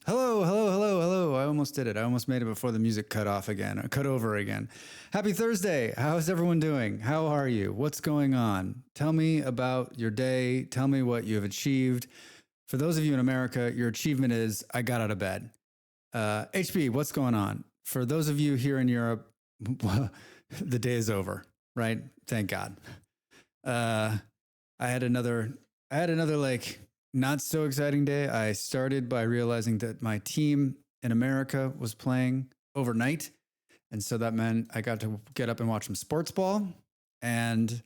Hello, hello, hello, hello. I almost did it. I almost made it before the music cut off again, or cut over again. Happy Thursday. How's everyone doing? How are you? What's going on? Tell me about your day. Tell me what you have achieved. For those of you in America, your achievement is I got out of bed. HB, what's going on? For those of you here in Europe, the day is over, right? Thank God. I had another like not so exciting day. I started by realizing that my team in America was playing overnight. And so that meant I got to get up and watch some sports ball. And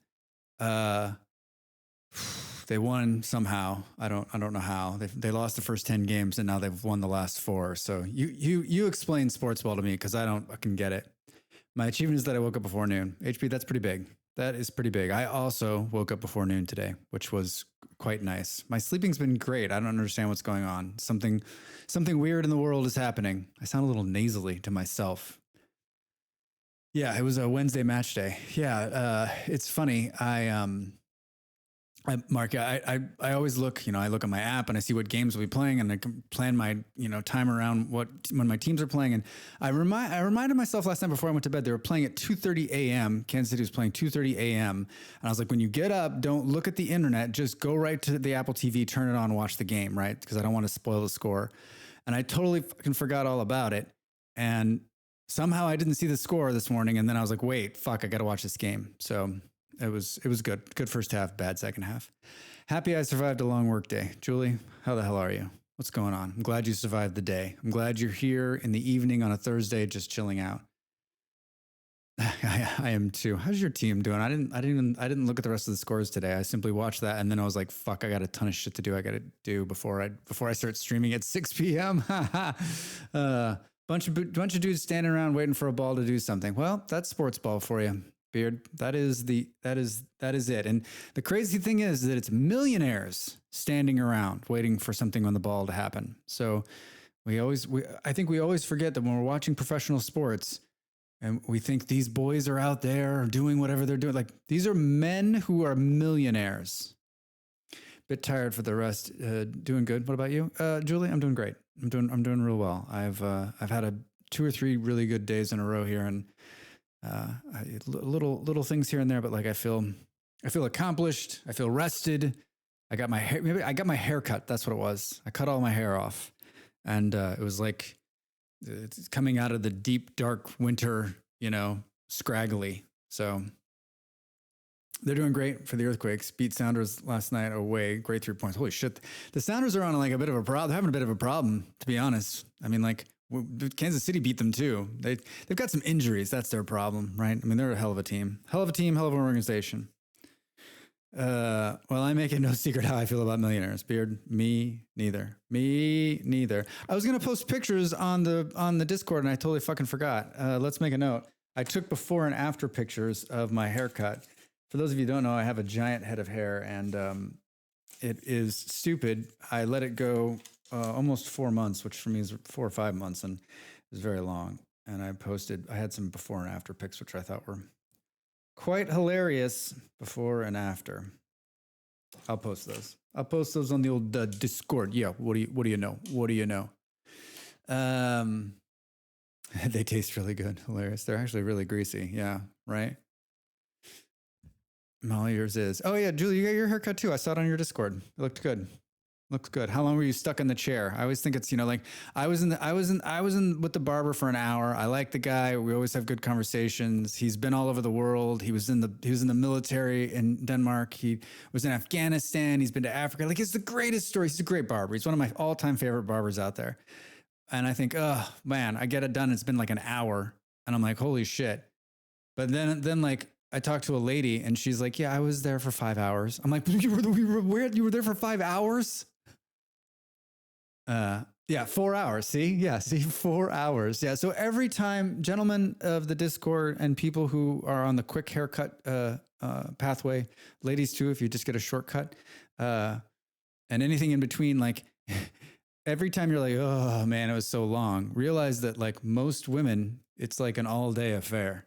they won somehow. I don't know how. They lost the first 10 games and now they've won the last 4. So you explain sports ball to me because I can get it. My achievement is that I woke up before noon. HB, that's pretty big. That is pretty big. I also woke up before noon today, which was quite nice. My sleeping's been great. I don't understand what's going on. Something weird in the world is happening. I sound a little nasally to myself. Yeah, it was a Wednesday match day. Yeah, it's funny. Mark, I always look, I look at my app and I see what games we'll be playing and I can plan my, time around when my teams are playing. And I reminded myself last night before I went to bed, they were playing at 2:30 a.m. Kansas City was playing 2:30 a.m. And I was like, when you get up, don't look at the internet, just go right to the Apple TV, turn it on, watch the game, right? Because I don't want to spoil the score. And I totally fucking forgot all about it. And somehow I didn't see the score this morning. And then I was like, wait, fuck, I got to watch this game. So it was good. Good first half, bad second half. Happy I survived a long work day. Julie, how the hell are you? What's going on? I'm glad you survived the day. I'm glad you're here in the evening on a Thursday, just chilling out. I am too. How's your team doing? I didn't look at the rest of the scores today. I simply watched that and then I was like, fuck, I got a ton of shit to do. I got to do before I start streaming at 6 p.m. Bunch of dudes standing around waiting for a ball to do something. Well, that's sports ball for you. Beard. That is it. And the crazy thing is that it's millionaires standing around waiting for something on the ball to happen. So I think we always forget that when we're watching professional sports and we think these boys are out there doing whatever they're doing. Like these are men who are millionaires. Bit tired for the rest. Doing good. What about you, Julie? I'm doing great. I'm doing real well. I've had 2 or 3 really good days in a row here, and little things here and there, but like I feel accomplished. I feel rested. I got my hair cut. That's what it was. I cut all my hair off, and it was like it's coming out of the deep dark winter, scraggly. So they're doing great for the Earthquakes. Beat Sounders last night away. Great 3 points. Holy shit! The Sounders are on like a bit of a problem. They're having a bit of a problem, to be honest. I mean, like. Kansas City beat them too. They've got some injuries. That's their problem, right? I mean, they're a hell of a team, hell of an organization. Well, I make it no secret how I feel about millionaires. Beard, me neither. I was gonna post pictures on the Discord and I totally fucking forgot. Let's make a note. I took before and after pictures of my haircut. For those of you who don't know, I have a giant head of hair and it is stupid. I let it go almost 4 months, which for me is 4 or 5 months, and it was very long. And I had some before and after pics, which I thought were quite hilarious before and after. I'll post those on the old Discord. Yeah. What do you know? They taste really good. Hilarious. They're actually really greasy. Yeah. Right. Molly, yours is. Oh yeah, Julie, you got your haircut too. I saw it on your Discord. It looked good. Looks good. How long were you stuck in the chair? I always think it's, like I was in with the barber for an hour. I like the guy. We always have good conversations. He's been all over the world. He was in the military in Denmark. He was in Afghanistan. He's been to Africa. Like it's the greatest story. He's a great barber. He's one of my all-time favorite barbers out there. And I think, oh man, I get it done. It's been like an hour. And I'm like, holy shit. But then like, I talked to a lady and she's like, yeah, I was there for 5 hours. I'm like, you were there for 5 hours? Yeah, 4 hours. See, 4 hours. Yeah. So every time, gentlemen of the Discord and people who are on the quick haircut pathway, ladies too, if you just get a shortcut, and anything in between, like every time you're like, oh man, it was so long. Realize that like most women, it's like an all day affair.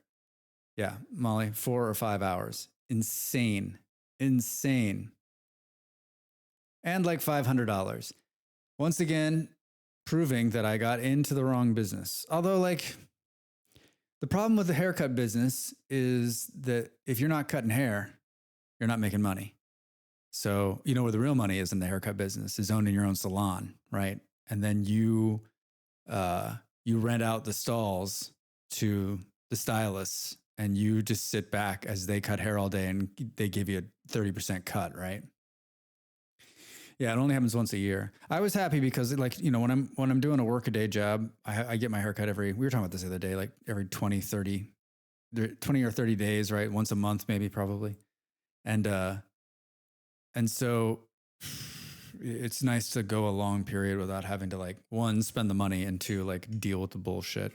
Yeah, Molly, 4 or 5 hours. Insane. And like $500. Once again, proving that I got into the wrong business. Although, like, the problem with the haircut business is that if you're not cutting hair, you're not making money. So, you know where the real money is in the haircut business is owning your own salon, right? And then you rent out the stalls to the stylists and you just sit back as they cut hair all day and they give you a 30% cut, right? Yeah, it only happens once a year. I was happy because, like, you know, when I'm doing a workaday job, I get my haircut every, we were talking about this the other day, like every 20 or 30 days, right? Once a month, maybe, probably. And so it's nice to go a long period without having to, like, one, spend the money, and two, like, deal with the bullshit.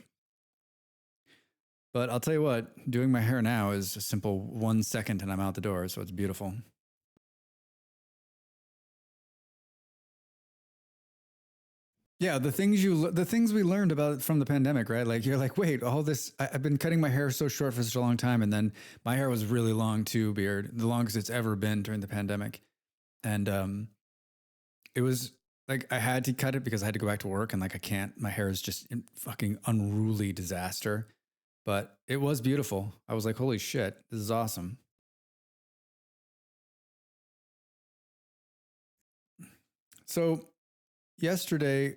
But I'll tell you what, doing my hair now is a simple 1 second and I'm out the door. So it's beautiful. Yeah, the things we learned about from the pandemic, right? Like, you're like, wait, all this, I've been cutting my hair so short for such a long time, and then my hair was really long too, beard, the longest it's ever been during the pandemic, and it was like I had to cut it because I had to go back to work, and, like, I can't. My hair is just a fucking unruly disaster, but it was beautiful. I was like, holy shit, this is awesome. So yesterday,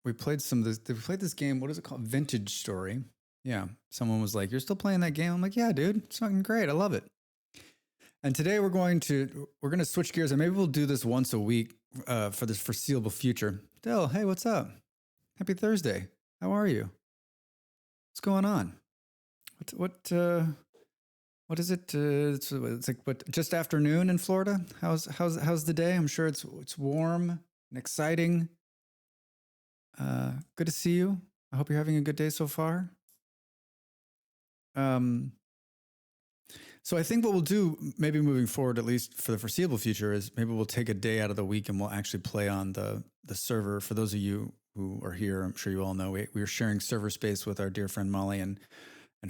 we played we played this game. What is it called? Vintage Story. Yeah. Someone was like, "You're still playing that game?" I'm like, "Yeah, dude. It's fucking great. I love it." And today we're going to switch gears, and maybe we'll do this once a week for this foreseeable future. Dell, hey, what's up? Happy Thursday. How are you? What's going on? What is it? It's like what, just afternoon in Florida. How's the day? I'm sure it's warm and exciting. Good to see you. I hope you're having a good day so far. Um, so I think what we'll do, maybe moving forward, at least for the foreseeable future, is maybe we'll take a day out of the week and we'll actually play on the server. For those of you who are here, I'm sure you all know we are sharing server space with our dear friend Molly and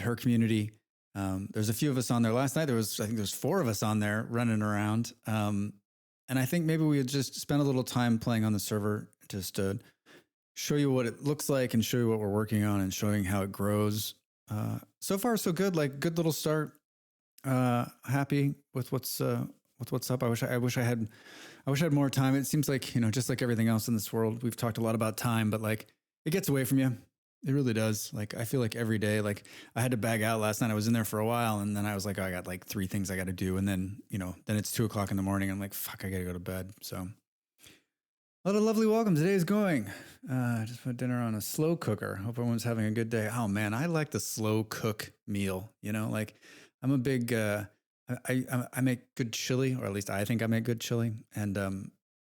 her community. There's a few of us on there. Last night I think there's 4 of us on there running around. And I think maybe we would just spend a little time playing on the server just to show you what it looks like and show you what we're working on and showing how it grows. So far, so good. Like, good little start. Happy with what's up. I wish I had more time. It seems like, you know, just like everything else in this world, we've talked a lot about time, but, like, it gets away from you. It really does. Like, I feel like every day, like, I had to bag out last night. I was in there for a while, and then I was like, oh, I got like 3 things I got to do. And then, you know, then it's 2:00 in the morning. I'm like, fuck, I got to go to bed. So, what a lovely welcome today's going. Just put dinner on a slow cooker. Hope everyone's having a good day. Oh man, I like the slow cook meal. You know, like, I'm a big, I make good chili, or at least I think I make good chili. And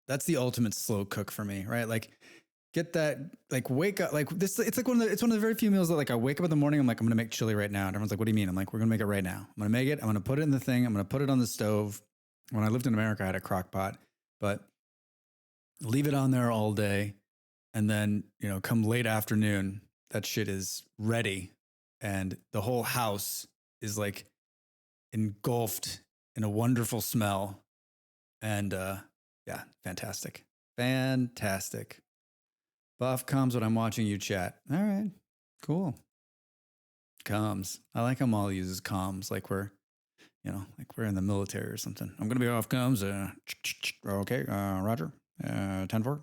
that's the ultimate slow cook for me, right? Like, get that, like, wake up, like this, it's like it's one of the very few meals that, like, I wake up in the morning, I'm like, I'm going to make chili right now. And everyone's like, what do you mean? I'm like, we're going to make it right now. I'm going to make it. I'm going to put it in the thing. I'm going to put it on the stove. When I lived in America, I had a crock pot, but leave it on there all day. And then, you know, come late afternoon, that shit is ready. And the whole house is, like, engulfed in a wonderful smell. And yeah, fantastic. Fantastic. Buff comes when I'm watching you chat. All right, cool. Comms. I like how Molly uses comms like we're, you know, like we're in the military or something. I'm gonna be off comms. Okay, Roger. 10-4.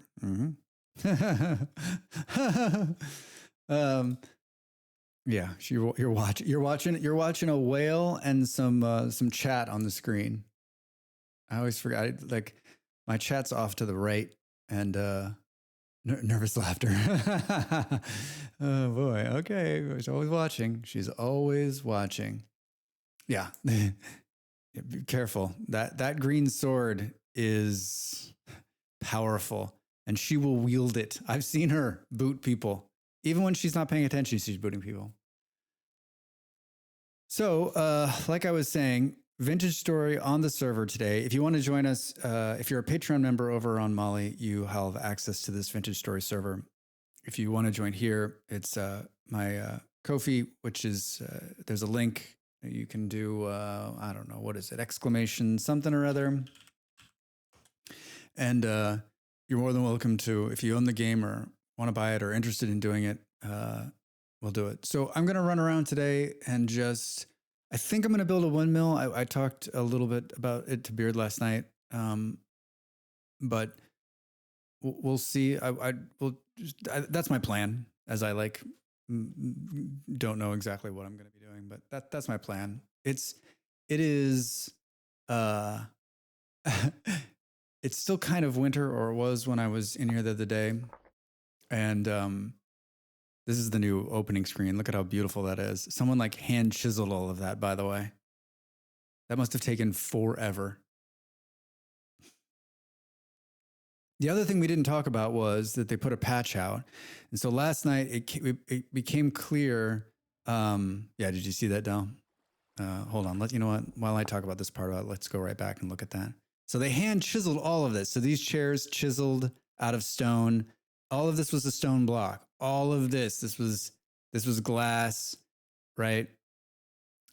Yeah, you're watching a whale and some chat on the screen. I always forget. Like, my chat's off to the right, and nervous laughter. Oh boy. Okay. She's always watching. She's always watching. Yeah. Be careful. That green sword is powerful, and she will wield it. I've seen her boot people. Even when she's not paying attention, she's booting people. So, like I was saying, Vintage Story on the server today. If you want to join us, if you're a Patreon member over on Molly, you have access to this Vintage Story server. If you want to join here, it's my Kofi, which is, there's a link. You can do, I don't know, what is it? Exclamation something or other. And you're more than welcome to, if you own the game or want to buy it or interested in doing it, we'll do it. So I'm going to run around today and I think I'm going to build a windmill. I talked a little bit about it to Beard last night. But we'll see. That's my plan, as I don't know exactly what I'm going to be doing, but that's my plan. It is, it's still kind of winter, or it was when I was in here the other day. And this is the new opening screen. Look at how beautiful that is. Someone hand chiseled all of that, by the way. That must have taken forever. The other thing we didn't talk about was that they put a patch out. And so last night it became clear. Did you see that, Del? Hold on. You know what? While I talk about this part about it, let's go right back and look at that. So they hand chiseled all of this. So these chairs chiseled out of stone. All of this was a stone block. All of this was glass, right?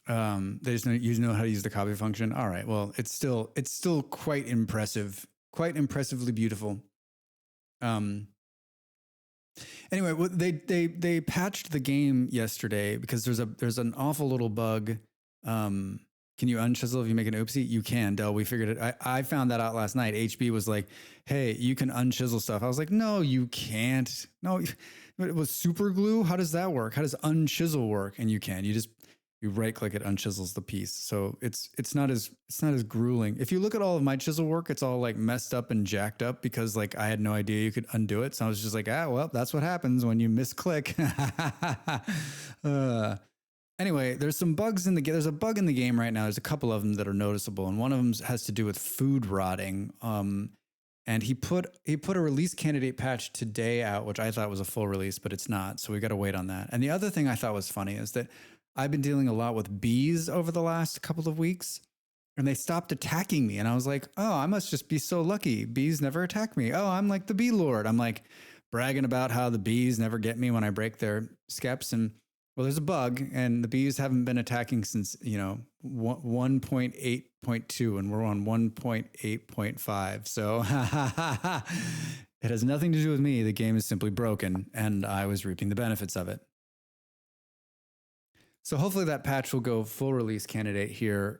They just know how to use the copy function. All right. Well, it's still quite impressive, quite impressively beautiful. Anyway, they patched the game yesterday because there's an awful little bug. Can you unchisel if you make an oopsie? You can, Del. We figured it. I found that out last night. HB was like, hey, you can unchisel stuff. I was like, no, you can't. No, it was super glue. How does that work? How does unchisel work? And you can. You right click it, unchisels the piece. So it's not as grueling. If you look at all of my chisel work, it's all messed up and jacked up because I had no idea you could undo it. So I was just like, well, that's what happens when you misclick. Anyway, there's some bugs in the game. There's a bug in the game right now. There's a couple of them that are noticeable, and one of them has to do with food rotting. And he put a release candidate patch today out, which I thought was a full release, but it's not. So we got to wait on that. And the other thing I thought was funny is that I've been dealing a lot with bees over the last couple of weeks, and they stopped attacking me. And I was like, oh, I must just be so lucky. Bees never attack me. Oh, I'm like the bee lord. I'm bragging about how the bees never get me when I break their skeps. And well, there's a bug, and the bees haven't been attacking since 1.8.2, and we're on 1.8.5. So it has nothing to do with me. The game is simply broken, and I was reaping the benefits of it. So hopefully that patch will go full release candidate here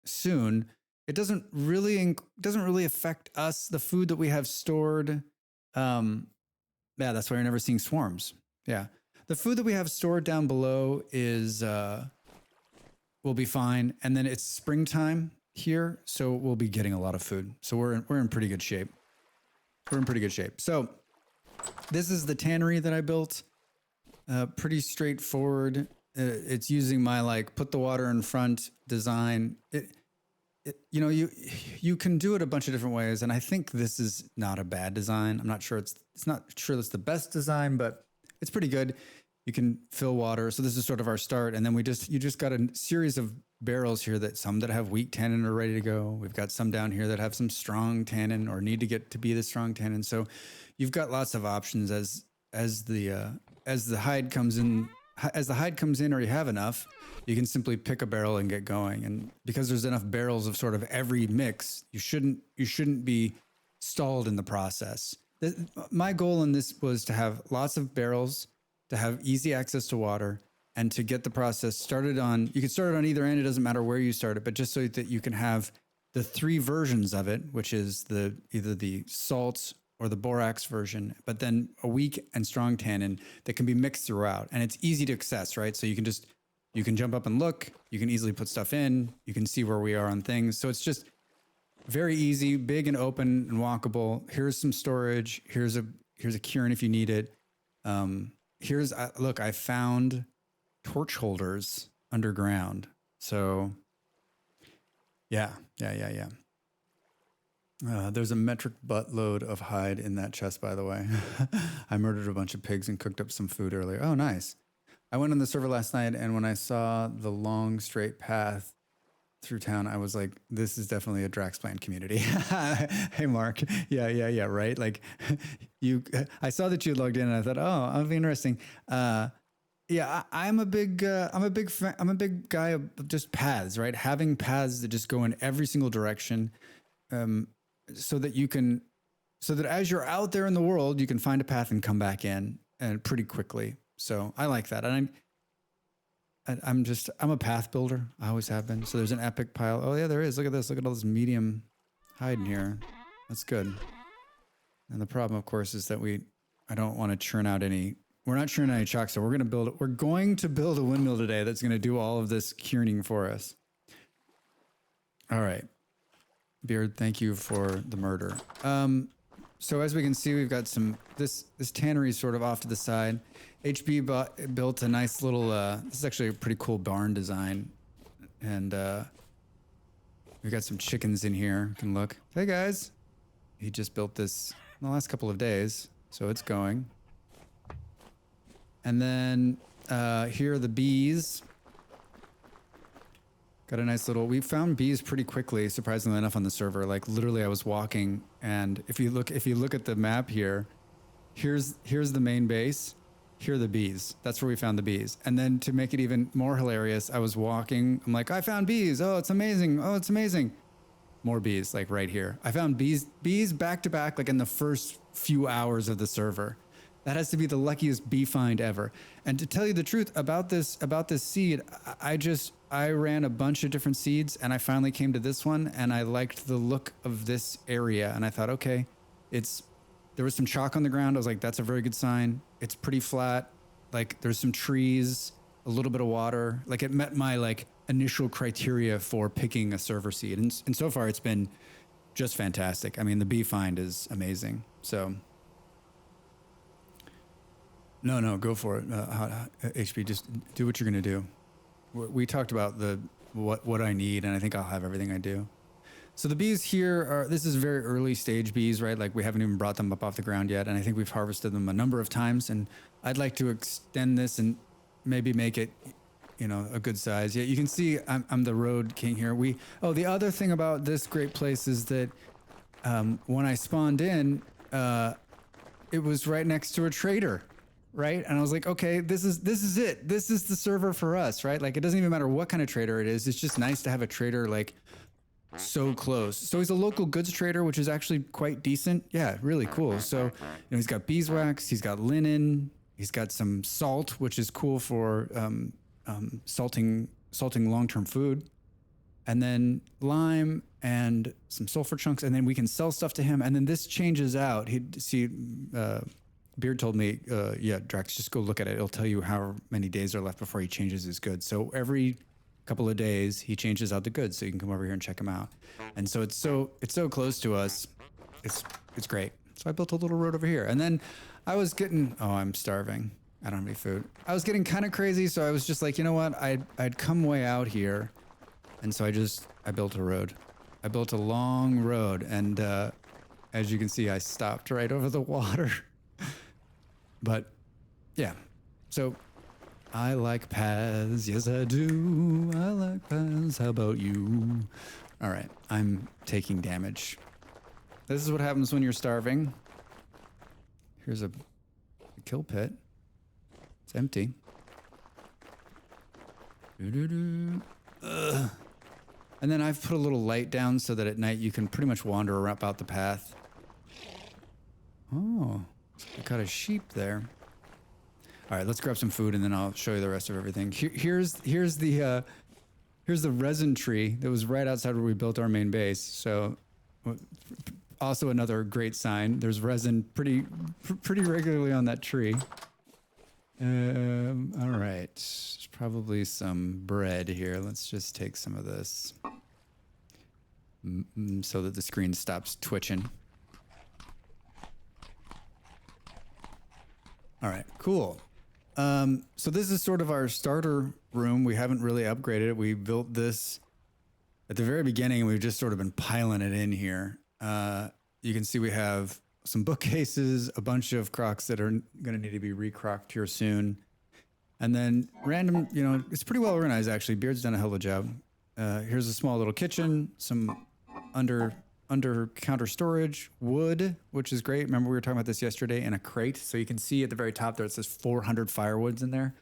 soon. It doesn't really affect us, the food that we have stored. That's why you're never seeing swarms. Yeah. The food that we have stored down below will be fine. And then it's springtime here, so we'll be getting a lot of food. So we're in pretty good shape. So this is the tannery that I built. Pretty straightforward. It's using my put the water in front design. You can do it a bunch of different ways, and I think this is not a bad design. I'm not sure it's not sure that's the best design, but it's pretty good. You can fill water. So this is sort of our start. And then you just got a series of barrels here some that have weak tannin are ready to go. We've got some down here that have some strong tannin or need to get to be the strong tannin. So you've got lots of options as the hide comes in. As the hide comes in, or you have enough, you can simply pick a barrel and get going. And because there's enough barrels of sort of every mix, you shouldn't be stalled in the process. My goal in this was to have lots of barrels, to have easy access to water, and to get the process started on. You can start it on either end. It doesn't matter where you start it, but just so that you can have the three versions of it, which is either the salts or the borax version, but then a weak and strong tannin that can be mixed throughout. And it's easy to access, right? So you can jump up and look, you can easily put stuff in, you can see where we are on things. So it's just very easy, big and open and walkable. Here's some storage. Here's a cairn if you need it. Look, I found torch holders underground. So yeah. There's a metric buttload of hide in that chest, by the way. I murdered a bunch of pigs and cooked up some food earlier. Oh, nice. I went on the server last night, and when I saw the long, straight path through town, I was like, this is definitely a Draxplan community. Hey, Mark. Yeah, right? I saw that you logged in, and I thought, oh, that'll be interesting. I'm a big guy of just paths, right? Having paths that just go in every single direction. So that you can so that as you're out there in the world, you can find a path and come back in and pretty quickly. So I like that. And I'm a path builder. I always have been. So there's an epic pile. Oh yeah, there is. Look at this. Look at all this medium hiding here. That's good. And the problem, of course, is that I don't want to churn out any. We're not churning any chalk, so we're going to build a windmill today that's going to do all of this kierning for us. All right. Beard, thank you for the murder. So as we can see, we've got this tannery is sort of off to the side. HB built a nice little, this is actually a pretty cool barn design. And we've got some chickens in here. You can look. Hey guys. He just built this in the last couple of days, so it's going. And then here are the bees. Got a nice little, we found bees pretty quickly, surprisingly enough, on the server. Like literally I was walking, and if you look at the map here, here's the main base. Here are the bees. That's where we found the bees. And then to make it even more hilarious, I was walking. I'm like, I found bees. Oh, it's amazing. Oh, it's amazing. More bees, like right here. I found bees back to back, like in the first few hours of the server. That has to be the luckiest bee find ever. And to tell you the truth about this seed, I ran a bunch of different seeds, and I finally came to this one, and I liked the look of this area. And I thought, okay, there was some chalk on the ground. I was like, that's a very good sign. It's pretty flat. Like there's some trees, a little bit of water. Like it met my like initial criteria for picking a server seed. And so far it's been just fantastic. I mean, the bee find is amazing. So no, go for it. HP, just do what you're going to do. We talked about what I need, and I think I'll have everything I do. So the bees here this is very early stage bees, right? Like we haven't even brought them up off the ground yet. And I think we've harvested them a number of times, and I'd like to extend this and maybe make it, a good size. Yeah, you can see I'm the road king here. The other thing about this great place is that when I spawned in, it was right next to a trader, right? And I was like, okay, this is it. This is the server for us, right? Like it doesn't even matter what kind of trader it is. It's just nice to have a trader like so close. So he's a local goods trader, which is actually quite decent. Yeah, really cool. So he's got beeswax, he's got linen, he's got some salt, which is cool for salting long-term food, and then lime and some sulfur chunks, and then we can sell stuff to him. And then this changes out. Beard told me, yeah, Drax, just go look at it. It'll tell you how many days are left before he changes his goods. So every couple of days he changes out the goods, so you can come over here and check them out. And so it's so close to us. It's great. So I built a little road over here, and then I was getting, I'm starving. I don't have any food. I was getting kind of crazy, so I was just like, you know what? I'd come way out here, and so I built a road. I built a long road, and as you can see, I stopped right over the water. But yeah, so I like paths. Yes, I do. I like paths. How about you? All right, I'm taking damage. This is what happens when you're starving. Here's a kill pit. It's empty. And then I've put a little light down so that at night you can pretty much wander about the path. Oh, I got a sheep there. All right, let's grab some food and then I'll show you the rest of everything. Here's the resin tree that was right outside where we built our main base. So also another great sign. There's resin pretty regularly on that tree. All right, there's probably some bread here. Let's just take some of this so that the screen stops twitching. All right, cool. So this is sort of our starter room. We haven't really upgraded it. We built this at the very beginning, and we've just sort of been piling it in here. You can see we have some bookcases, a bunch of crocs that are going to need to be recrocked here soon. And then random, it's pretty well organized, actually. Beard's done a hell of a job. Here's a small little kitchen, some under counter storage, wood, which is great. Remember we were talking about this yesterday, in a crate. So you can see at the very top there, it says 400 firewoods in there.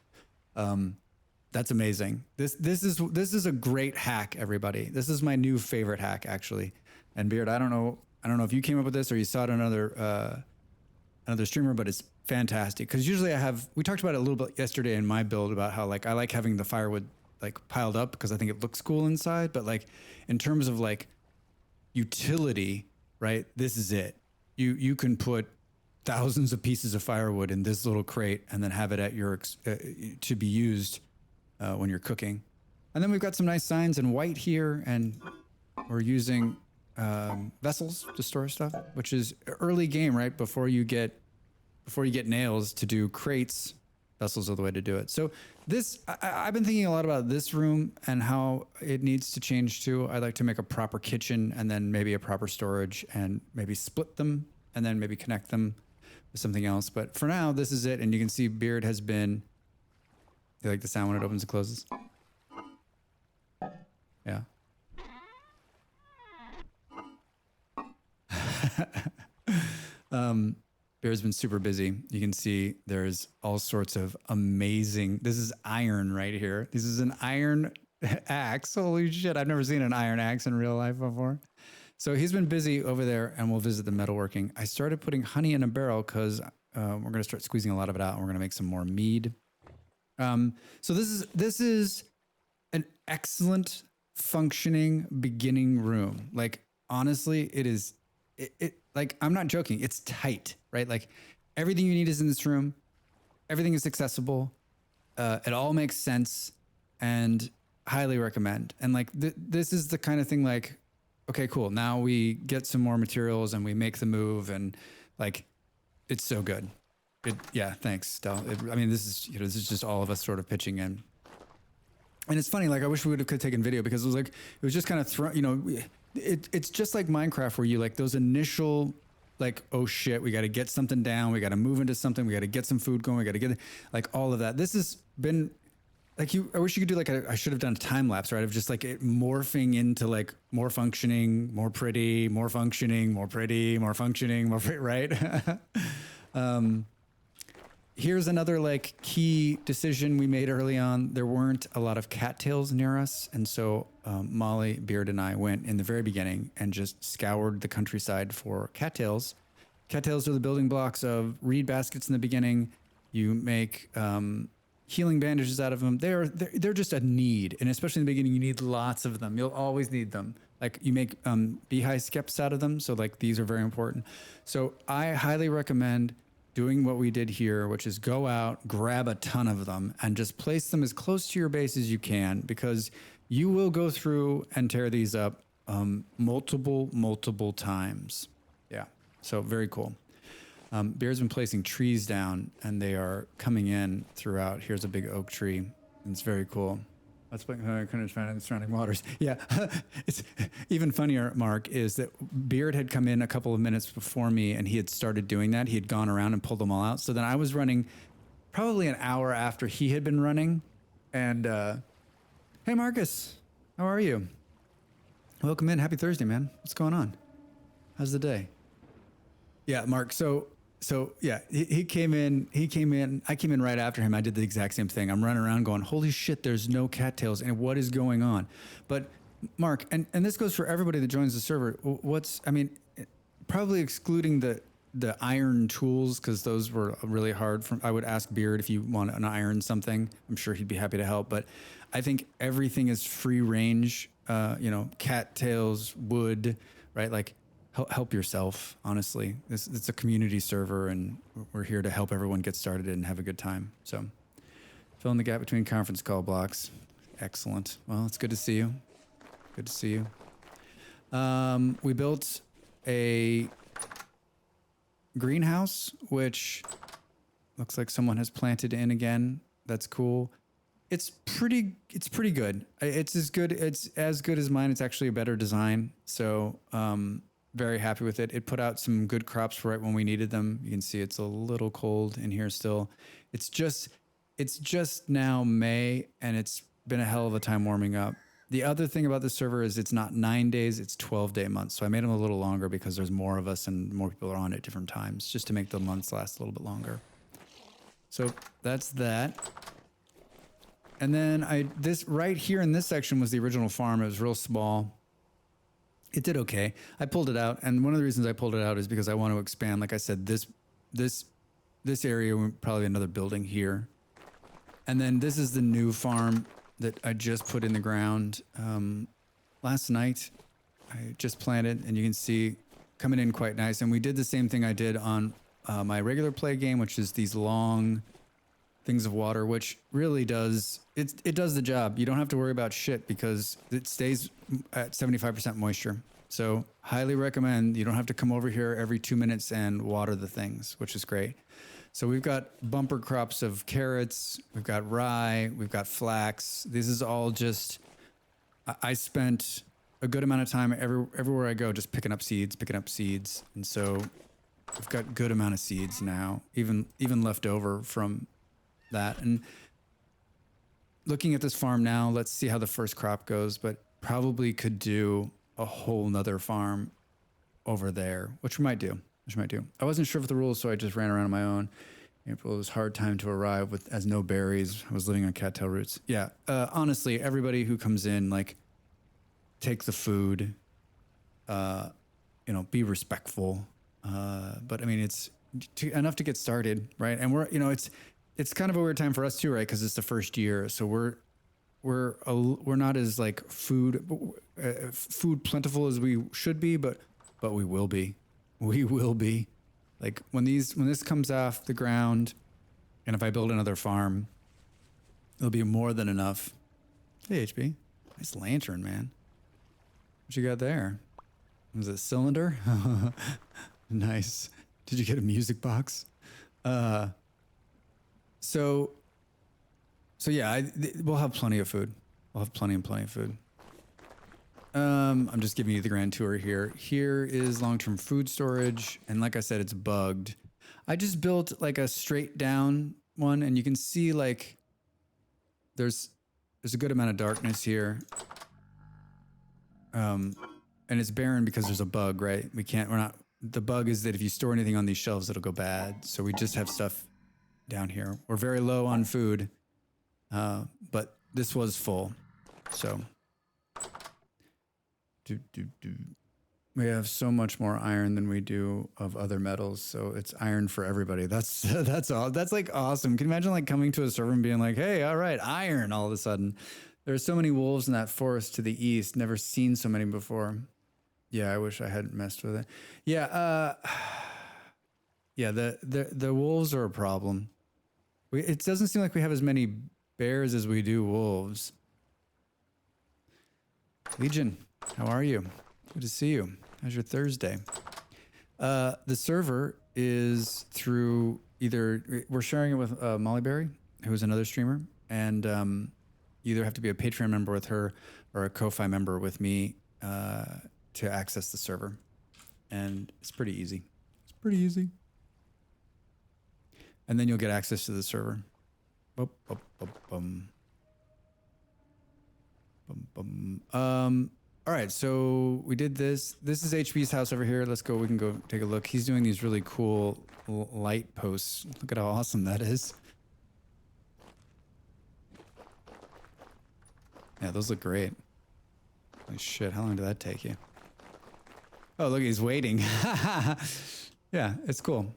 That's amazing. This is a great hack, everybody. This is my new favorite hack, actually. And Beard, I don't know I don't know if you came up with this or you saw it on another streamer, but it's fantastic. Because usually we talked about it a little bit yesterday in my build about how like I like having the firewood like piled up because I think it looks cool inside. But like in terms of like utility, right? This is it. You can put thousands of pieces of firewood in this little crate and then have it at your to be used when you're cooking. And then we've got some nice signs in white here, and we're using vessels to store stuff, which is early game, right? Before you get nails to do crates, vessels are the way to do it. So this, I've been thinking a lot about this room and how it needs to change too. I'd like to make a proper kitchen and then maybe a proper storage and maybe split them and then maybe connect them with something else. But for now, this is it. And you can see Beard has been, you like the sound when it opens and closes? Yeah. Bear's been super busy. You can see there's all sorts of amazing, this is iron right here. This is an iron axe. Holy shit. I've never seen an iron axe in real life before. So he's been busy over there and we'll visit the metalworking. I started putting honey in a barrel because we're going to start squeezing a lot of it out and we're going to make some more mead. So this is an excellent functioning beginning room. Like honestly, it is, like, I'm not joking. It's tight, right? Like everything you need is in this room. Everything is accessible. It all makes sense and highly recommend. And like, this is the kind of thing like, okay, cool. Now we get some more materials and we make the move and like, it's so good. Yeah. Thanks, Stel. I mean, this is just all of us sort of pitching in. And it's funny, like I wish we could have taken video because it was just kind of it's just like Minecraft where you like those initial like, oh shit, we got to get something down. We got to move into something. We got to get some food going. We got to get like all of that. This has been like I wish you could do like I should have done a time lapse, right? Of just like it morphing into like more functioning, more pretty, more functioning, more pretty, more functioning, more pretty, right? Here's another like key decision we made early on. There weren't a lot of cattails near us. And so Molly, Beard, and I went in the very beginning and just scoured the countryside for cattails. Cattails are the building blocks of reed baskets in the beginning. You make healing bandages out of them. They're just a need. And especially in the beginning, you need lots of them. You'll always need them. Like you make beehive skeps out of them. So like these are very important. So I highly recommend doing what we did here, which is go out, grab a ton of them and just place them as close to your base as you can, because you will go through and tear these up multiple times. Yeah. So very cool. Bear's been placing trees down and they are coming in throughout. Here's a big oak tree. It's very cool. Let's play surrounding waters. Yeah. It's even funnier, Mark, is that Beard had come in a couple of minutes before me and he had started doing that. He had gone around and pulled them all out. So then I was running probably an hour after he had been running. And hey, Marcus, how are you? Welcome in. Happy Thursday, man. What's going on? How's the day? Yeah, Mark. So yeah, he came in, I came in right after him. I did the exact same thing. I'm running around going, holy shit, there's no cattails and what is going on? But Mark, and this goes for everybody that joins the server. Probably excluding the iron tools, because those were really hard. I would ask Beard if you want an iron something. I'm sure he'd be happy to help. But I think everything is free range, cattails, wood, right? Like, help yourself, honestly. It's a community server, and we're here to help everyone get started and have a good time. So, fill in the gap between conference call blocks. Excellent. Well, it's good to see you. Good to see you. We built a greenhouse, which looks like someone has planted in again. That's cool. It's pretty good. It's as good as mine. It's actually a better design. So, very happy with it. It put out some good crops right when we needed them. You can see it's a little cold in here still. It's just now May, and it's been a hell of a time warming up. The other thing about this server is it's not 9 days, it's 12-day months. So I made them a little longer because there's more of us and more people are on at different times, just to make the months last a little bit longer. So that's that. And then this right here in this section was the original farm. It was real small. It did okay. I pulled it out, and one of the reasons I pulled it out is because I want to expand. Like I said, this this area, probably another building here, and then this is the new farm that I just put in the ground last night. I just planted, and you can see coming in quite nice. And we did the same thing I did on my regular play game, which is these long things of water, which really does it does the job. You don't have to worry about shit because it stays at 75% moisture. So highly recommend. You don't have to come over here every 2 minutes and water the things, which is great. So we've got bumper crops of carrots, we've got rye, we've got flax. This is all just, I spent a good amount of time everywhere I go just picking up seeds. And so we've got good amount of seeds now, even left over from that. And looking at this farm now, let's see how the first crop goes, but probably could do a whole nother farm over there, which we might do. I wasn't sure of the rules, so I just ran around on my own. April, it was hard time to arrive with as no berries. I was living on cattail roots. Yeah, honestly, everybody who comes in, like, take the food, be respectful. But I mean, it's enough to get started, right? And we're, it's kind of a weird time for us too, right? Because it's the first year, so we're not as like food plentiful as we should be, but we will be. We will be. Like when this comes off the ground, and if I build another farm, it'll be more than enough. Hey HB, nice lantern, man. What you got there? Was it a cylinder? Nice. Did you get a music box? So yeah, we'll have plenty of food. We'll have plenty of food. I'm just giving you the grand tour here. Here is long-term food storage, and like I said, it's bugged. I just built like a straight down one, and you can see like there's a good amount of darkness here. And it's barren because there's a bug, right? The bug is that if you store anything on these shelves, it'll go bad. So we just have stuff down here. We're very low on food, but this was full. So we have so much more iron than we do of other metals. So it's iron for everybody. That's all. That's like awesome. Can you imagine like coming to a server and being like, hey, all right, iron all of a sudden. There are so many wolves in that forest to the east. Never seen so many before. Yeah, I wish I hadn't messed with it. Yeah, the wolves are a problem. It doesn't seem like we have as many bears as we do wolves. Legion, how are you? Good to see you. How's your Thursday? The server is through we're sharing it with Molly Berry, who is another streamer, and you either have to be a Patreon member with her or a Kofi member with me to access the server. And it's pretty easy. And then you'll get access to the server. All right, so we did this. This is HB's house over here. Let's go. We can go take a look. He's doing these really cool light posts. Look at how awesome that is. Yeah, those look great. Holy shit, how long did that take you? Oh, look, he's waiting. Yeah, it's cool.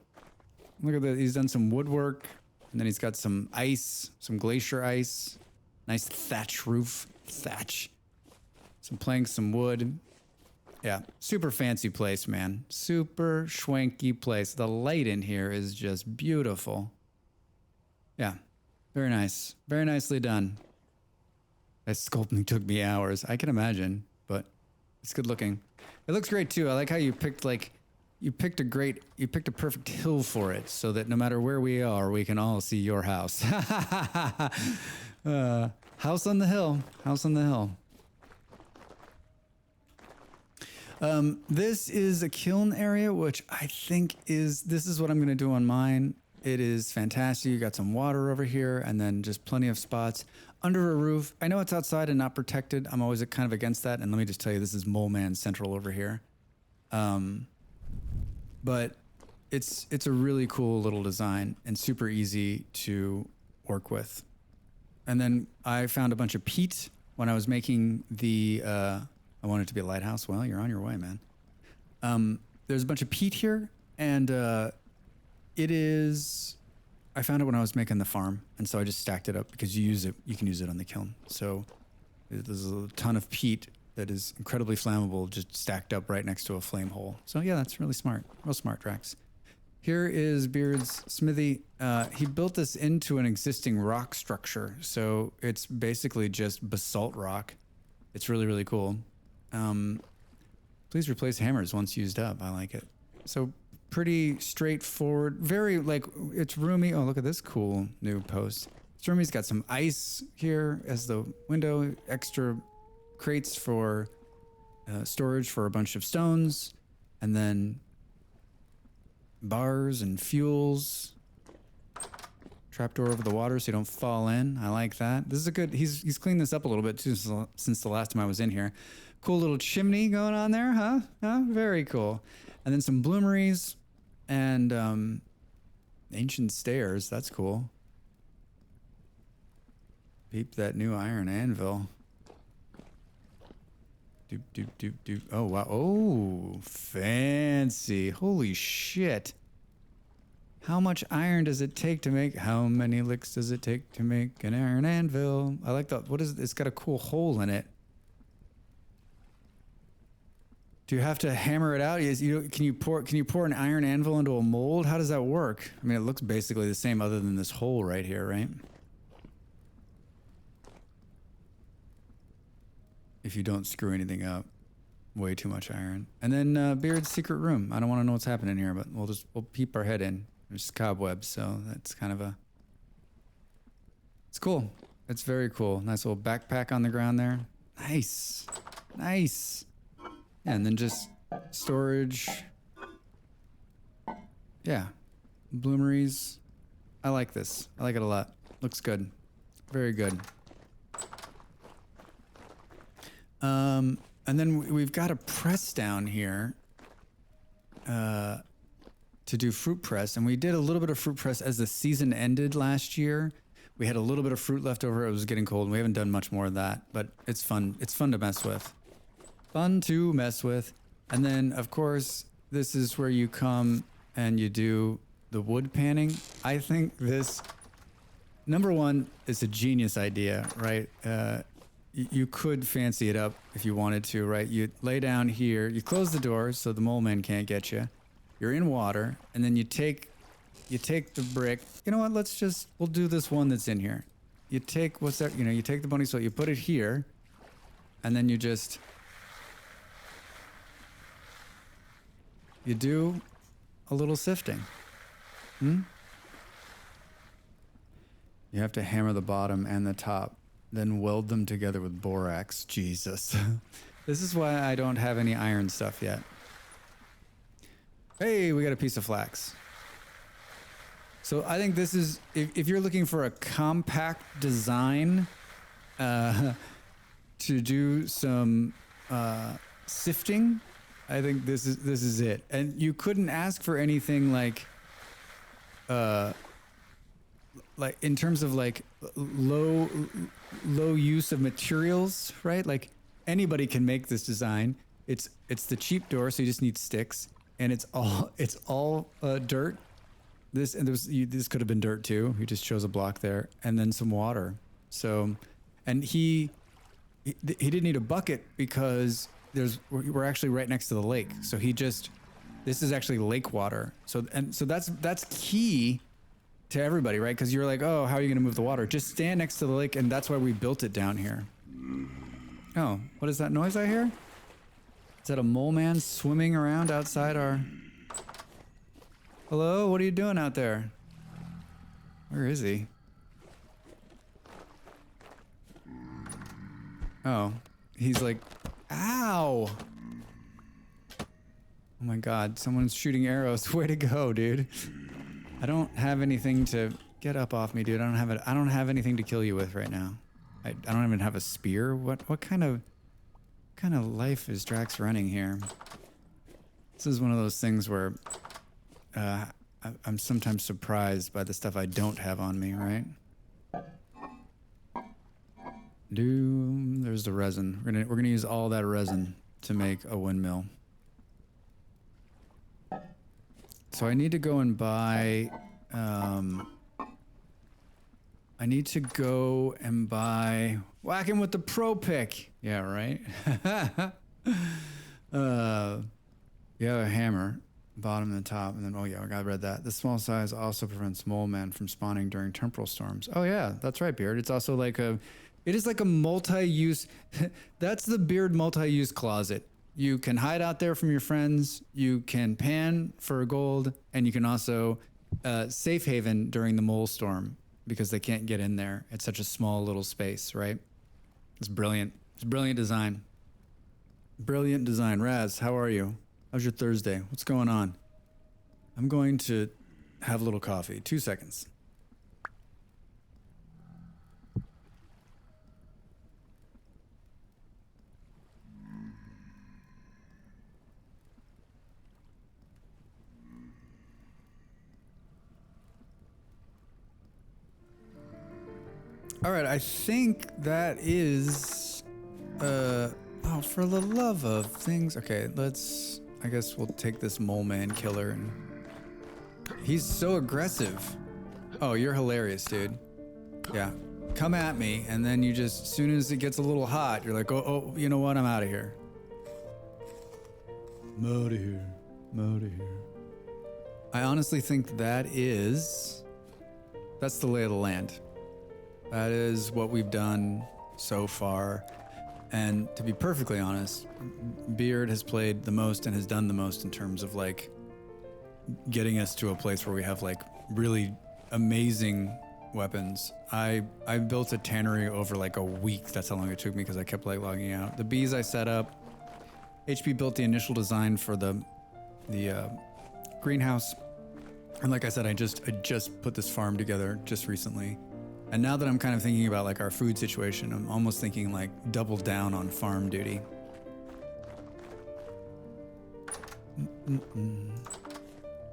Look at that. He's done some woodwork, and then he's got some ice, some glacier ice. Nice thatch roof. Thatch. Some planks, some wood. Yeah, super fancy place, man. Super schwanky place. The light in here is just beautiful. Yeah, very nice. Very nicely done. That sculpting took me hours. I can imagine, but it's good looking. It looks great too. I like how you picked a perfect hill for it so that no matter where we are, we can all see your house. House on the hill. House on the hill. This is a kiln area, which I think this is what I'm going to do on mine. It is fantastic. You got some water over here and then just plenty of spots under a roof. I know it's outside and not protected. I'm always kind of against that. And let me just tell you, this is Mole Man Central over here. But it's a really cool little design and super easy to work with. And then I found a bunch of peat when I was making the I want it to be a lighthouse. Well, you're on your way, man. There's a bunch of peat here, and it is. I found it when I was making the farm, and so I just stacked it up because you use it. You can use it on the kiln. So there's a ton of peat that is incredibly flammable, just stacked up right next to a flame hole. So yeah, that's really smart. Real smart, Drax. Here is Beard's smithy. He built this into an existing rock structure, so it's basically just basalt rock. It's really, really cool. Please replace hammers once used up. I like it. So pretty straightforward. Very like it's roomy. Oh, look at this cool new post. It's roomy. It's got some ice here as the window. Extra crates for storage for a bunch of stones, and then bars and fuels. Trapdoor over the water so you don't fall in. I like that. This is a good. He's cleaned this up a little bit too since the last time I was in here. Cool little chimney going on there, huh? Huh? Very cool. And then some bloomeries and ancient stairs. That's cool. Peep that new iron anvil. Doop, doop, doop, doop. Oh, wow. Oh, fancy. Holy shit. How much iron does it take to make? How many licks does it take to make an iron anvil? I like that. What is it? It's got a cool hole in it. Do you have to hammer it out? Can you pour an iron anvil into a mold? How does that work? I mean, it looks basically the same other than this hole right here, right? If you don't screw anything up. Way too much iron. And then Beard's secret room. I don't want to know what's happening here, but we'll peep our head in. There's cobwebs, so that's kind of it's cool. It's very cool. Nice little backpack on the ground there. Nice. Nice. Yeah, and then just storage. Yeah. Bloomeries. I like this. I like it a lot. Looks good. Very good. And then we've got a press down here to do fruit press. And we did a little bit of fruit press as the season ended last year. We had a little bit of fruit left over. It was getting cold, and we haven't done much more of that. But it's fun. It's fun to mess with. Fun to mess with. And then, of course, this is where you come and you do the wood panning. I think this, number one, is a genius idea, right? You could fancy it up if you wanted to, right? You lay down here, you close the door so the mole man can't get you. You're in water, and then you take the brick. You know what? We'll do this one that's in here. You take, what's that? You take the bunny soil, you put it here, and then you do a little sifting. You have to hammer the bottom and the top. Then weld them together with borax. Jesus. This is why I don't have any iron stuff yet. Hey, we got a piece of flax. So I think this is, if you're looking for a compact design to do some sifting, I think this is it. And you couldn't ask for anything like in terms of like low use of materials, right? Like anybody can make this design. It's the cheap door, so you just need sticks, and it's all dirt. This could have been dirt too. He just chose a block there, and then some water. So, and he didn't need a bucket because we're actually right next to the lake. So this is actually lake water. So that's key to everybody, right? Because you're like, oh, how are you going to move the water? Just stand next to the lake, and that's why we built it down here. Oh, what is that noise I hear? Is that a mole man swimming around outside our... Hello? What are you doing out there? Where is he? Oh, he's like, ow! Oh my god, someone's shooting arrows. Way to go, dude. I don't have anything to get up off me, dude. I don't have anything to kill you with right now. I don't even have a spear. What kind of life is Drax running here? This is one of those things where I'm sometimes surprised by the stuff I don't have on me, right? There's the resin. We're gonna use all that resin to make a windmill. So I need to go and buy. I need to go and buy whacking with the pro pick. Yeah, right. Yeah, a hammer, bottom and the top, and then oh yeah, I read that. The small size also prevents mole men from spawning during temporal storms. Oh yeah, that's right, Beard. It's also like it is like a multi-use. That's the Beard multi-use closet. You can hide out there from your friends. You can pan for gold, and you can also safe haven during the mole storm because they can't get in there. It's such a small little space, right? It's brilliant. It's brilliant design. Brilliant design. Raz, how are you? How's your Thursday? What's going on? I'm going to have a little coffee. 2 seconds. All right, I think that is, oh, for the love of things. Okay, I guess we'll take this mole man killer and he's so aggressive. Oh, you're hilarious, dude. Yeah, come at me. And then you just, as soon as it gets a little hot, you're like, oh, you know what? I'm out of here. I'm out of here. I'm out of here. I honestly think that's the lay of the land. That is what we've done so far. And to be perfectly honest, Beard has played the most and has done the most in terms of like getting us to a place where we have like really amazing weapons. I built a tannery over like a week. That's how long it took me because I kept like logging out. The bees I set up. HP built the initial design for the greenhouse. And like I said, I just put this farm together just recently. And now that I'm kind of thinking about like our food situation, I'm almost thinking like double down on farm duty.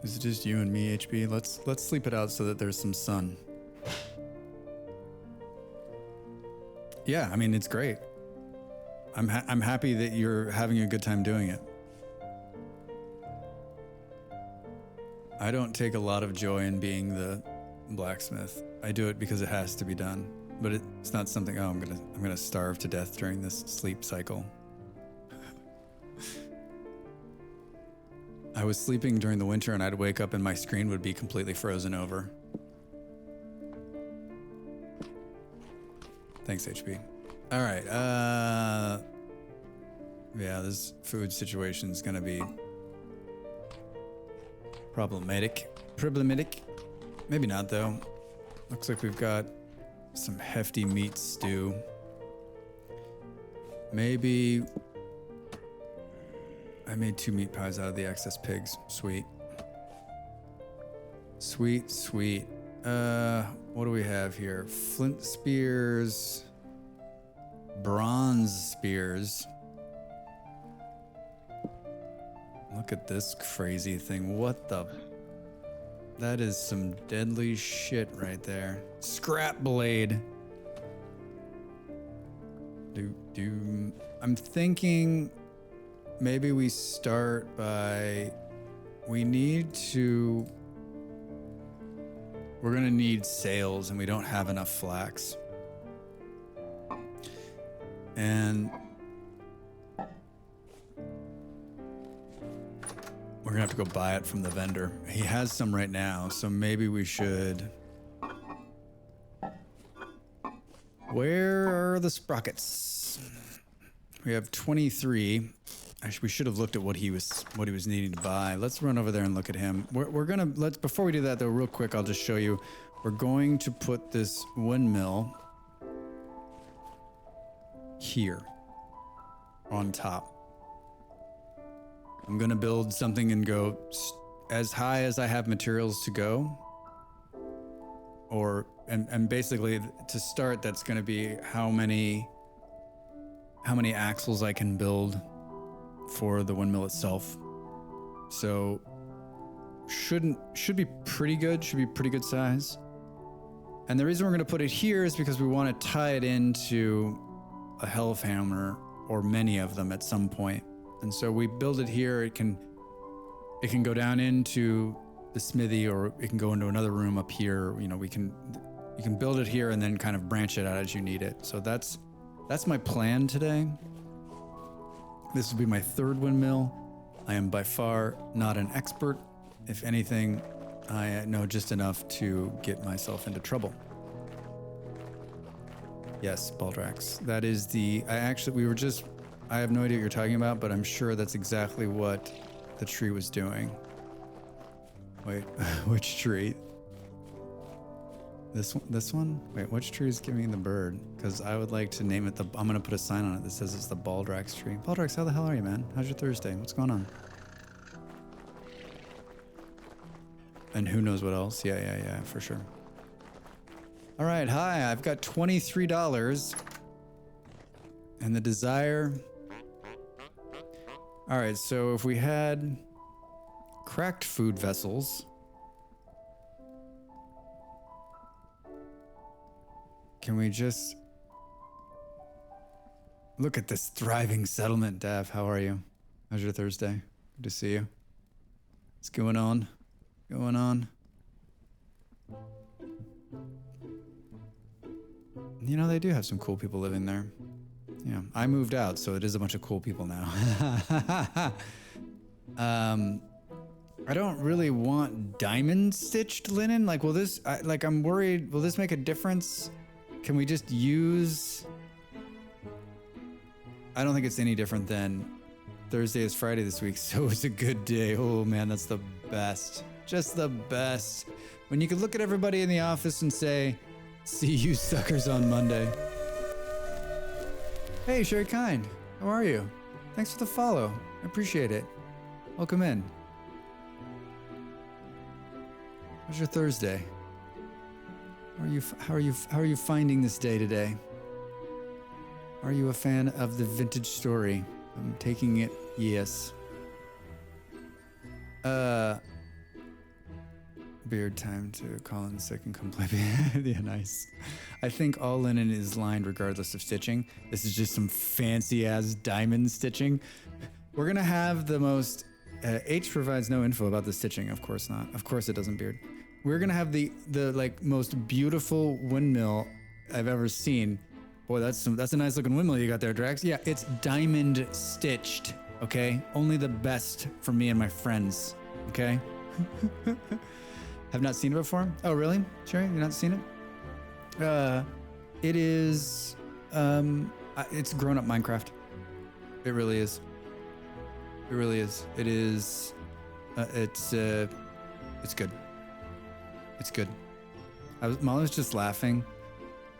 Is it just you and me, HP? Let's sleep it out so that there's some sun. Yeah, I mean, it's great. I'm happy that you're having a good time doing it. I don't take a lot of joy in being the blacksmith. I do it because it has to be done, but it's not something, oh, I'm gonna starve to death during this sleep cycle. I was sleeping during the winter and I'd wake up and my screen would be completely frozen over. Thanks, HP. All right, yeah, this food situation is gonna be problematic. Maybe not though. Looks like we've got some hefty meat stew. Maybe I made 2 meat pies out of the excess pigs. Sweet. Sweet, sweet. What do we have here? Flint spears, bronze spears. Look at this crazy thing. What the? That is some deadly shit right there. Scrap blade. I'm thinking maybe we start by, we're gonna need sails and we don't have enough flax. And we're gonna have to go buy it from the vendor. He has some right now, so maybe we should. Where are the sprockets? We have 23. Actually, we should have looked at what he was needing to buy. Let's run over there and look at him. Before we do that though, real quick, I'll just show you. We're going to put this windmill here on top. I'm gonna build something and go as high as I have materials to go. And basically to start, that's gonna be how many axles I can build for the windmill itself. So should be pretty good, should be pretty good size. And the reason we're gonna put it here is because we wanna tie it into a hellhammer or many of them at some point. And so we build it here. It can go down into the smithy, or it can go into another room up here. You know, you can build it here and then kind of branch it out as you need it. So that's my plan today. This will be my third windmill. I am by far not an expert. If anything, I know just enough to get myself into trouble. Yes, Baldrax. That is I have no idea what you're talking about, but I'm sure that's exactly what the tree was doing. Wait, which tree? This one? Wait, which tree is giving the bird? Because I would like to name it I'm going to put a sign on it that says it's the Baldrax tree. Baldrax, how the hell are you, man? How's your Thursday? What's going on? And who knows what else? Yeah, for sure. All right, hi, I've got $23. And the desire. All right, so if we had cracked food vessels, can we just look at this thriving settlement? Dav, how are you? How's your Thursday? Good to see you. What's going on? You know, they do have some cool people living there. Yeah, I moved out, so it is a bunch of cool people now. I don't really want diamond stitched linen. Like, I'm worried, will this make a difference? Can we just use... I don't think it's any different than Thursday is Friday this week, so it's a good day. Oh man, that's the best. Just the best. When you can look at everybody in the office and say, see you suckers on Monday. Hey, Sherry Kind, how are you? Thanks for the follow. I appreciate it. Welcome in. How's your Thursday? How are you finding this day today? Are you a fan of the vintage story? I'm taking it yes. Beard time to call in sick and complain. Yeah, nice. I think all linen is lined regardless of stitching. This is just some fancy ass diamond stitching. We're gonna have the most, H provides no info about the stitching. Of course not. Of course it doesn't, Beard. We're gonna have the like most beautiful windmill I've ever seen. Boy, that's a nice looking windmill you got there, Drax. Yeah, it's diamond stitched, okay? Only the best for me and my friends, okay? Have not seen it before? Oh, really? Sherry, you've not seen it? It is, it's grown-up Minecraft. It really is. It really is. It is, it's good. It's good. Molly was just laughing,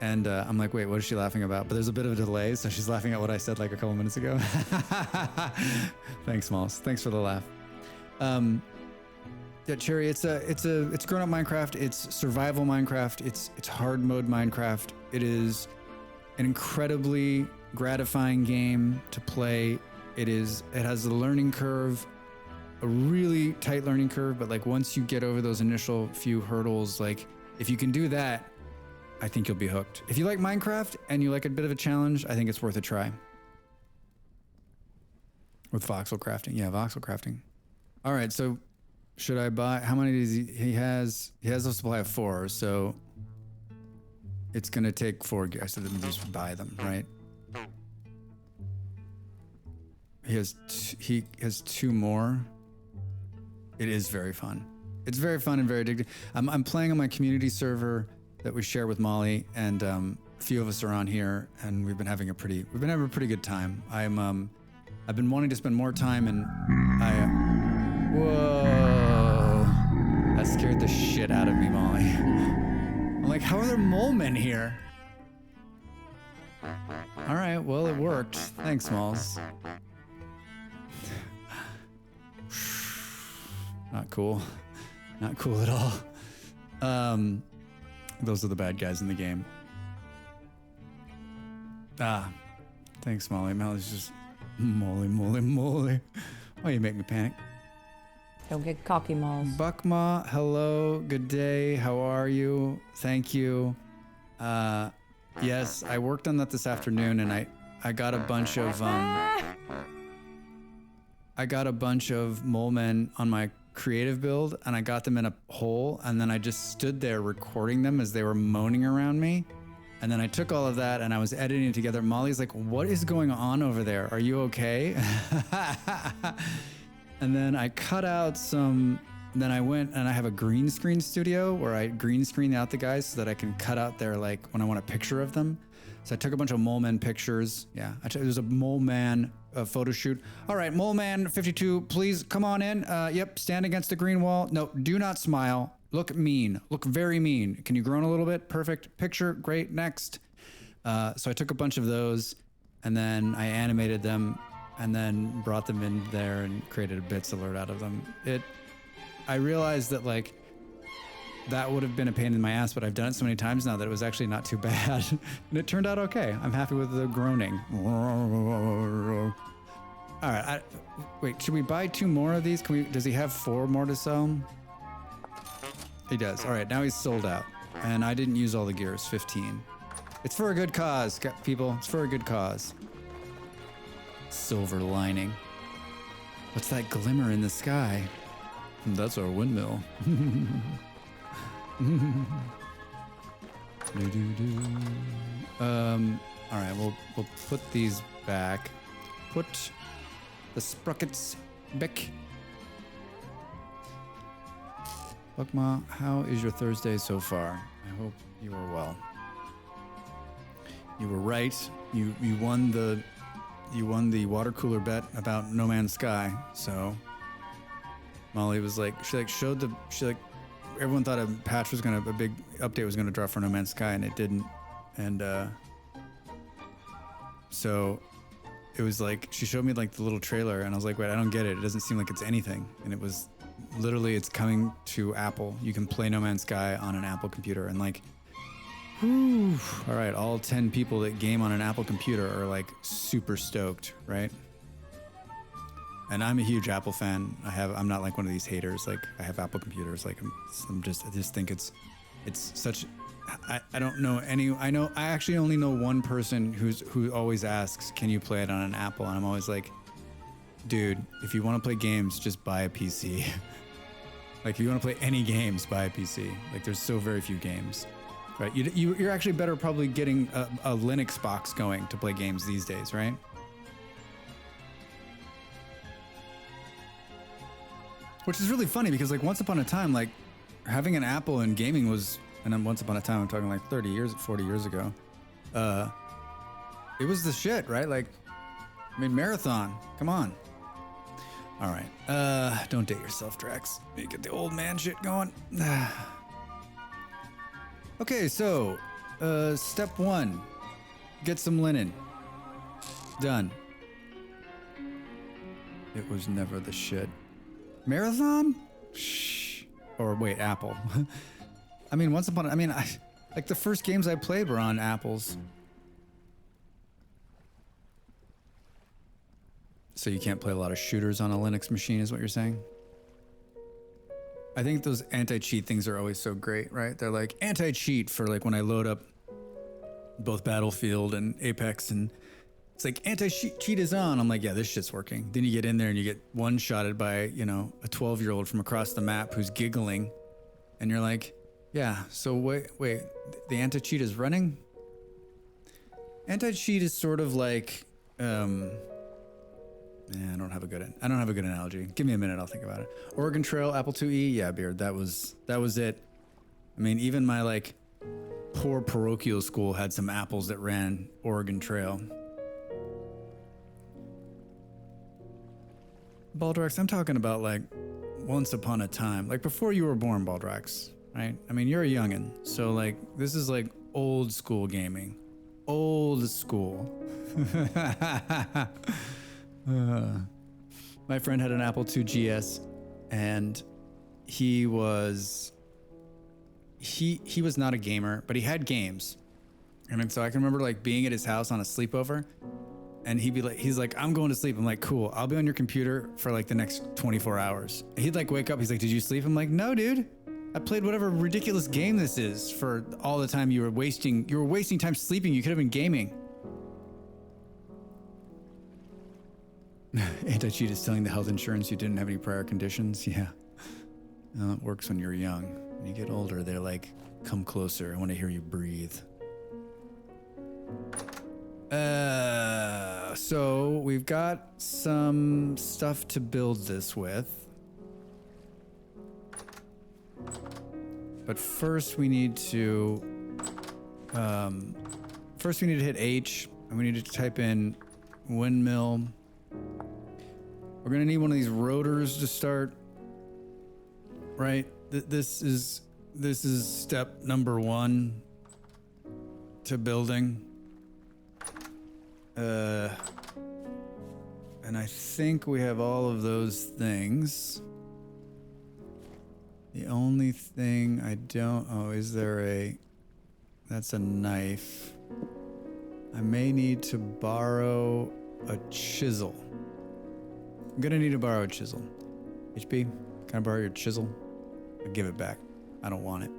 and I'm like, wait, what is she laughing about? But there's a bit of a delay, so she's laughing at what I said like a couple minutes ago. Thanks, Malls. Thanks for the laugh. Yeah, Cherry, it's grown-up Minecraft. It's survival Minecraft. It's hard mode Minecraft. It is an incredibly gratifying game to play. It has a learning curve, a really tight learning curve, but like once you get over those initial few hurdles, like if you can do that, I think you'll be hooked. If you like Minecraft and you like a bit of a challenge, I think it's worth a try. With voxel crafting. Yeah, voxel crafting. All right, so should I buy, how many does he has a supply of 4, so it's gonna take 4 gears, so let me just buy them, right? He has 2 more. It is very fun. It's very fun and very addictive. I'm playing on my community server that we share with Molly, and a few of us are on here, and we've been having a pretty good time. I've been wanting to spend more time, and whoa, that scared the shit out of me, Molly. I'm like, how are there mole men here? All right, well, it worked. Thanks, Malls. Not cool. Not cool at all. Those are the bad guys in the game. Thanks, Molly. Molly's just Molly. Why you make me panic? Don't get cocky, Malls. Buckma, hello, good day. How are you? Thank you. Yes, I worked on that this afternoon, and I got a bunch of mole men on my creative build, and I got them in a hole, and then I just stood there recording them as they were moaning around me. And then I took all of that and I was editing it together. Molly's like, what is going on over there? Are you okay? And then I cut out some, then I went and I have a green screen studio where I green screen out the guys so that I can cut out their, like, when I want a picture of them. So I took a bunch of mole man pictures. Yeah, there's a mole man photo shoot. All right, mole man 52, please come on in. Yep, stand against the green wall. No, do not smile. Look mean. Look very mean. Can you groan a little bit? Perfect. Picture. Great. Next. So I took a bunch of those, and then I animated them, and then brought them in there and created a bits alert out of them. I realized that, like, that would have been a pain in my ass, but I've done it so many times now that it was actually not too bad. And it turned out okay. I'm happy with the groaning. All right. Wait, should we buy 2 more of these? Does he have 4 more to sell? He does. All right, now he's sold out. And I didn't use all the gears, 15. It's for a good cause, people. It's for a good cause. Silver lining. What's that glimmer in the sky? That's our windmill. All right, we'll put these back. Put the sprockets back. Bukma, how is your Thursday so far? I hope you are well. You were right. You won the water cooler bet about No Man's Sky. So Molly was like, everyone thought a big update was gonna drop for No Man's Sky, and it didn't. And so it was like, she showed me like the little trailer, and I was like, wait, I don't get it. It doesn't seem like it's anything. And it was literally, it's coming to Apple. You can play No Man's Sky on an Apple computer, and like, whew, all right, all 10 people that game on an Apple computer are like super stoked, right? And I'm a huge Apple fan. I'm not like one of these haters. Like, I have Apple computers. Like, I just think it's such. I don't know any. I actually only know one person who always asks, "Can you play it on an Apple?" And I'm always like, dude, if you want to play games, just buy a PC. Like, if you want to play any games, buy a PC. Like, there's so very few games, right? You're actually better probably getting a Linux box going to play games these days, right? Which is really funny because, like, once upon a time, like, having an Apple in gaming was, and then once upon a time, I'm talking like 40 years ago, it was the shit, right? Like, I mean, Marathon, come on. All right, don't date yourself, Drax. You get the old man shit going. Okay, so, step 1, get some linen. Done. It was never the shit. Marathon? Shh. Or wait, Apple. I mean, like the first games I played were on Apples. So you can't play a lot of shooters on a Linux machine, is what you're saying? I think those anti-cheat things are always so great, right? They're like anti-cheat for like when I load up both Battlefield and Apex, and it's like anti-cheat is on. I'm like, yeah, this shit's working. Then you get in there and you get one-shotted by, a 12-year-old from across the map who's giggling. And you're like, yeah, so wait, the anti-cheat is running? Anti-cheat is sort of like, I don't have a good analogy. Give me a minute, I'll think about it. Oregon Trail, Apple IIe, yeah, Beard, that was it. I mean, even my like poor parochial school had some apples that ran Oregon Trail. Baldrax, I'm talking about like once upon a time, like before you were born, Baldrax, right? I mean, you're a youngin', so like this is like old school gaming. Old school. My friend had an Apple II GS, and he was not a gamer, but he had games. And so I can remember like being at his house on a sleepover, and he's like, I'm going to sleep. I'm like, cool, I'll be on your computer for like the next 24 hours. He'd like wake up, he's like, did you sleep? I'm like, no, dude. I played whatever ridiculous game this is for all the time you were wasting time sleeping. You could have been gaming. Anti-cheat is telling the health insurance you didn't have any prior conditions. Yeah. It works when you're young. When you get older, they're like, come closer. I want to hear you breathe. So we've got some stuff to build this with. But first we need to hit H, and we need to type in windmill. We're gonna need one of these rotors to start, right? This is step number 1 to building. And I think we have all of those things. The only thing I don't... Oh, is there a... That's a knife. I may need to borrow a chisel. I'm gonna need to borrow a chisel. HP, can I borrow your chisel? I'll give it back. I don't want it.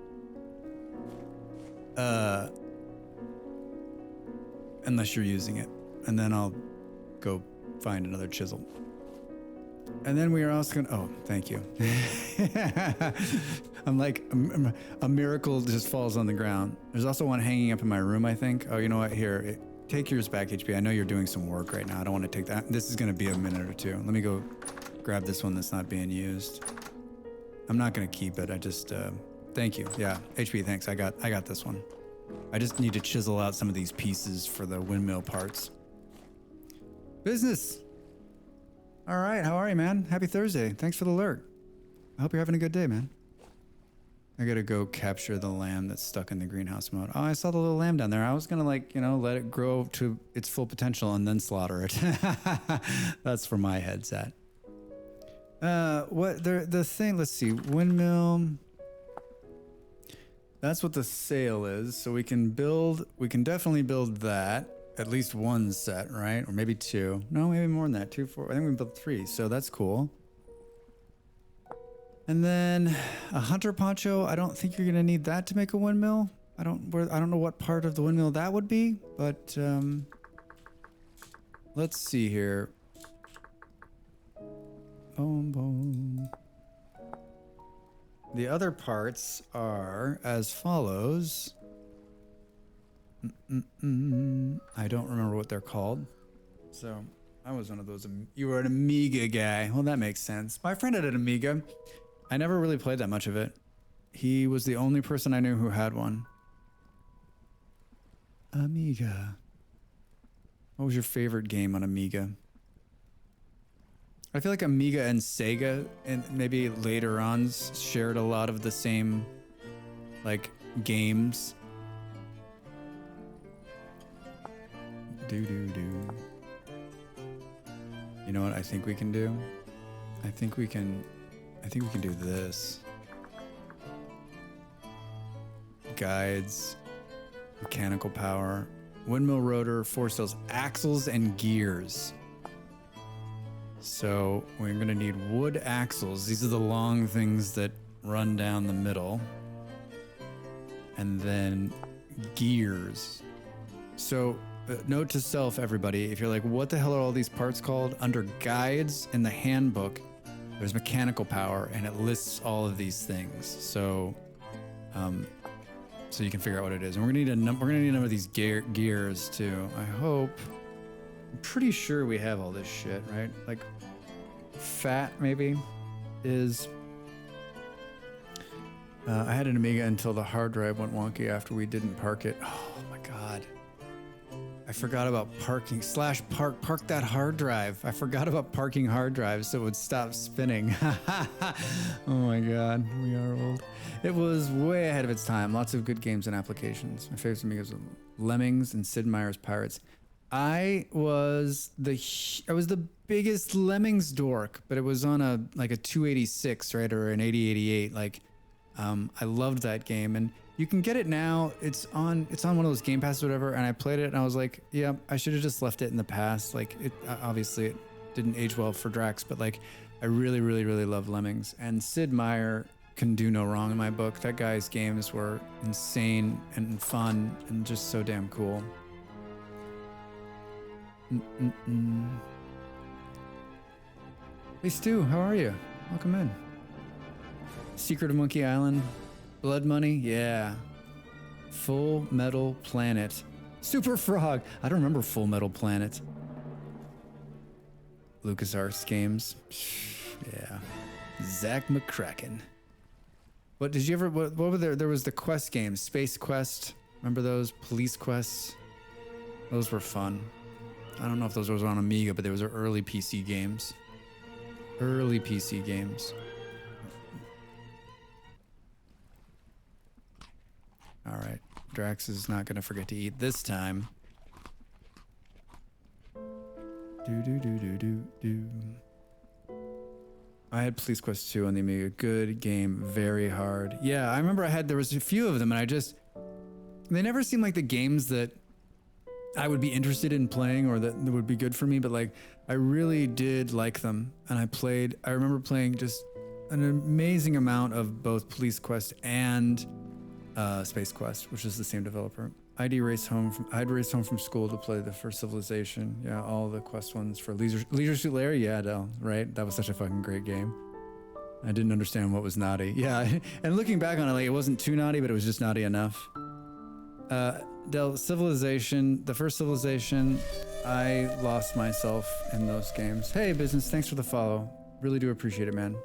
Unless you're using it. And then I'll go find another chisel. And then we are also gonna... Oh, thank you. I'm like, a miracle just falls on the ground. There's also one hanging up in my room, I think. Oh, you know what? Here, take yours back, HP. I know you're doing some work right now. I don't want to take that. This is gonna be a minute or two. Let me go grab this one that's not being used. I'm not gonna keep it. I just, thank you. Yeah, HP, thanks. I got this one. I just need to chisel out some of these pieces for the windmill parts. Business. All right, how are you, man? Happy Thursday. Thanks for the alert. I hope you're having a good day, man. I gotta go capture the lamb that's stuck in the greenhouse mode. Oh, I saw the little lamb down there. I was gonna, like, you know, let it grow to its full potential and then slaughter it. That's where my head's at. The thing, let's see, windmill. That's what the sail is. So we can definitely build that. At least one set, right? Or maybe 2. No, maybe more than that. 2, 4. I think we built 3, so that's cool. And then a hunter poncho. I don't think you're gonna need that to make a windmill. I don't know what part of the windmill that would be, but let's see here. Boom, boom. The other parts are as follows. I don't remember what they're called. So I was one of those. You were an Amiga guy. Well, that makes sense. My friend had an Amiga. I never really played that much of it. He was the only person I knew who had one. Amiga. What was your favorite game on Amiga? I feel like Amiga and Sega, and maybe later on, shared a lot of the same, like, games. Do. You know what I think we can do? I think we can do this. Guides, mechanical power, windmill rotor, 4 cells, axles, and gears. So we're gonna need wood axles. These are the long things that run down the middle. And then gears. So note to self, everybody, if you're like, what the hell are all these parts called? Under guides in the handbook, there's mechanical power, and it lists all of these things. So, so you can figure out what it is. And we're gonna need a number of these gears too. I'm pretty sure we have all this shit, right? Like, fat maybe is. I had an Amiga until the hard drive went wonky after we didn't park it. Oh my god. I forgot about parking / park that hard drive. I forgot about parking hard drives so it would stop spinning. Oh my god, we are old. It was way ahead of its time. Lots of good games and applications. My favorite Amigas were Lemmings and Sid Meier's Pirates. I was the biggest Lemmings dork, but it was on a 286, right, or an 8088. Like, I loved that game, and you can get it now. It's on one of those Game Passes or whatever, and I played it and I was like, yeah, I should have just left it in the past. Like, it obviously it didn't age well for Drax, but like, I really, really, really love Lemmings. And Sid Meier can do no wrong in my book. That guy's games were insane and fun and just so damn cool. Hey Stu, how are you? Welcome in. Secret of Monkey Island. Blood Money? Yeah. Full Metal Planet. Super Frog. I don't remember Full Metal Planet. LucasArts games. Yeah. Zach McCracken. What did you ever, what were there? There was the Quest games. Space Quest. Remember those? Police Quests. Those were fun. I don't know if those were on Amiga, but those were early PC games. Early PC games. All right. Drax is not going to forget to eat this time. Do. I had Police Quest 2 on the Amiga. Good game. Very hard. Yeah, I remember there was a few of them, and they never seemed like the games that I would be interested in playing or that would be good for me, but like, I really did like them. And I remember playing just an amazing amount of both Police Quest and Space Quest, which is the same developer. I'd race home from school to play the first Civilization. Yeah, all the Quest ones for Leisure Suit Larry. Yeah, Del, right? That was such a fucking great game. I didn't understand what was naughty. Yeah, and looking back on it, like, it wasn't too naughty, but it was just naughty enough. Del, Civilization, the first Civilization, I lost myself in those games. Hey, Business, thanks for the follow. Really do appreciate it, man.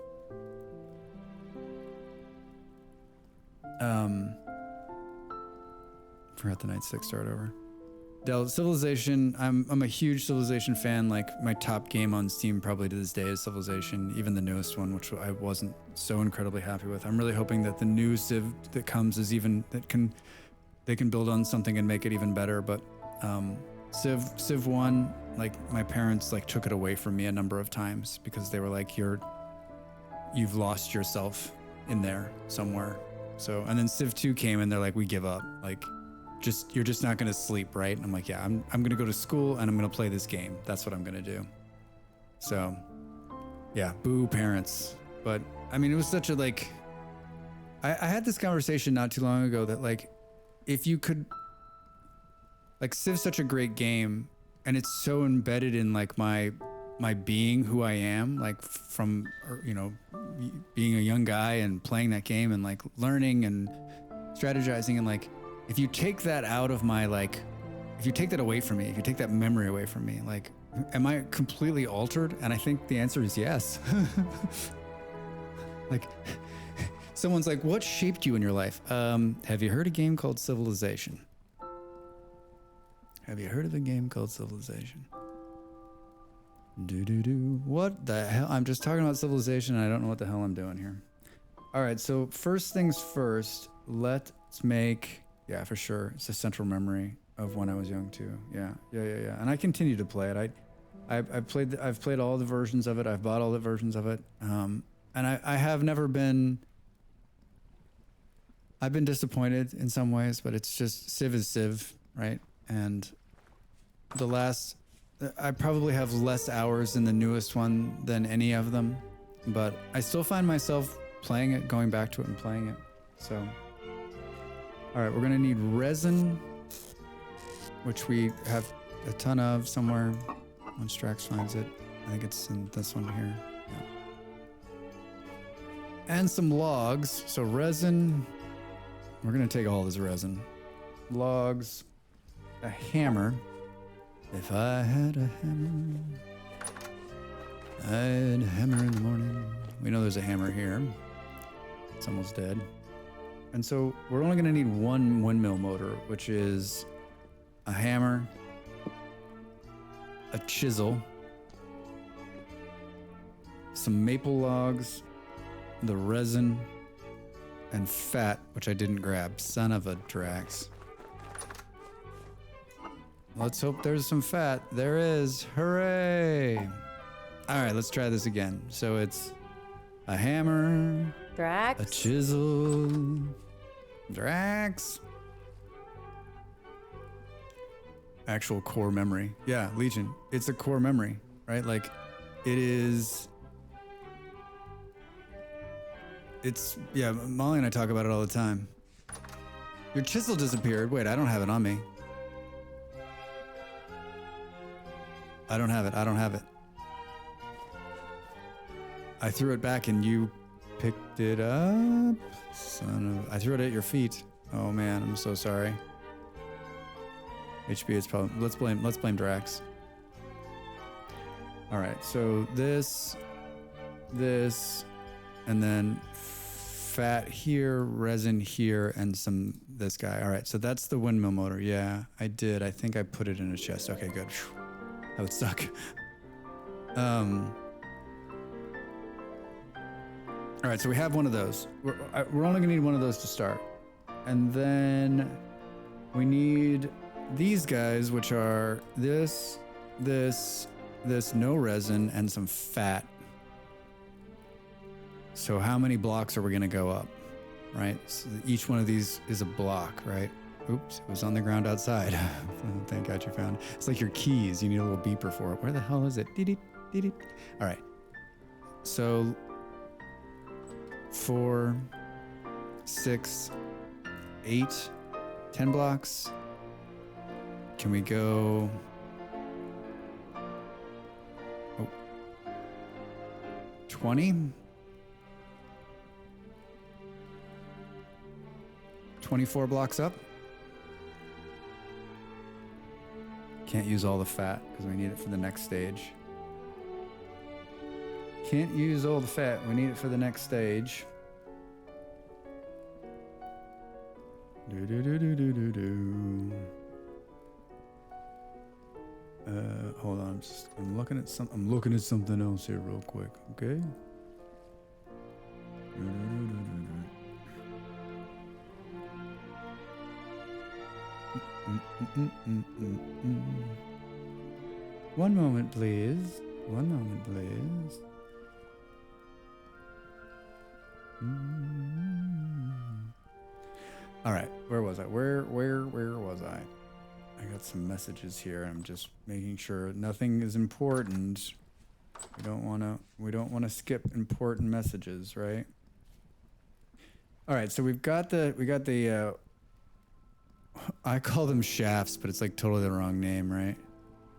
Forgot the night 6 start over. Del, Civilization, I'm a huge Civilization fan. Like, my top game on Steam probably to this day is Civilization, even the newest one, which I wasn't so incredibly happy with. I'm really hoping that the new Civ that comes is they can build on something and make it even better. But Civ 1, like, my parents like took it away from me a number of times because they were like, you've lost yourself in there somewhere. So, and then Civ 2 came and they're like, we give up. Like, you're just not gonna sleep, right? And I'm like, yeah, I'm gonna go to school and I'm gonna play this game. That's what I'm gonna do. So, yeah, boo parents. But I mean, it was such a like, I had this conversation not too long ago that like, if you could, like, Civ's such a great game and it's so embedded in like my being, who I am, like from, you know, being a young guy and playing that game and like learning and strategizing, and like, if you take that out of my, like, if you take that away from me, if you take that memory away from me, like, am I completely altered? And I think the answer is yes. Like, someone's like, what shaped you in your life? Have you heard a game called Civilization? Have you heard of a game called Civilization? What the hell? I'm just talking about Civilization and I don't know what the hell I'm doing here. All right, so first things first, let's make, yeah, for sure, it's a central memory of when I was young too. Yeah. And I continue to play it. I've played all the versions of it. I've bought all the versions of it. And I have never been, I've been disappointed in some ways, but it's just, Civ is Civ, right? And I probably have less hours in the newest one than any of them, but I still find myself playing it, going back to it and playing it. So, all right, we're gonna need resin, which we have a ton of somewhere once Strax finds it. I think it's in this one here. Yeah. And some logs. So resin, we're gonna take all this resin. Logs, a hammer. If I had a hammer, I'd hammer in the morning. We know there's a hammer here. It's almost dead. And so we're only gonna need one windmill motor, which is a hammer, a chisel, some maple logs, the resin, and fat, which I didn't grab. Son of a Drax. Let's hope there's some fat. There is. Hooray! All right, let's try this again. So it's a hammer, Drax. a chisel, Drax. Actual core memory. Yeah, Legion. It's a core memory, right? Like, it is. It's, yeah, Molly and I talk about it all the time. Your chisel disappeared. Wait, I don't have it on me. I don't have it. I threw it back and you picked it up. Son of... I threw it at your feet. Oh man, I'm so sorry. HB is probably... Let's blame Drax. All right, so this, and then fat here, resin here, and this guy. All right, so that's the windmill motor. Yeah, I did. I think I put it in a chest. Okay, good. That would suck. All right, so we have one of those. We're only gonna need one of those to start. And then we need these guys, which are this, no resin, and some fat. So how many blocks are we gonna go up, right? So each one of these is a block, right? Oops, it was on the ground outside. Thank God you found it. It's like your keys. You need a little beeper for it. Where the hell is it? Dee-dee, dee-dee. All right. So 4, 6, 8, 10 blocks. Can we go... 20? 24 blocks up? Can't use all the fat because we need it for the next stage. Can't use all the fat. We need it for the next stage. Hold on. I'm looking at something else here real quick. Okay. One moment, please. One moment, please. All right, where was I? Where was I? I got some messages here. I'm just making sure nothing is important. We don't want to skip important messages, right? All right, so we got the I call them shafts, but it's like totally the wrong name, right?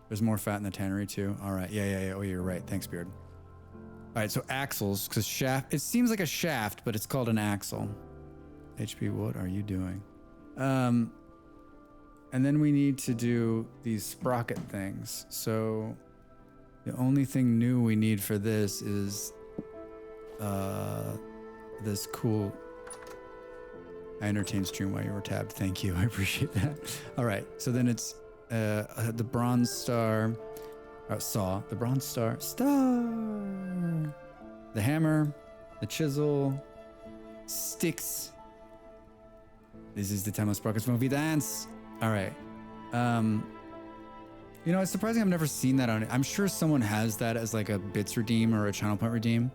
There's more fat in the tannery too. All right, yeah. Oh, you're right. Thanks, Beard. All right, so axles, because shaft, it seems like a shaft, but it's called an axle. HP, what are you doing? And then we need to do these sprocket things. So the only thing new we need for this is this cool... I entertained stream while you were tabbed. Thank you. I appreciate that. All right. So then it's the bronze star, saw, the bronze star, the hammer, the chisel, sticks. This is the time of Sprockets movie dance. All right. You know, it's surprising I've never seen that on it. I'm sure someone has that as like a bits redeem or a channel point redeem,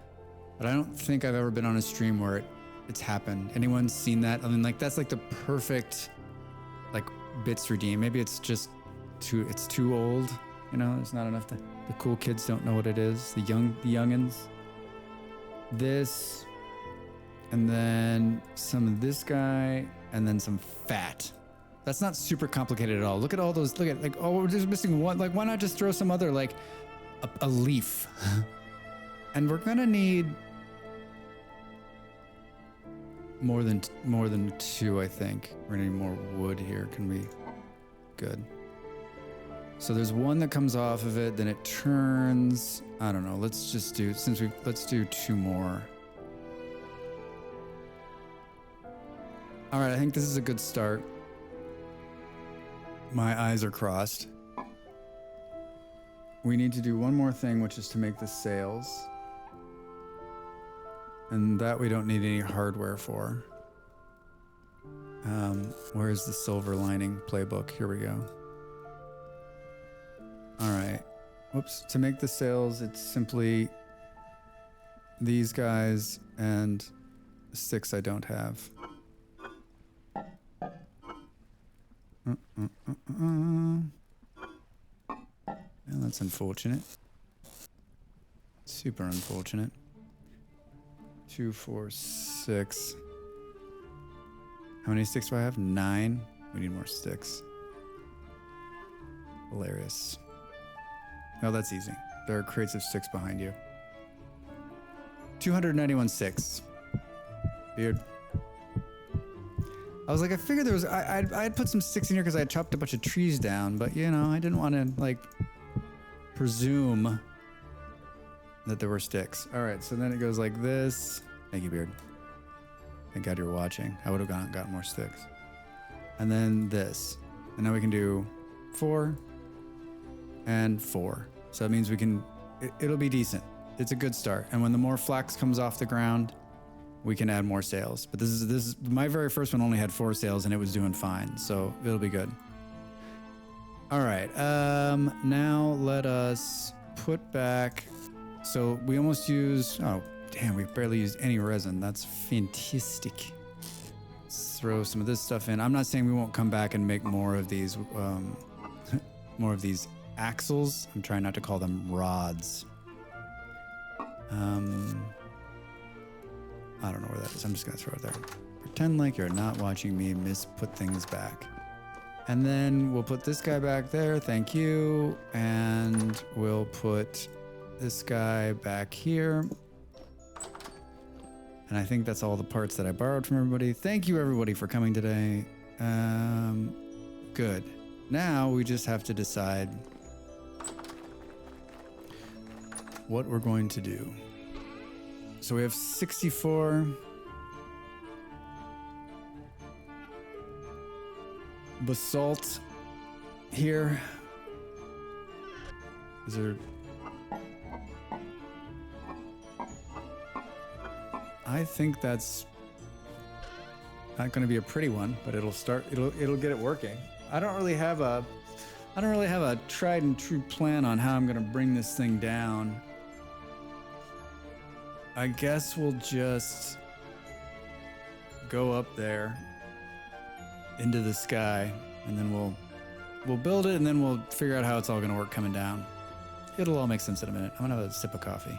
but I don't think I've ever been on a stream where it's happened. Anyone seen that? I mean, like that's like the perfect like bits redeem. Maybe it's just too old. You know, there's not enough. The cool kids don't know what it is. The youngins. This, and then some of this guy, and then some fat. That's not super complicated at all. Look at all those. Look at like, oh, we're just missing one. Like, why not just throw some other like a leaf? And we're gonna need more than 2, I think. We're gonna need more wood here. Can we? Good. So there's one that comes off of it, then it turns. I don't know. Let's just do, let's do 2 more. All right, I think this is a good start. My eyes are crossed. We need to do one more thing, which is to make the sails. And that we don't need any hardware for. Where's the silver lining playbook? Here we go. All right. Whoops. To make the sails, it's simply these guys and 6 I don't have. Well, that's unfortunate. Super unfortunate. 2, 4, 6. How many sticks do I have? 9. We need more sticks. Hilarious. Oh, that's easy. There are crates of sticks behind you. 291 sticks. Weird. I was like, I figured there was, I'd put some sticks in here because I had chopped a bunch of trees down, but you know, I didn't want to like presume that there were sticks. All right, so then it goes like this. Thank you, Beard. Thank God you're watching. I would have gotten more sticks. And then this. And now we can do 4 and 4. So that means we can, it'll be decent. It's a good start. And when the more flax comes off the ground, we can add more sails. But this is my very first one only had 4 sails and it was doing fine. So it'll be good. All right. Now let us put back. So we almost used, oh, damn, we barely used any resin. That's fantastic. Let's throw some of this stuff in. I'm not saying we won't come back and make more of these axles. I'm trying not to call them rods. I don't know where that is. I'm just gonna throw it there. Pretend like you're not watching me put things back. And then we'll put this guy back there. Thank you. And we'll put this guy back here. And I think that's all the parts that I borrowed from everybody. Thank you everybody for coming today. Good. Now we just have to decide what we're going to do. So we have 64 basalt here. Is there? I think that's not going to be a pretty one, but it'll get it working. I don't really have a tried and true plan on how I'm going to bring this thing down. I guess we'll just go up there into the sky and then we'll build it and then we'll figure out how it's all going to work coming down. It'll all make sense in a minute. I'm going to have a sip of coffee.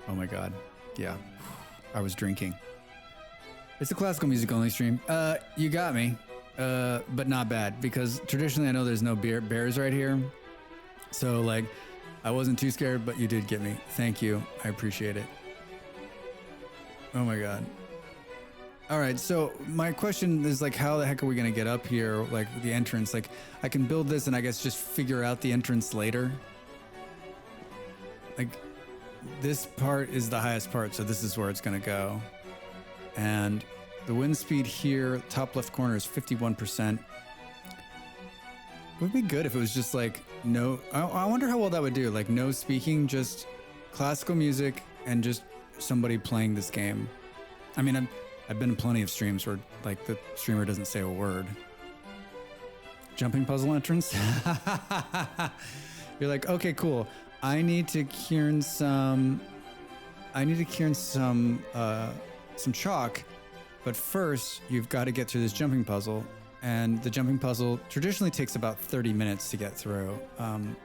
Oh my God. Yeah. I was drinking. It's a classical music only stream. You got me. But not bad because traditionally I know there's no bears right here. So like I wasn't too scared, but you did get me. Thank you. I appreciate it. Oh my God. All right. So my question is like, how the heck are we going to get up here? Like the entrance, like I can build this and I guess just figure out the entrance later. Like this part is the highest part. So this is where it's going to go. And the wind speed here, top left corner is 51%. It would be good if it was just like no, I wonder how well that would do. Like no speaking, just classical music and just somebody playing this game. I mean, I've been in plenty of streams where like the streamer doesn't say a word. Jumping puzzle entrance. You're like, okay, cool. I need to kern some chalk, but first you've got to get through this jumping puzzle. And the jumping puzzle traditionally takes about 30 minutes to get through.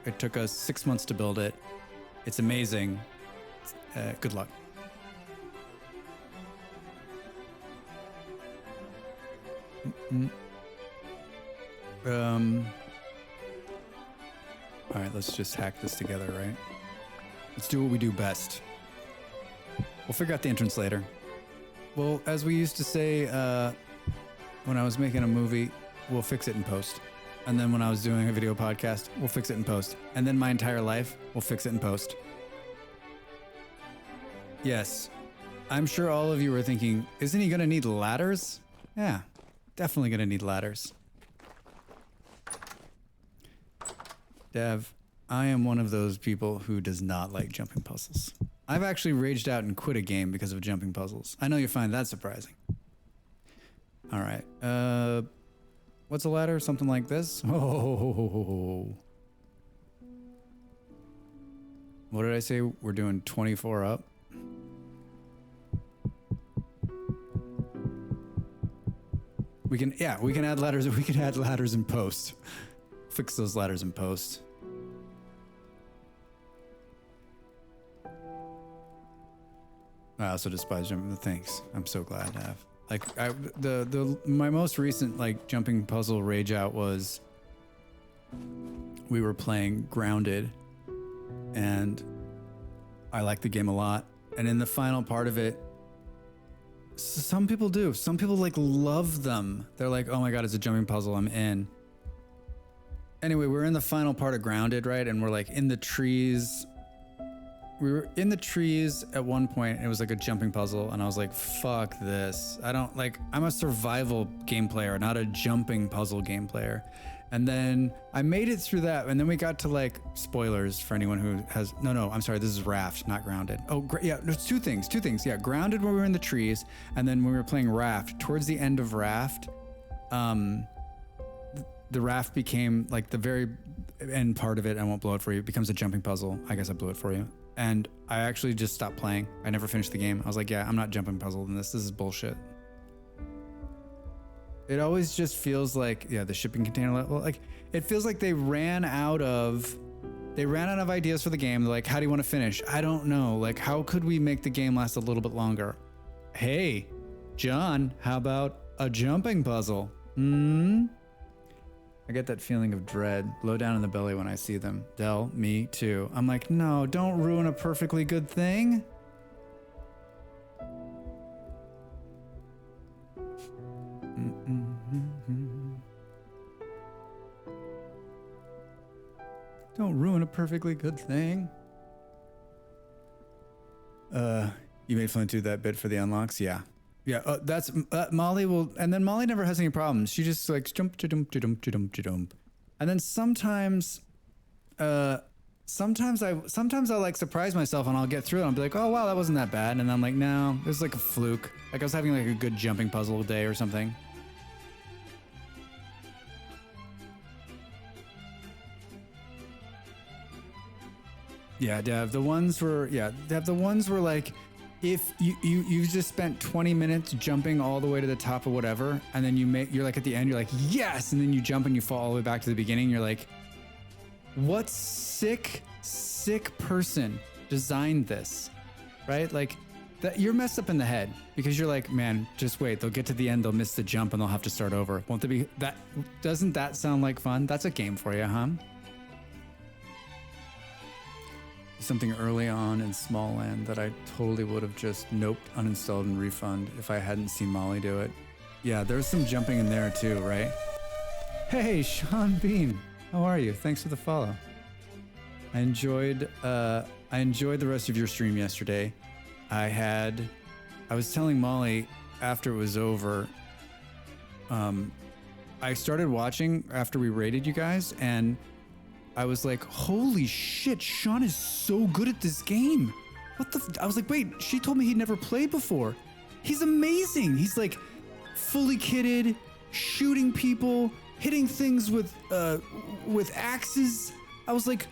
It took us 6 months to build it. It's amazing. Good luck. All right, let's just hack this together, right? Let's do what we do best. We'll figure out the entrance later. Well, as we used to say when I was making a movie, we'll fix it in post. And then when I was doing a video podcast, we'll fix it in post. And then my entire life, we'll fix it in post. Yes, I'm sure all of you were thinking, isn't he going to need ladders? Yeah, definitely going to need ladders. Dev, I am one of those people who does not like jumping puzzles. I've actually raged out and quit a game because of jumping puzzles. I know you find that surprising. All right. What's a ladder? Something like this? Oh. What did I say? We're doing 24 up? We can add ladders. We can add ladders in post. Fix those ladders in post. I also despise jumping. Thanks. I'm so glad to have. Like my most recent like jumping puzzle rage out was we were playing Grounded, and I like the game a lot. And in the final part of it, some people do. Some people like love them. They're like, oh my god, it's a jumping puzzle. I'm in. Anyway, we're in the final part of Grounded, right? And we're like in the trees. We were in the trees at one point, and it was like a jumping puzzle, and I was like, fuck this. I'm a survival game player, not a jumping puzzle game player. And then I made it through that, and then we got to like, spoilers for anyone who has, no, I'm sorry, this is Raft, not Grounded. Oh, yeah, there's two things. Yeah, Grounded when we were in the trees, and then when we were playing Raft, towards the end of Raft, the raft became like the very end part of it. I won't blow it for you. It becomes a jumping puzzle. I guess I blew it for you. And I actually just stopped playing. I never finished the game. I was like, yeah, I'm not jumping puzzled in this. This is bullshit. It always just feels like, yeah, the shipping container level, like it feels like they ran out of ideas for the game. They're like, how do you want to finish? I don't know. Like, how could we make the game last a little bit longer? Hey, John, how about a jumping puzzle? I get that feeling of dread low down in the belly when I see them. Del, me too. I'm like, no, don't ruin a perfectly good thing. Don't ruin a perfectly good thing. You made fun to that bit for the unlocks? Yeah. Yeah, that's Molly will, and then Molly never has any problems. She just like jump to dump to dump to dump to dump, and then sometimes I like surprise myself and I'll get through it. I'll be like, oh wow, that wasn't that bad, and then I'm like, no, it was like a fluke. Like I was having like a good jumping puzzle day or something. Yeah, Dev, the ones were like, if you just spent 20 minutes jumping all the way to the top of whatever, and then you're like at the end, you're like, yes, and then you jump and you fall all the way back to the beginning. You're like, what sick person designed this, right? Like that, you're messed up in the head because you're like, man, just wait, they'll get to the end, they'll miss the jump and they'll have to start over. Won't there be that? Doesn't that sound like fun? That's a game for you, huh? Something early on in Small Land that I totally would have just noped, uninstalled, and refund if I hadn't seen Molly do it. Yeah, there's some jumping in there too, right? Hey, Sean Bean, how are you? Thanks for the follow. I enjoyed the rest of your stream yesterday. I was telling Molly after it was over, I started watching after we raided you guys, and I was like, holy shit, Sean is so good at this game. I was like, wait, she told me he'd never played before. He's amazing. He's like fully kitted, shooting people, hitting things with axes. I was like,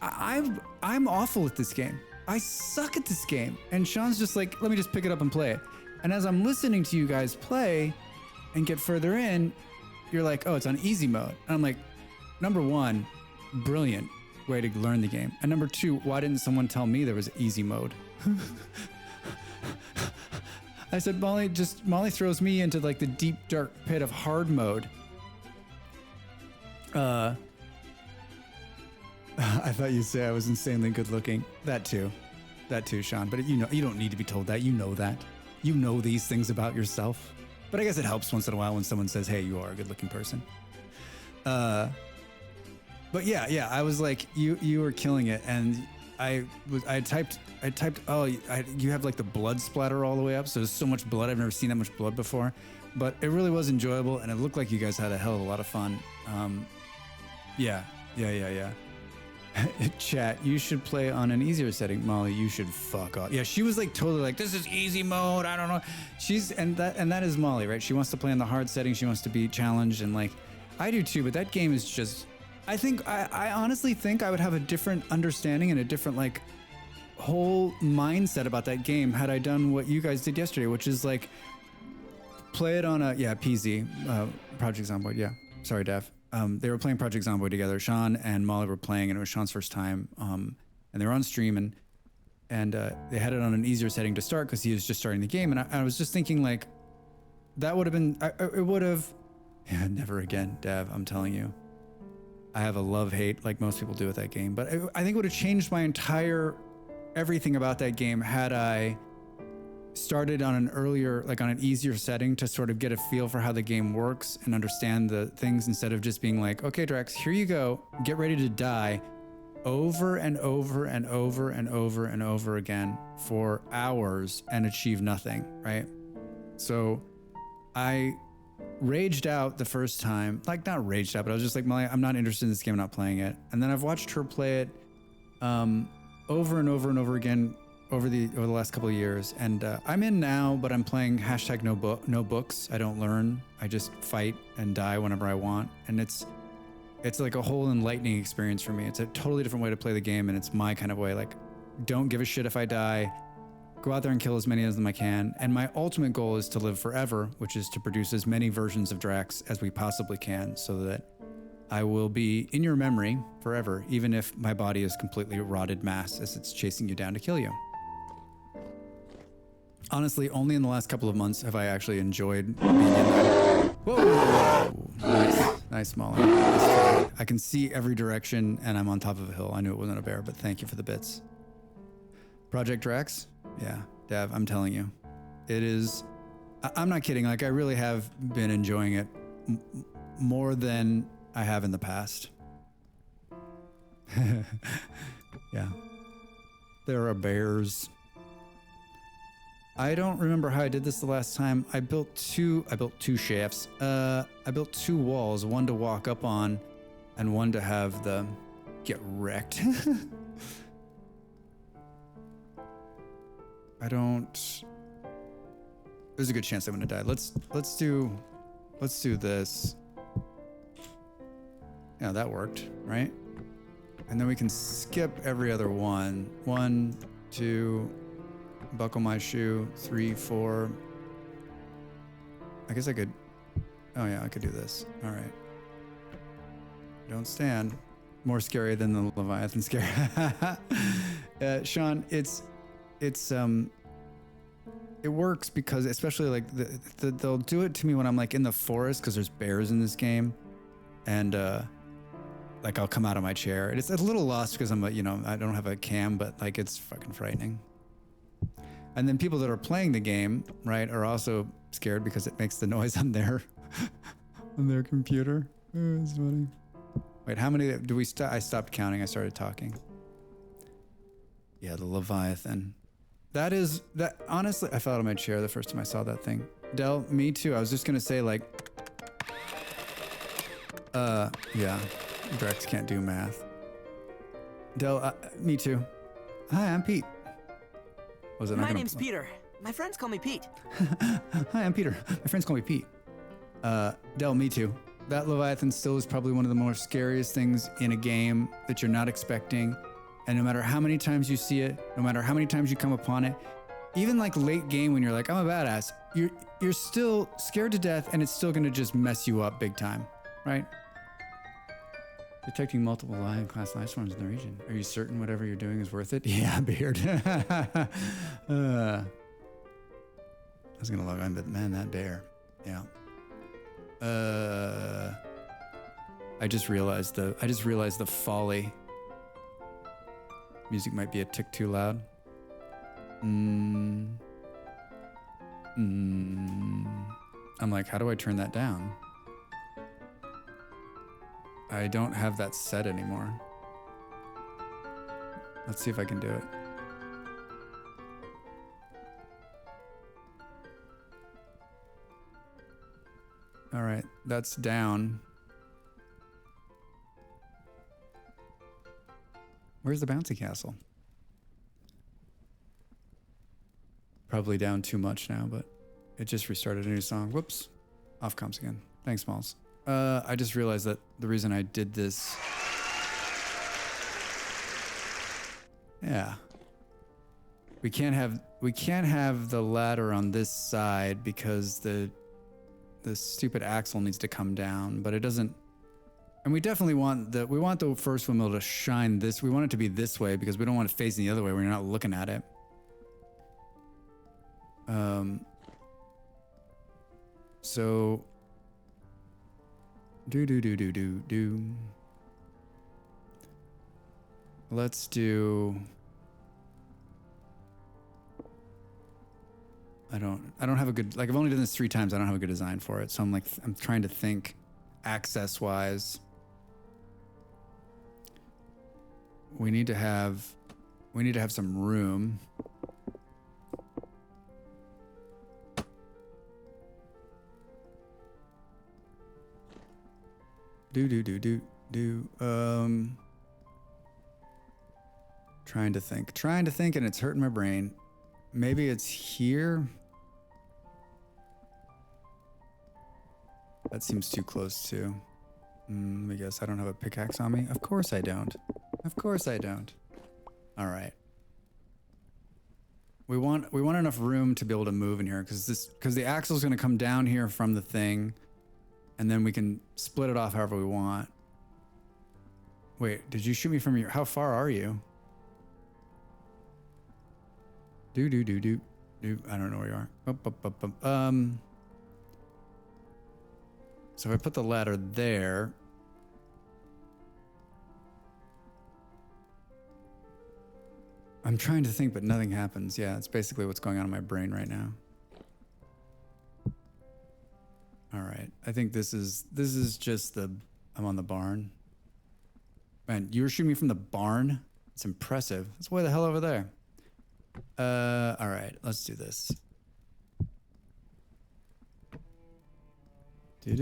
I'm awful at this game. I suck at this game. And Sean's just like, let me just pick it up and play it. And as I'm listening to you guys play and get further in, you're like, oh, it's on easy mode. And I'm like, number one, brilliant way to learn the game. And number two, why didn't someone tell me there was easy mode? I said, Molly throws me into like the deep, dark pit of hard mode. I thought you'd say I was insanely good looking. That too, Sean. But you don't need to be told that. You know that. You know these things about yourself. But I guess it helps once in a while when someone says, "Hey, you are a good looking person." But yeah, I was like, you were killing it, and I typed. Oh, you have like the blood splatter all the way up. So there's so much blood. I've never seen that much blood before. But it really was enjoyable, and it looked like you guys had a hell of a lot of fun. Yeah. Chat, you should play on an easier setting. Molly, you should fuck off. Yeah, she was like totally like, this is easy mode. I don't know. And that is Molly, right? She wants to play on the hard setting. She wants to be challenged, and like I do too. But that game is just. I honestly think I would have a different understanding and a different like whole mindset about that game had I done what you guys did yesterday, which is like play it on a PZ Project Zomboid. Yeah, sorry, Dev. They were playing Project Zomboid together. Sean and Molly were playing, and it was Sean's first time. And they were on stream, and they had it on an easier setting to start because he was just starting the game. And I was just thinking like that would have been. It would have. Yeah, never again, Dev. I'm telling you. I have a love-hate like most people do with that game, but I think it would have changed my entire everything about that game had I started on an easier setting to sort of get a feel for how the game works and understand the things instead of just being like, okay, Drex, here you go, get ready to die over and over and over and over and over again for hours and achieve nothing, right? So I raged out the first time, like not raged out, but I was just like, Molly, I'm not interested in this game, I'm not playing it. And then I've watched her play it over and over and over again over the last couple of years. And I'm in now, but I'm playing #no books. I don't learn. I just fight and die whenever I want. And it's like a whole enlightening experience for me. It's a totally different way to play the game, and it's my kind of way. Like, don't give a shit if I die. Go out there and kill as many of them I can. And my ultimate goal is to live forever, which is to produce as many versions of Drax as we possibly can so that I will be in your memory forever, even if my body is completely rotted mass as it's chasing you down to kill you. Honestly, only in the last couple of months have I actually enjoyed being in there. Whoa! Nice, Molly. I can see every direction, and I'm on top of a hill. I knew it wasn't a bear, but thank you for the bits. Project Drax? Yeah, Dev, I'm telling you. It is... I'm not kidding. Like, I really have been enjoying it more than I have in the past. Yeah. There are bears. I don't remember how I did this the last time. I built two shafts. I built two walls, one to walk up on and one to have the get wrecked. There's a good chance I'm gonna die. Let's do this. Yeah, that worked, right? And then we can skip every other one. 1, 2, buckle my shoe, 3, 4. I guess I could, oh yeah, I could do this. All right. Don't stand. More scary than the Leviathan scare. Sean, it works because especially like they'll do it to me when I'm like in the forest because there's bears in this game, and like I'll come out of my chair and it's a little lost because I'm I don't have a cam, but like it's fucking frightening. And then people that are playing the game, right, are also scared because it makes the noise on their computer. Oh, it's funny. Wait, how many do we I stopped counting. I started talking. Yeah, the Leviathan. That honestly, I fell out of my chair the first time I saw that thing. Del, me too. I was just gonna say like, yeah, Drex can't do math. Del, me too. Hi, I'm Pete. My name's Peter. My friends call me Pete. Hi, I'm Peter. My friends call me Pete. Del, me too. That Leviathan still is probably one of the more scariest things in a game that you're not expecting. And no matter how many times you see it, no matter how many times you come upon it, even like late game when you're like, I'm a badass, you're still scared to death, and it's still gonna just mess you up big time, right? Detecting multiple lion-class life forms in the region. Are you certain whatever you're doing is worth it? Yeah, Beard. was gonna log on, but man, that bear. Yeah. I just realized the folly. Music might be a tick too loud. I'm like, how do I turn that down? I don't have that set anymore. Let's see if I can do it. All right, that's down. Where's the bouncy castle? Probably down too much now, but it just restarted a new song. Whoops. Off comms again. Thanks, Smalls. I just realized that the reason I did this... Yeah. We can't have the ladder on this side because the stupid axle needs to come down, but it doesn't. And we definitely want the first windmill to shine this. We want it to be this way because we don't want it facing the other way when you're not looking at it. So let's do. I don't have a good, like, I've only done this 3 times. I don't have a good design for it. So I'm trying to think access wise. We need to have some room. Trying to think, and it's hurting my brain. Maybe it's here. That seems too close too. I guess I don't have a pickaxe on me. Of course I don't. Of course I don't. All right. We want enough room to be able to move in here because the axle's going to come down here from the thing, and then we can split it off however we want. Wait, did you shoot me from your? How far are you? I don't know where you are. So if I put the ladder there, I'm trying to think, but nothing happens. Yeah, it's basically what's going on in my brain right now. All right, I think this is just I'm on the barn. Man, you were shooting me from the barn? It's impressive. It's way the hell over there. All right, let's do this. For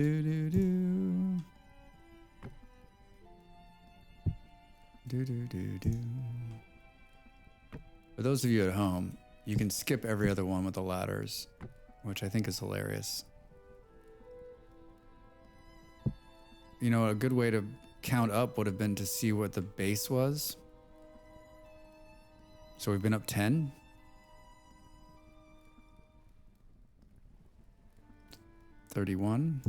those of you at home, you can skip every other one with the ladders, which I think is hilarious. You know, a good way to count up would have been to see what the base was. So we've been up 10. 31.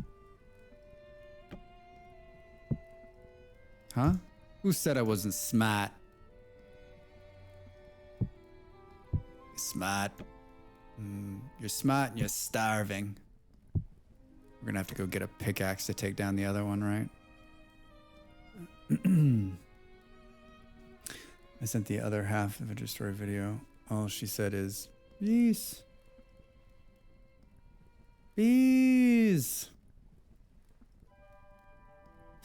Huh? Who said I wasn't smart? Smart. You're smart and you're starving. We're gonna have to go get a pickaxe to take down the other one, right? I sent the other half of a story video. All she said is, bees. Bees.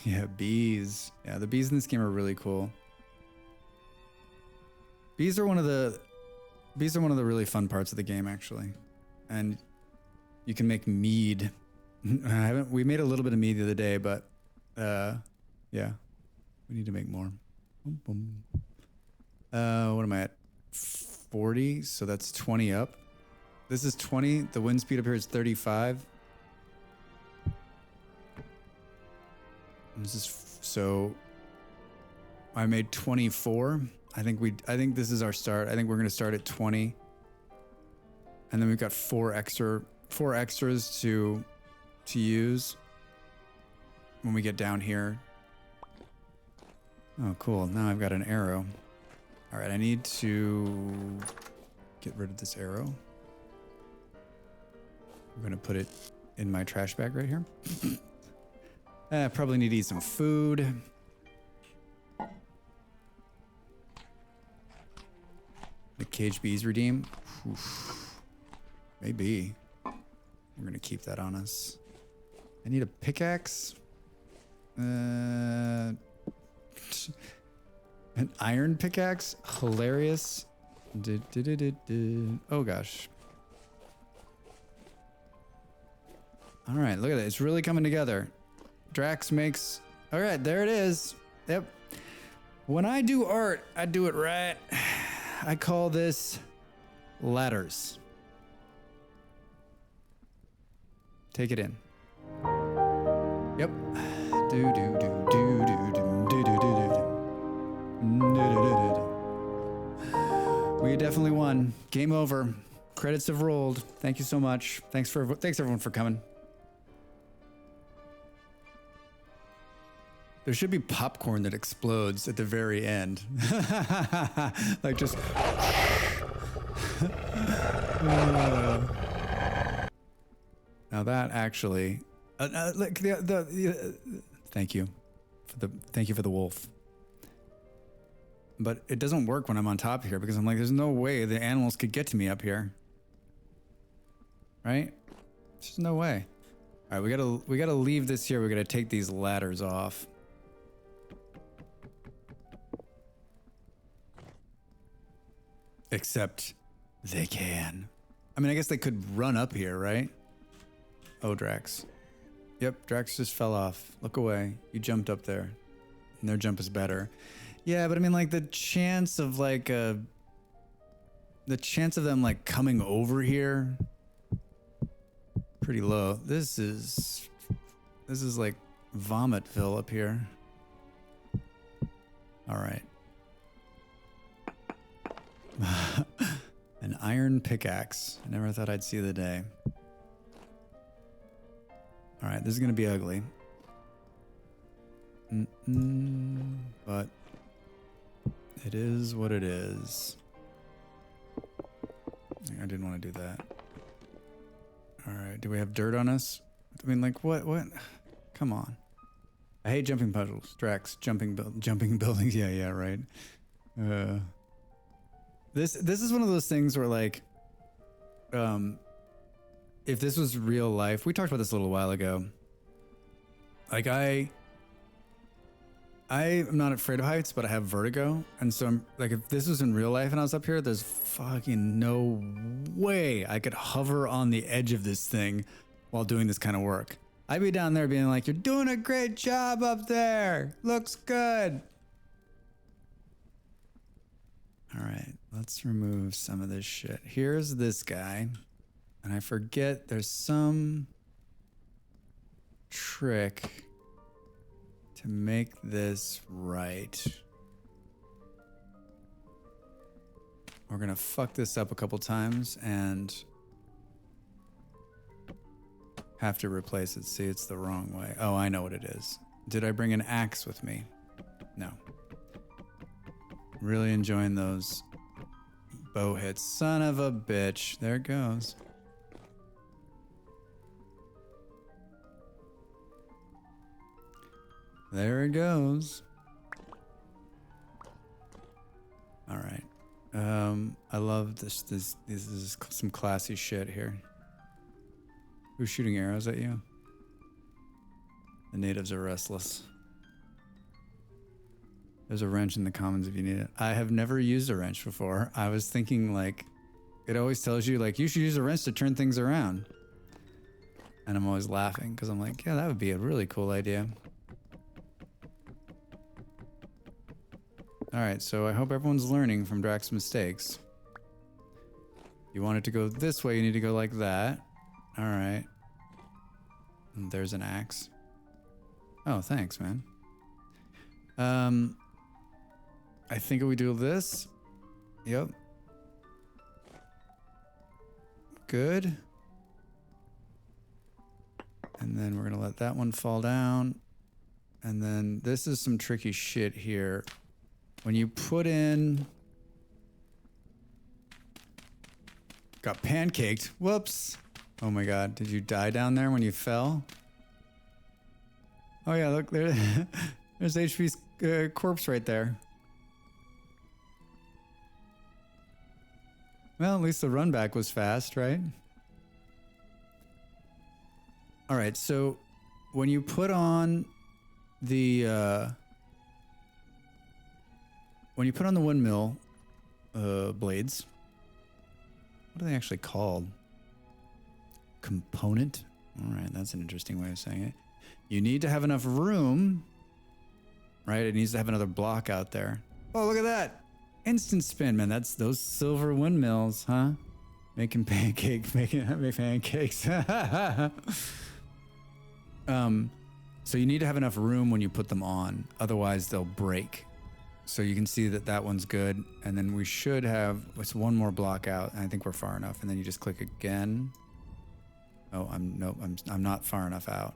Yeah, bees. Yeah, the bees in this game are really cool. Bees are one of the really fun parts of the game, actually. And you can make mead. We made a little bit of mead the other day, but yeah, we need to make more. What am I at? 40, so that's 20 up. This is 20. The wind speed up here is 35. This is so. I made 24. I think this is our start. I think we're gonna start at 20, and then we've got four extras to use when we get down here. Oh, cool. Now I've got an arrow. All right, I need to get rid of this arrow. I'm gonna put it in my trash bag right here. Probably need to eat some food. The cage bees redeem. Oof. Maybe. We're gonna keep that on us. I need a pickaxe. An iron pickaxe? Hilarious. Oh gosh. All right, look at that. It's really coming together. Drax makes... All right, there it is. Yep. When I do art, I do it right. I call this ladders. Take it in. Yep. Do do do do do do do do do. We definitely won. Game over. Credits have rolled. Thank you so much. Thanks everyone for coming. There should be popcorn that explodes at the very end. Like just... Now that actually... look, thank you for the wolf. But it doesn't work when I'm on top here because I'm like, there's no way the animals could get to me up here. Right? There's no way. All right, we gotta leave this here. We gotta take these ladders off. Except they can. I mean, I guess they could run up here, right? Oh, Drax. Yep, Drax just fell off. Look away. You jumped up there. And their jump is better. Yeah, but I mean, like, the chance of, like, the chance of them, like, coming over here, pretty low. This is like, Vomitville up here. All right. An iron pickaxe. I never thought I'd see the day. All right, this is gonna be ugly. But it is what it is. I didn't want to do that. All right, do we have dirt on us? I mean, like, what? Come on. I hate jumping puzzles. Drax, jumping buildings. Yeah, right. This is one of those things where, like, if this was real life, we talked about this a little while ago. Like, I am not afraid of heights, but I have vertigo, and so I'm like, if this was in real life and I was up here, there's fucking no way I could hover on the edge of this thing while doing this kind of work. I'd be down there being like, "You're doing a great job up there. Looks good." All right, let's remove some of this shit. Here's this guy. And I forget there's some trick to make this right. We're gonna fuck this up a couple times and have to replace it. See, it's the wrong way. Oh, I know what it is. Did I bring an axe with me? No. Really enjoying those bow hits. Son of a bitch. There it goes. There it goes. All right. I love this. This is some classy shit here. Who's shooting arrows at you? The natives are restless. There's a wrench in the commons if you need it. I have never used a wrench before. I was thinking, like, it always tells you, like, you should use a wrench to turn things around. And I'm always laughing because I'm like, yeah, that would be a really cool idea. All right, so I hope everyone's learning from Drax's mistakes. You want it to go this way, you need to go like that. All right. And there's an axe. Oh, thanks, man. I think we do this. Yep. Good. And then we're gonna let that one fall down. And then this is some tricky shit here. When you put in... Got pancaked. Whoops. Oh my God, did you die down there when you fell? Oh yeah, look there. There's HP's corpse right there. Well, at least the run back was fast, right? All right, so when you put on the windmill blades, what are they actually called? Component? All right, that's an interesting way of saying it. You need to have enough room, right? It needs to have another block out there. Oh, look at that. Instant spin, man. That's those silver windmills, huh? Making pancakes, making pancakes. So you need to have enough room when you put them on, otherwise they'll break. So you can see that that one's good, and then we should have it's one more block out, and I think we're far enough. And then you just click again. Oh, I'm not far enough out.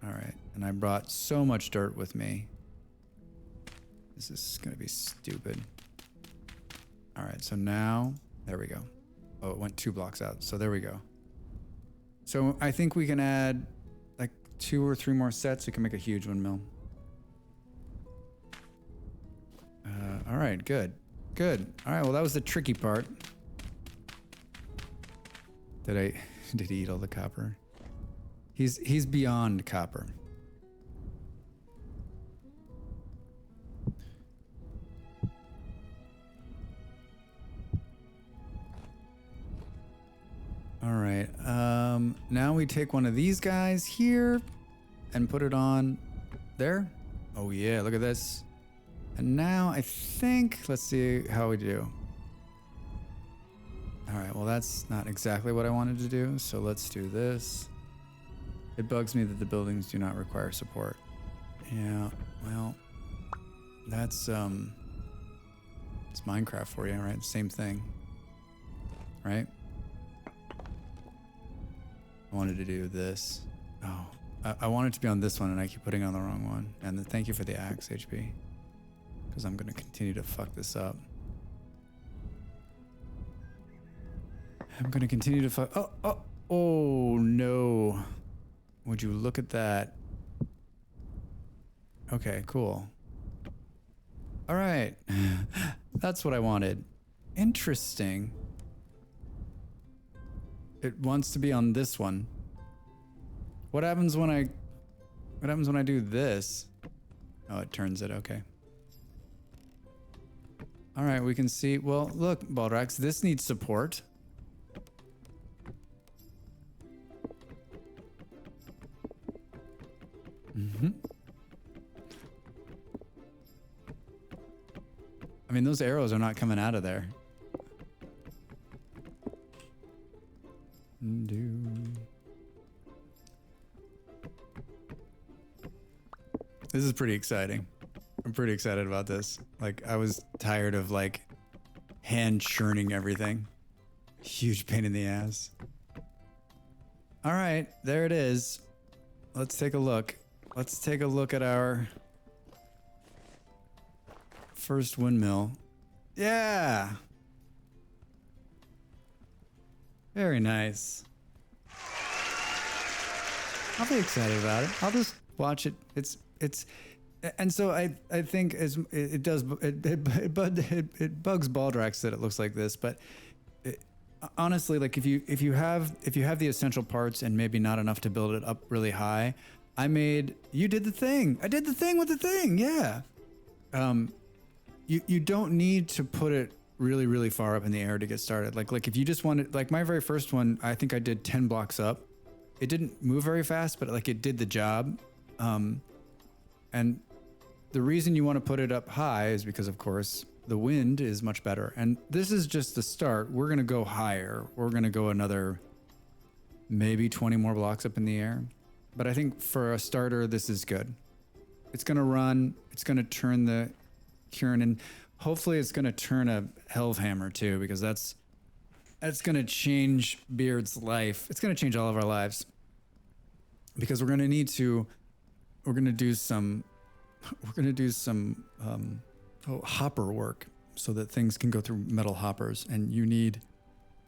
All right, and I brought so much dirt with me. This is gonna be stupid. All right, so now there we go. Oh, it went 2 blocks out, so there we go. So I think we can add like 2 or 3 more sets. We can make a huge windmill. All right, good. All right, well, that was the tricky part. Did he eat all the copper? He's beyond copper. All right, now we take one of these guys here and put it on there. Oh yeah, look at this. And now I think, let's see how we do. All right, well, that's not exactly what I wanted to do, so let's do this. It bugs me that the buildings do not require support. Yeah, well, that's it's Minecraft for you, right? Same thing, right? I wanted to do this. Oh, I wanted to be on this one, and I keep putting on the wrong one. And thank you for the axe, HP. Because I'm going to continue to fuck this up. I'm going to continue to fuck... Oh, no. Would you look at that? Okay, cool. All right. That's what I wanted. Interesting. It wants to be on this one. What happens when I do this? Oh, it turns it. Okay. All right, we can see. Well, look, Baldrax, this needs support. I mean, those arrows are not coming out of there. This is pretty exciting. I'm pretty excited about this. Like, I was tired of like hand churning everything. Huge pain in the ass. All right, there it is. Let's take a look. Let's take a look at our first windmill. Yeah. Very nice. I'll be excited about it. I'll just watch it. And so I think it bugs Baldrax that it looks like this, but honestly, like if you have the essential parts and maybe not enough to build it up really high, you did the thing. I did the thing with the thing. Yeah. You don't need to put it really, really far up in the air to get started. Like if you just wanted, like my very first one, I think I did 10 blocks up. It didn't move very fast, but like it did the job. And the reason you want to put it up high is because, of course, the wind is much better. And this is just the start. We're going to go higher. We're going to go another maybe 20 more blocks up in the air. But I think for a starter, this is good. It's going to run. It's going to turn the Kieran, and hopefully it's going to turn a Helvhammer too, because that's going to change Beard's life. It's going to change all of our lives, because we're going to do some hopper work so that things can go through metal hoppers, and you need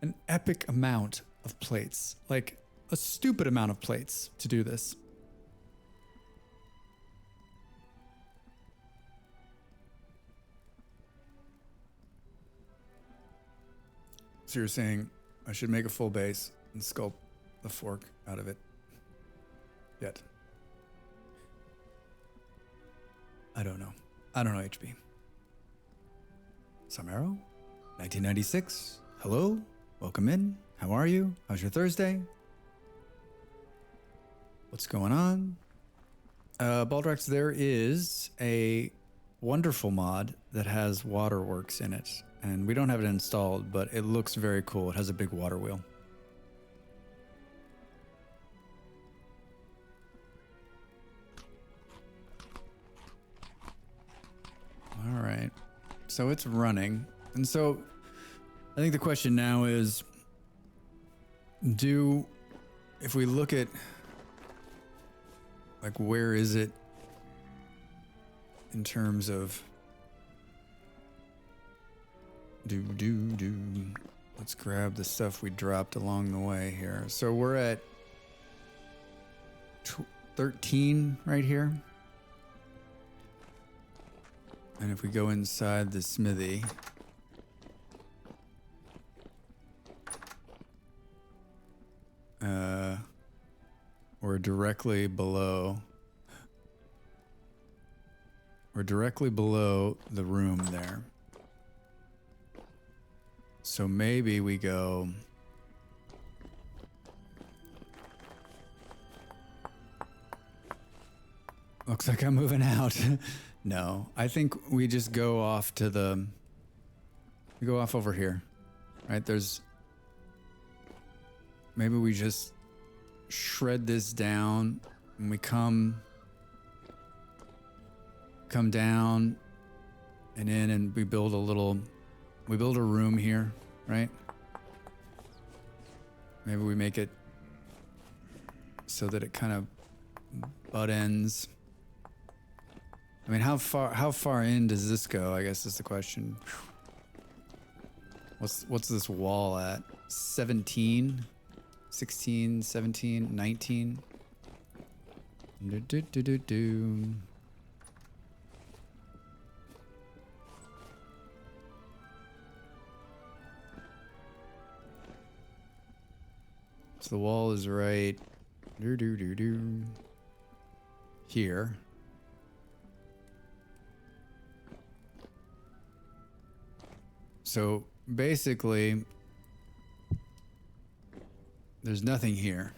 an epic amount of plates. Like a stupid amount of plates to do this. So you're saying I should make a full base and sculpt the fork out of it? Yet. I don't know. I don't know, HB. Samaro? 1996. Hello? Welcome in. How are you? How's your Thursday? What's going on? Baldrax, there is a wonderful mod that has waterworks in it. And we don't have it installed, but it looks very cool. It has a big water wheel. All right. So it's running. And so I think the question now is, if we look at, like, where is it in terms of let's grab the stuff we dropped along the way here. So we're at 13 right here. And if we go inside the smithy, we're directly below the room there. So maybe we go looks like I'm moving out. No, I think we just go off to we go off over here, right? Maybe we just shred this down and we come down and in, and we build a room here, right? Maybe we make it so that it kind of butt ends. I mean, how far in does this go? I guess is the question. What's this wall at? 17, 16, 17, 19. So the wall is right here. So basically, there's nothing here.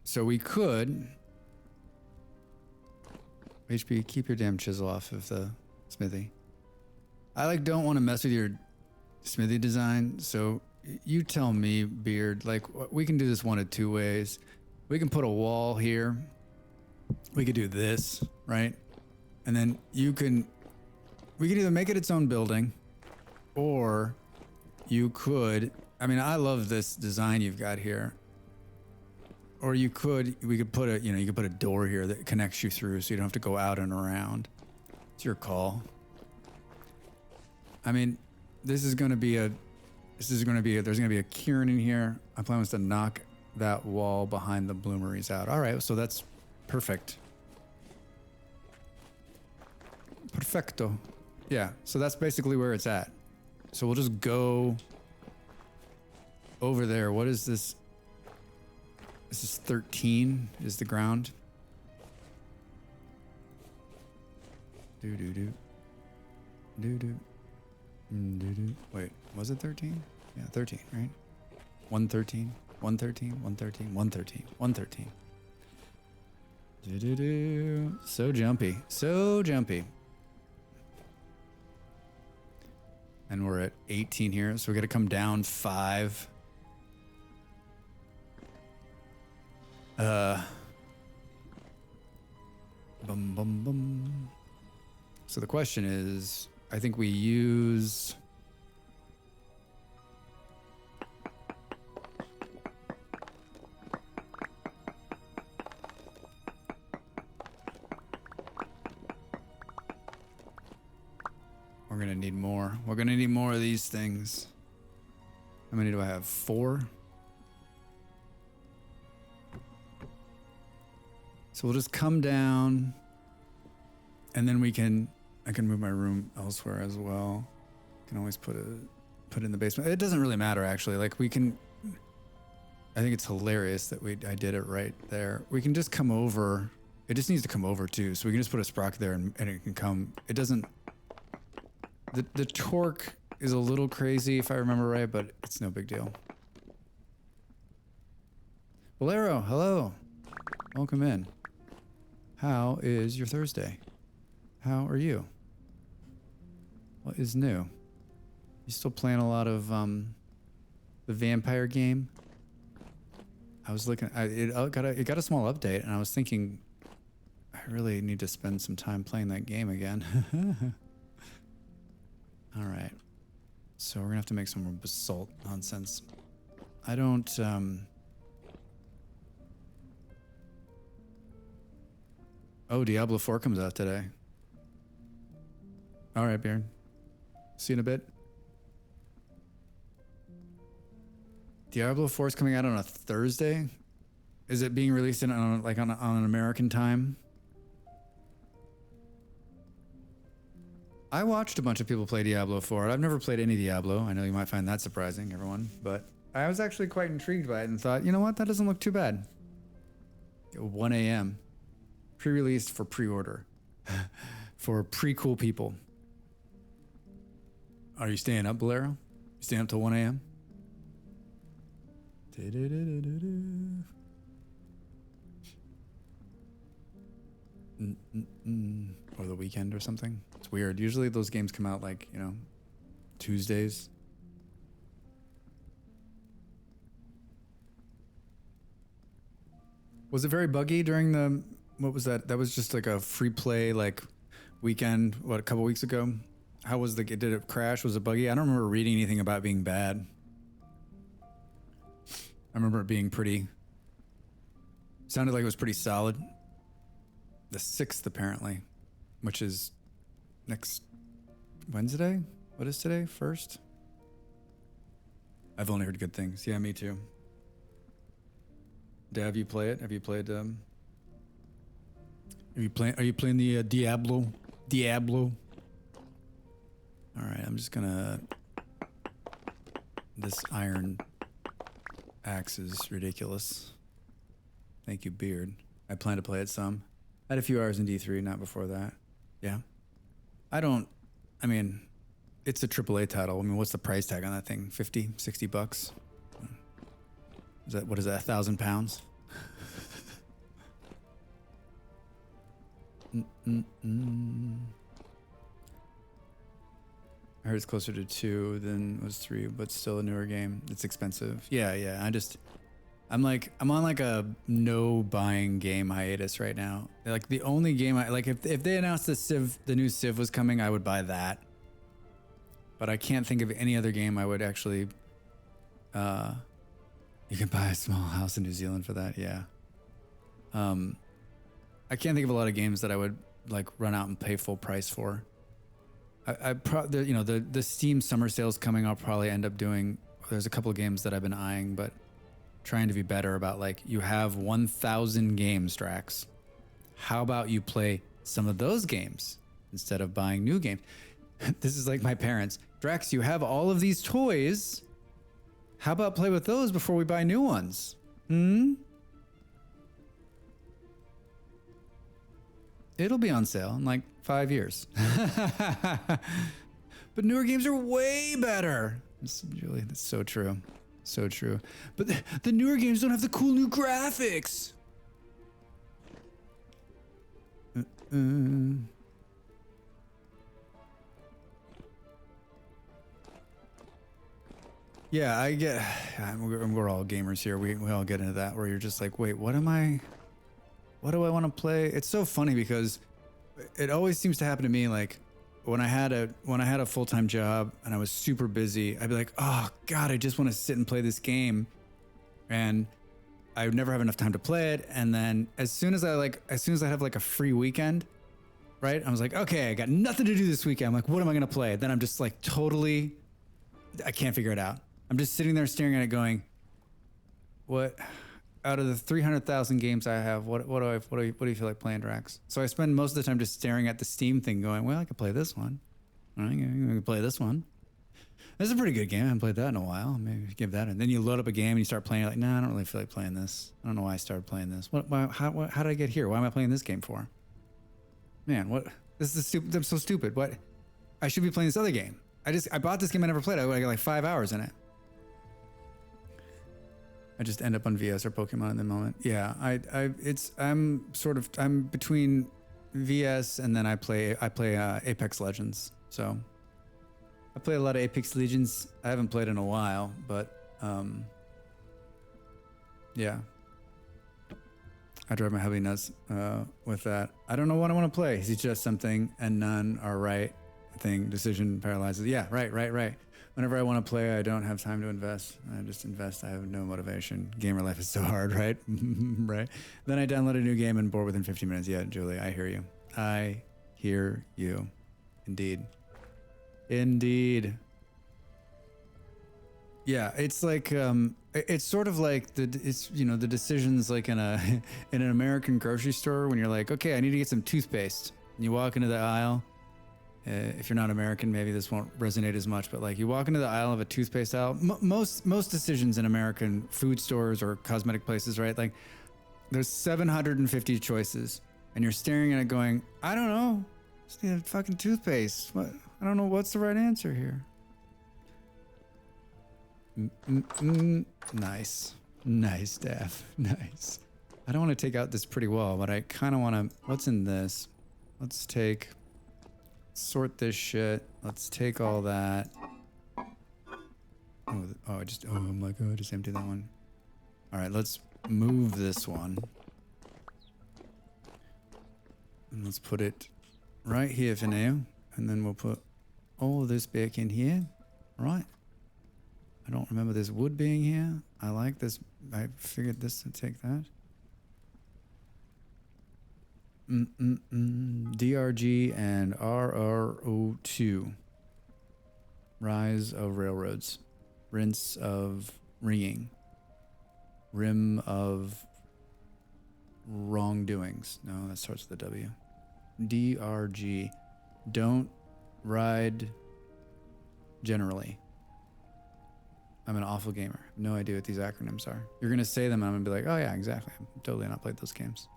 So we could, HP, keep your damn chisel off of the smithy. I don't want to mess with your smithy design, so you tell me, Beard. We can do this one of two ways. We can put a wall here. We could do this, right? And then we can either make it its own building, or you could, I love this design you've got here. Or we could put you could put a door here that connects you through so you don't have to go out and around. It's your call. There's going to be a Kieran in here. My plan was to knock that wall behind the bloomeries out. All right, so that's perfect. Perfecto. Yeah, so that's basically where it's at. So we'll just go over there. What is this? This is 13 is the ground. Do. Wait, was it 13? Yeah, 13, right? 113, 113, 113, 113, 113. So jumpy, so jumpy. And we're at 18 here, so we got to come down 5. So the question is, I think we use or We're gonna need more. We're gonna need more of these things. How many do I have? 4? So we'll just come down and then I can move my room elsewhere as well. Can always put it in the basement. It doesn't really matter actually. Like I think it's hilarious that I did it right there. We can just come over. It just needs to come over too. So we can just put a sprocket there and it can come. It doesn't, the torque is a little crazy if I remember right, but it's no big deal. Bolero, hello. Welcome in. How is your Thursday? How are you? What is new? You still playing a lot of the vampire game? I was looking. It got a small update, and I was thinking, I really need to spend some time playing that game again. All right, so we're gonna have to make some more basalt nonsense. I don't. Oh, Diablo 4 comes out today. All right, Bjorn. See you in a bit. Diablo 4 is coming out on a Thursday. Is it being released on an American time? I watched a bunch of people play Diablo 4. I've never played any Diablo. I know you might find that surprising, everyone, but I was actually quite intrigued by it and thought, you know what, that doesn't look too bad. 1 a.m. Pre-released for pre-order for pre-cool people. Are you staying up, Bolero? You staying up till 1 a.m.? Or the weekend or something. It's weird. Usually those games come out like, you know, Tuesdays. Was it very buggy during the, what was that? That was just like a free play like weekend, what, a couple weeks ago? How was did it crash? Was it buggy? I don't remember reading anything about it being bad. I remember it being sounded like it was pretty solid. The 6th apparently, which is next Wednesday? What is today? 1st? I've only heard good things. Yeah, me too. Have you play it? Have you played are you playing the Diablo? All right, I'm just gonna, this iron axe is ridiculous. Thank you, Beard. I plan to play it some. I had a few hours in D3, not before that. Yeah. I mean, it's a AAA title. I mean, what's the price tag on that thing? 50, 60 bucks? What is that, 1,000 pounds? I heard it's closer to 2 than was 3, but still a newer game. It's expensive. Yeah. I'm on like a no buying game hiatus right now. Like the only game if they announced the new Civ was coming, I would buy that. But I can't think of any other game I would actually. You can buy a small house in New Zealand for that. Yeah. I can't think of a lot of games that I would like run out and pay full price for. The Steam summer sales coming, I'll probably end up doing. There's a couple of games that I've been eyeing, but trying to be better about like, you have 1,000 games, Drax. How about you play some of those games instead of buying new games? This is like my parents. Drax, you have all of these toys. How about play with those before we buy new ones? It'll be on sale in like 5 years. But newer games are way better. That's so true. So true. But the newer games don't have the cool new graphics. Yeah, I get. We're all gamers here. We all get into that where you're just like, wait, what do I want to play? It's so funny because it always seems to happen to me. Like when I had a full-time job and I was super busy, I'd be like, oh God, I just want to sit and play this game, and I would never have enough time to play it. And then as soon as I have like a free weekend, right? I was like, okay, I got nothing to do this weekend. I'm like, what am I going to play? Then I'm just like totally, I can't figure it out. I'm just sitting there staring at it going, what, out of the 300,000 games I have, what do you feel like playing, Drax? So I spend most of the time just staring at the Steam thing going, well, I could play this one. I can play this one. This is a pretty good game. I haven't played that in a while. Maybe give that. And then you load up a game and you start playing. You're like, nah, I don't really feel like playing this. I don't know why I started playing this. How did I get here? Why am I playing this game for? Man, what? This is stupid. I'm so stupid. What? I should be playing this other game. I bought this game. I never played. I got like 5 hours in it. I just end up on VS or Pokemon in the moment. Yeah, I'm between VS and then I play Apex Legends. So I play a lot of Apex Legends. I haven't played in a while, but yeah. I drive my hubby nuts with that. I don't know what I want to play. He's just something and none are right thing. Decision paralyzes. Yeah, right. Whenever I want to play, I don't have time to invest. I just invest. I have no motivation. Gamer life is so hard, right? Right. Then I download a new game and bored within 15 minutes. Yeah, Julie, I hear you. I hear you. Indeed. Yeah, it's like it's sort of like the decisions like in an American grocery store when you're like, okay, I need to get some toothpaste. And you walk into the aisle. If you're not American, maybe this won't resonate as much, but like you walk into the aisle of a toothpaste aisle, most decisions in American food stores or cosmetic places, right? Like there's 750 choices and you're staring at it going, I don't know, just need a fucking toothpaste. What? I don't know what's the right answer here. Nice, Daph. Nice. I don't want to take out this pretty well, but I kind of want to. What's in this? Let's sort this shit. Let's take all that. Oh, I'm like, oh, I just emptied that one. All right, let's move this one. And let's put it right here for now. And then we'll put all of this back in here. Right. I don't remember this wood being here. I like this. I figured this to take that. DRG and RRO2. Rise of Railroads. Rinse of Ringing. Rim of Wrongdoings. No, that starts with a W. DRG. Don't ride generally. I'm an awful gamer. No idea what these acronyms are. You're going to say them and I'm going to be like, oh yeah, exactly. I've totally not played those games.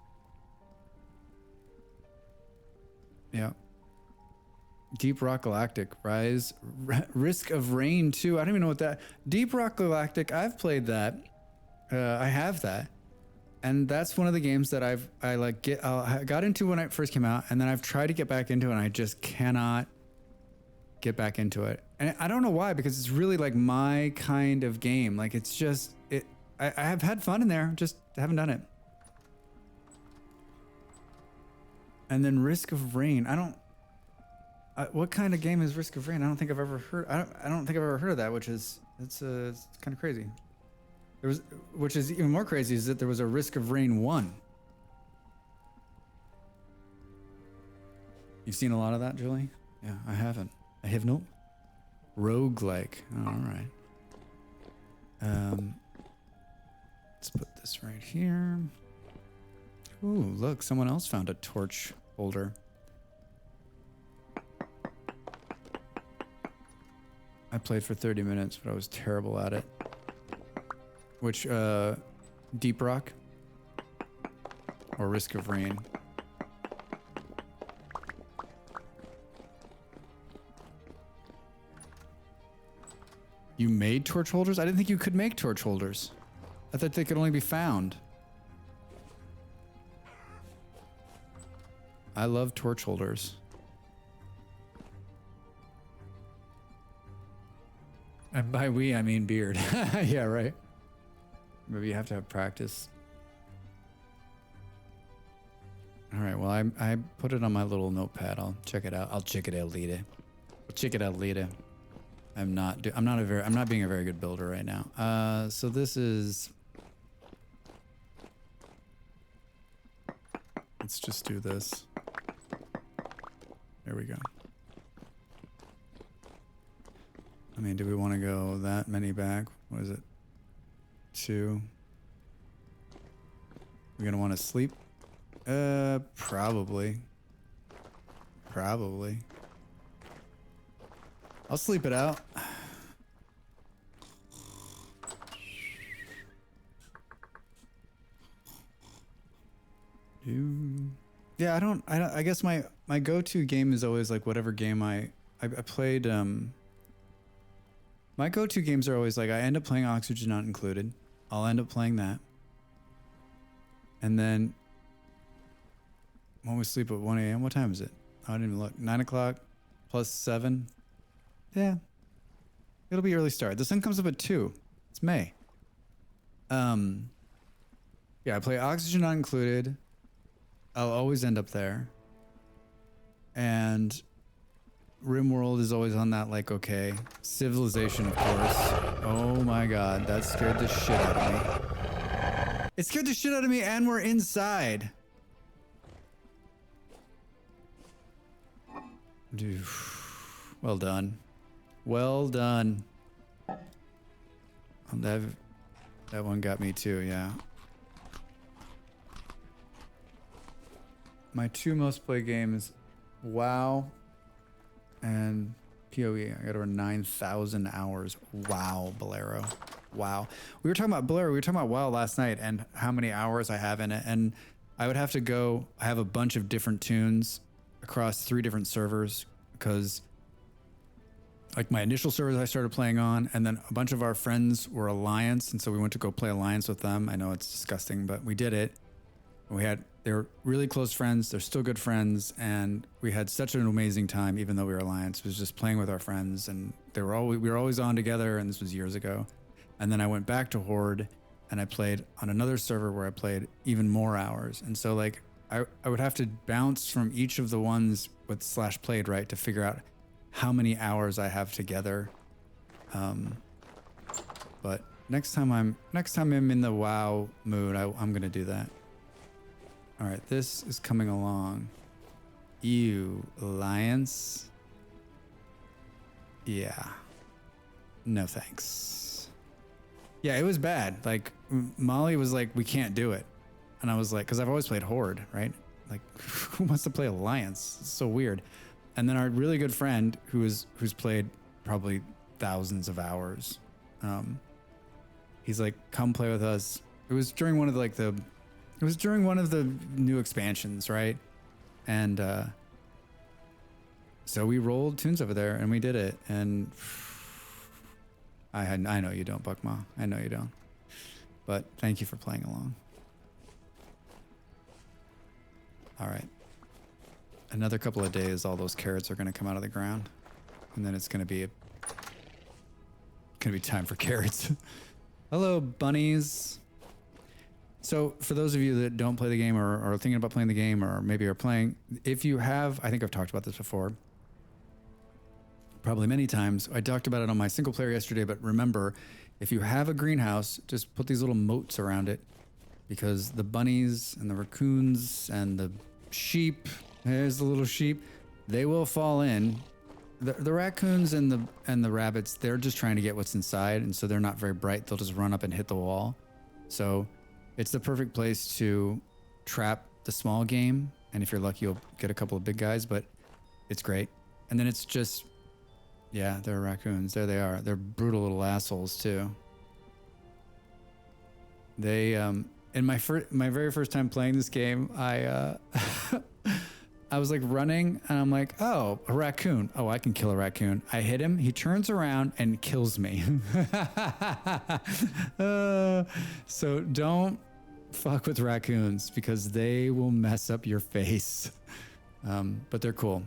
Yeah. Deep Rock Galactic. Risk of Rain 2. I don't even know what that... Deep Rock Galactic, I've played that. I have that. And that's one of the games that I got into when it first came out, and then I've tried to get back into it, and I just cannot get back into it. And I don't know why, because it's really like my kind of game. Like it's just I have had fun in there, just haven't done it. And then Risk of Rain. What kind of game is Risk of Rain? I don't think I've ever heard. I don't think I've ever heard of that, it's kind of crazy. Which is even more crazy is that there was a Risk of Rain 1. You've seen a lot of that, Julie? Yeah, I haven't. I have no. Roguelike. Oh, all right. Let's put this right here. Ooh, look, someone else found a torch holder. I played for 30 minutes, but I was terrible at it. Which, Deep Rock? Or Risk of Rain? You made torch holders? I didn't think you could make torch holders. I thought they could only be found. I love torch holders. And by we, I mean beard. Yeah, right. Maybe you have to have practice. All right, well, I put it on my little notepad. I'll check it out. I'll check it out later. I'm not being a very good builder right now. So this is. Let's just do this. There we go. I mean, do we want to go that many back? What is it? 2. We're gonna want to sleep? Probably. Probably. I'll sleep it out. Yeah, I guess my go-to game is always like whatever game I played. My go-to games are always like I end up playing Oxygen Not Included. I'll end up playing that. And then when we sleep at 1 a.m., what time is it? I didn't even look. 9 o'clock plus 7. Yeah. It'll be early start. The sun comes up at 2. It's May. Yeah, I play Oxygen Not Included. I'll always end up there. And RimWorld is always on that, like, okay. Civilization, of course. Oh my god, that scared the shit out of me. It scared the shit out of me, and we're inside. Dude. Well done. Well done. That one got me too, yeah. My 2 most played games, WoW and PoE. I got over 9,000 hours. Wow, Bolero. Wow. We were talking about Bolero. We were talking about WoW last night and how many hours I have in it. And I would have to go. I have a bunch of different tunes across 3 different servers because, like, my initial servers I started playing on, and then a bunch of our friends were Alliance, and so we went to go play Alliance with them. I know it's disgusting, but we did it. They were really close friends. They're still good friends, and we had such an amazing time, even though we were Alliance. It was just playing with our friends, and we were always on together, and this was years ago. And then I went back to Horde, and I played on another server where I played even more hours. And so, like, I would have to bounce from each of the ones with /played, right, to figure out how many hours I have together. But next time I'm in the WoW mood, I'm gonna do that. All right, this is coming along. Ew, Alliance. Yeah. No thanks. Yeah, it was bad. Like, Molly was like, we can't do it. And I was like, because I've always played Horde, right? Like, who wants to play Alliance? It's so weird. And then our really good friend, who's played probably thousands of hours, he's like, come play with us. It was during one of the new expansions, right? And so we rolled tunes over there and we did it. And I know you don't, Buckma. I know you don't. But thank you for playing along. All right. Another couple of days, all those carrots are going to come out of the ground, and then it's going to be time for carrots. Hello, bunnies. So for those of you that don't play the game or are thinking about playing the game or maybe are playing, if you have, I think I've talked about this before, probably many times. I talked about it on my single player yesterday, but remember, if you have a greenhouse, just put these little moats around it, because the bunnies and the raccoons and the sheep, there's the little sheep, they will fall in. The raccoons and the rabbits, they're just trying to get what's inside, and so they're not very bright. They'll just run up and hit the wall. So it's the perfect place to trap the small game, and if you're lucky, you'll get a couple of big guys, but it's great. And then it's just, yeah, they're raccoons. There they are. They're brutal little assholes too. They, in my very first time playing this game, I was like running and I'm like, oh, a raccoon. Oh, I can kill a raccoon. I hit him. He turns around and kills me. So don't fuck with raccoons because they will mess up your face. But they're cool.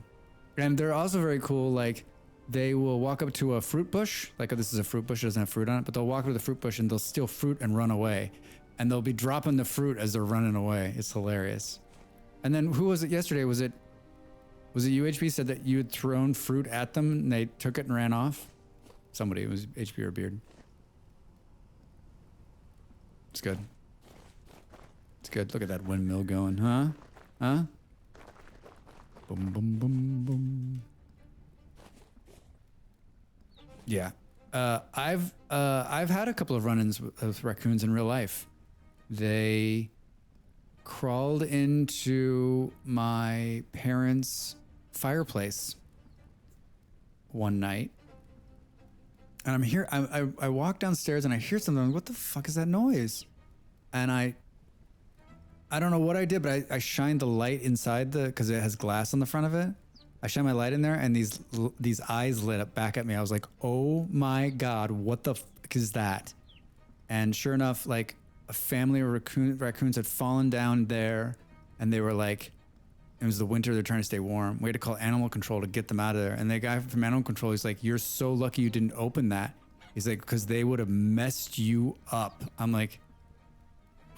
And they're also very cool. Like, they will walk up to a fruit bush. Like, oh, this is a fruit bush. It doesn't have fruit on it. But they'll walk up to the fruit bush and they'll steal fruit and run away. And they'll be dropping the fruit as they're running away. It's hilarious. And then who was it yesterday? Was it UHB said that you had thrown fruit at them and they took it and ran off? Somebody, it was HP or Beard. It's good. It's good. Look at that windmill going, huh? Huh? Boom, boom, boom, boom. Yeah. I've had a couple of run-ins with raccoons in real life. They crawled into my parents' fireplace one night. And I'm here, I walk downstairs and I hear something. I'm like, what the fuck is that noise? And I don't know what I did, but I shined the light inside because it has glass on the front of it. I shined my light in there and these eyes lit up back at me. I was like, oh my God, what the fuck is that? And sure enough, like a family of raccoons had fallen down there, and they were like, it was the winter, they're trying to stay warm. We had to call animal control to get them out of there. And the guy from animal control, he's like, you're so lucky you didn't open that. He's like, because they would have messed you up. I'm like,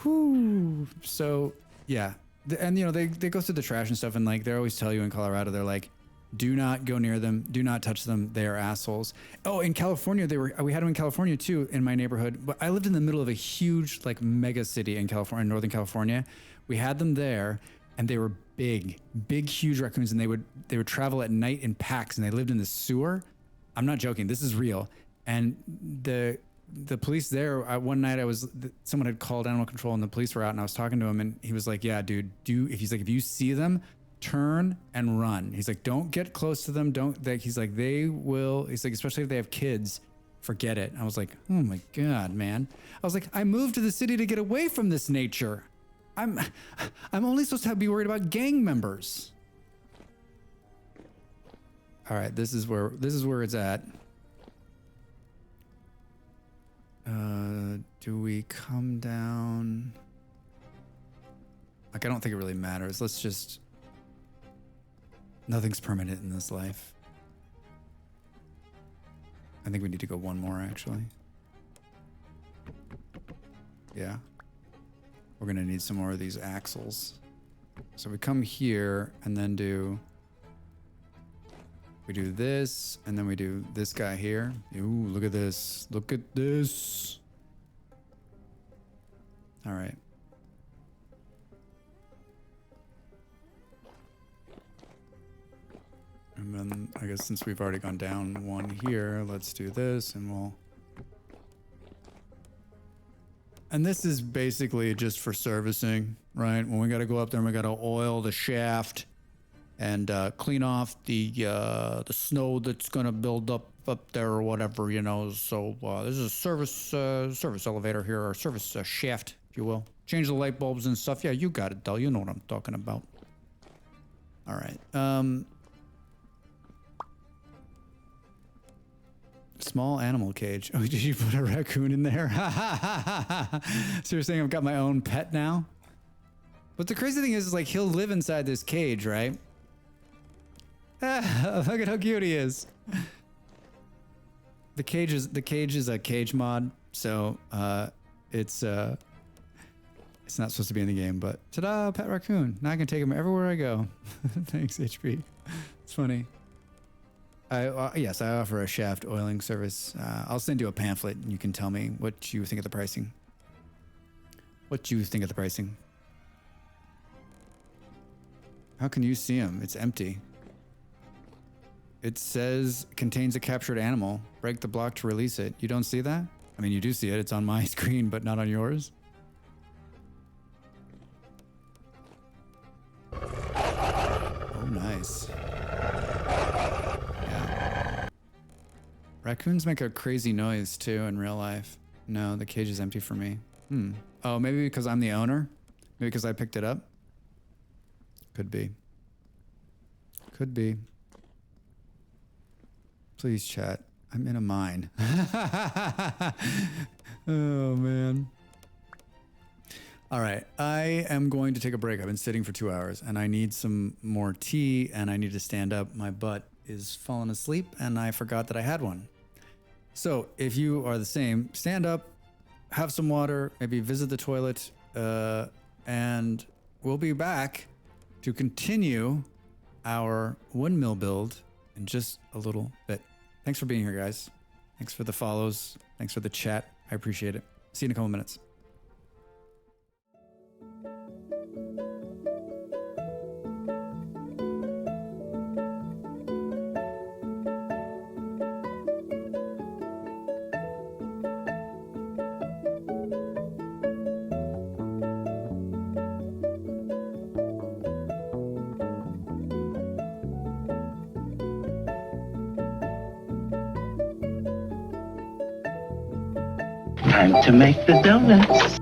whew. So yeah. And you know, they go through the trash and stuff, and like, they always tell you in Colorado, they're like, do not go near them. Do not touch them. They are assholes. Oh, in California, we had them in California too, in my neighborhood. But I lived in the middle of a huge, like, mega city in California, Northern California. We had them there, and they were big, huge raccoons, and they would travel at night in packs, and they lived in the sewer. I'm not joking. This is real. And the police there, one night someone had called animal control, and the police were out, and I was talking to him, and he was like, yeah, dude, if you see them, turn and run. He's like, don't get close to them. He's like, they will. He's like, especially if they have kids, forget it. I was like, oh my God, man. I was like, I moved to the city to get away from this nature. I'm only supposed to be worried about gang members. All right, this is where it's at. Do we come down? Like, I don't think it really matters. Let's just. Nothing's permanent in this life. I think we need to go one more, actually. Yeah. We're going to need some more of these axles. So we come here and then we do this, and then we do this guy here. Ooh, look at this. Look at this. All right. And then I guess since we've already gone down one here, let's do this, and and this is basically just for servicing, right? When we got to go up there and we got to oil the shaft and clean off the snow that's going to build up there or whatever, you know. So this is a service elevator here, or service shaft, if you will. Change the light bulbs and stuff. Yeah, you got it, Del. You know what I'm talking about. All right. Small animal cage. Oh, did you put a raccoon in there? So you're saying I've got my own pet now? But the crazy thing is like, he'll live inside this cage, right? Look at how cute he is. The cage is a cage mod, so it's not supposed to be in the game, but ta-da, pet raccoon. Now I can take him everywhere I go. Thanks, HP. It's funny. Yes, I offer a shaft oiling service. I'll send you a pamphlet and you can tell me what you think of the pricing. How can you see him? It's empty. It says contains a captured animal. Break the block to release it. You don't see that? I mean, you do see it. It's on my screen, but not on yours. Oh, nice. Raccoons make a crazy noise too in real life. No, the cage is empty for me. Oh, maybe because I'm the owner? Maybe because I picked it up? Could be. Please, chat. I'm in a mine. Oh, man. All right. I am going to take a break. I've been sitting for 2 hours, and I need some more tea, and I need to stand up. My butt is falling asleep, and I forgot that I had one. So if you are the same, stand up, have some water, maybe visit the toilet, and we'll be back to continue our windmill build in just a little bit. Thanks for being here, guys. Thanks for the follows. Thanks for the chat. I appreciate it. See you in a couple minutes. Time to make the donuts.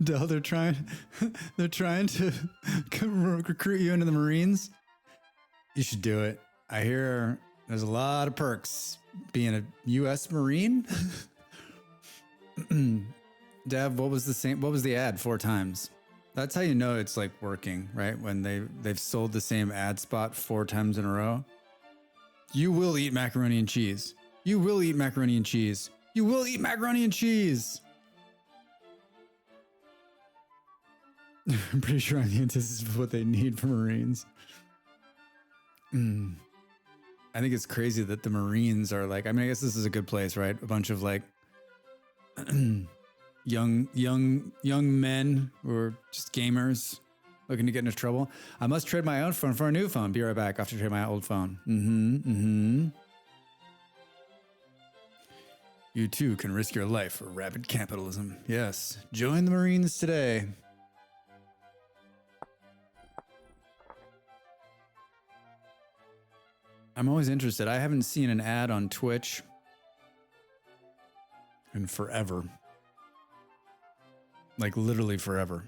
Del, they're trying to recruit you into the Marines. You should do it. I hear there's a lot of perks being a U.S. Marine. Dev, what was the ad 4 times? That's how you know it's like working, right? When they've sold the same ad spot 4 times in a row. You will eat macaroni and cheese. You will eat macaroni and cheese. You will eat macaroni and cheese. I'm pretty sure this is what they need for Marines. I think it's crazy that the Marines are like, I mean, I guess this is a good place, right? A bunch of like young men who are just gamers looking to get into trouble. I must trade my own phone for a new phone. Be right back. I have to trade my old phone. You too can risk your life for rapid capitalism. Yes. Join the Marines today. I'm always interested. I haven't seen an ad on Twitch in forever. Like literally forever.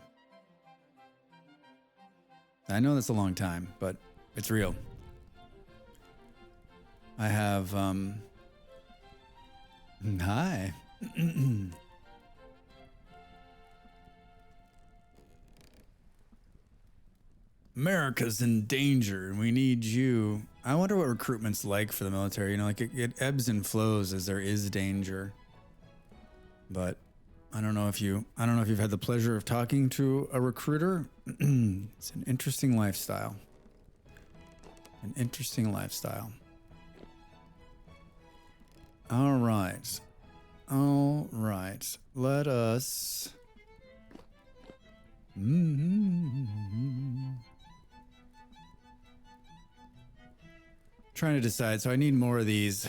I know that's a long time, but it's real. I have, hi. America's in danger and we need you. I wonder what recruitment's like for the military. You know, like it ebbs and flows as there is danger. But I don't know if you've had the pleasure of talking to a recruiter. It's an interesting lifestyle. An interesting lifestyle. All right. Let us trying to decide. So I need more of these.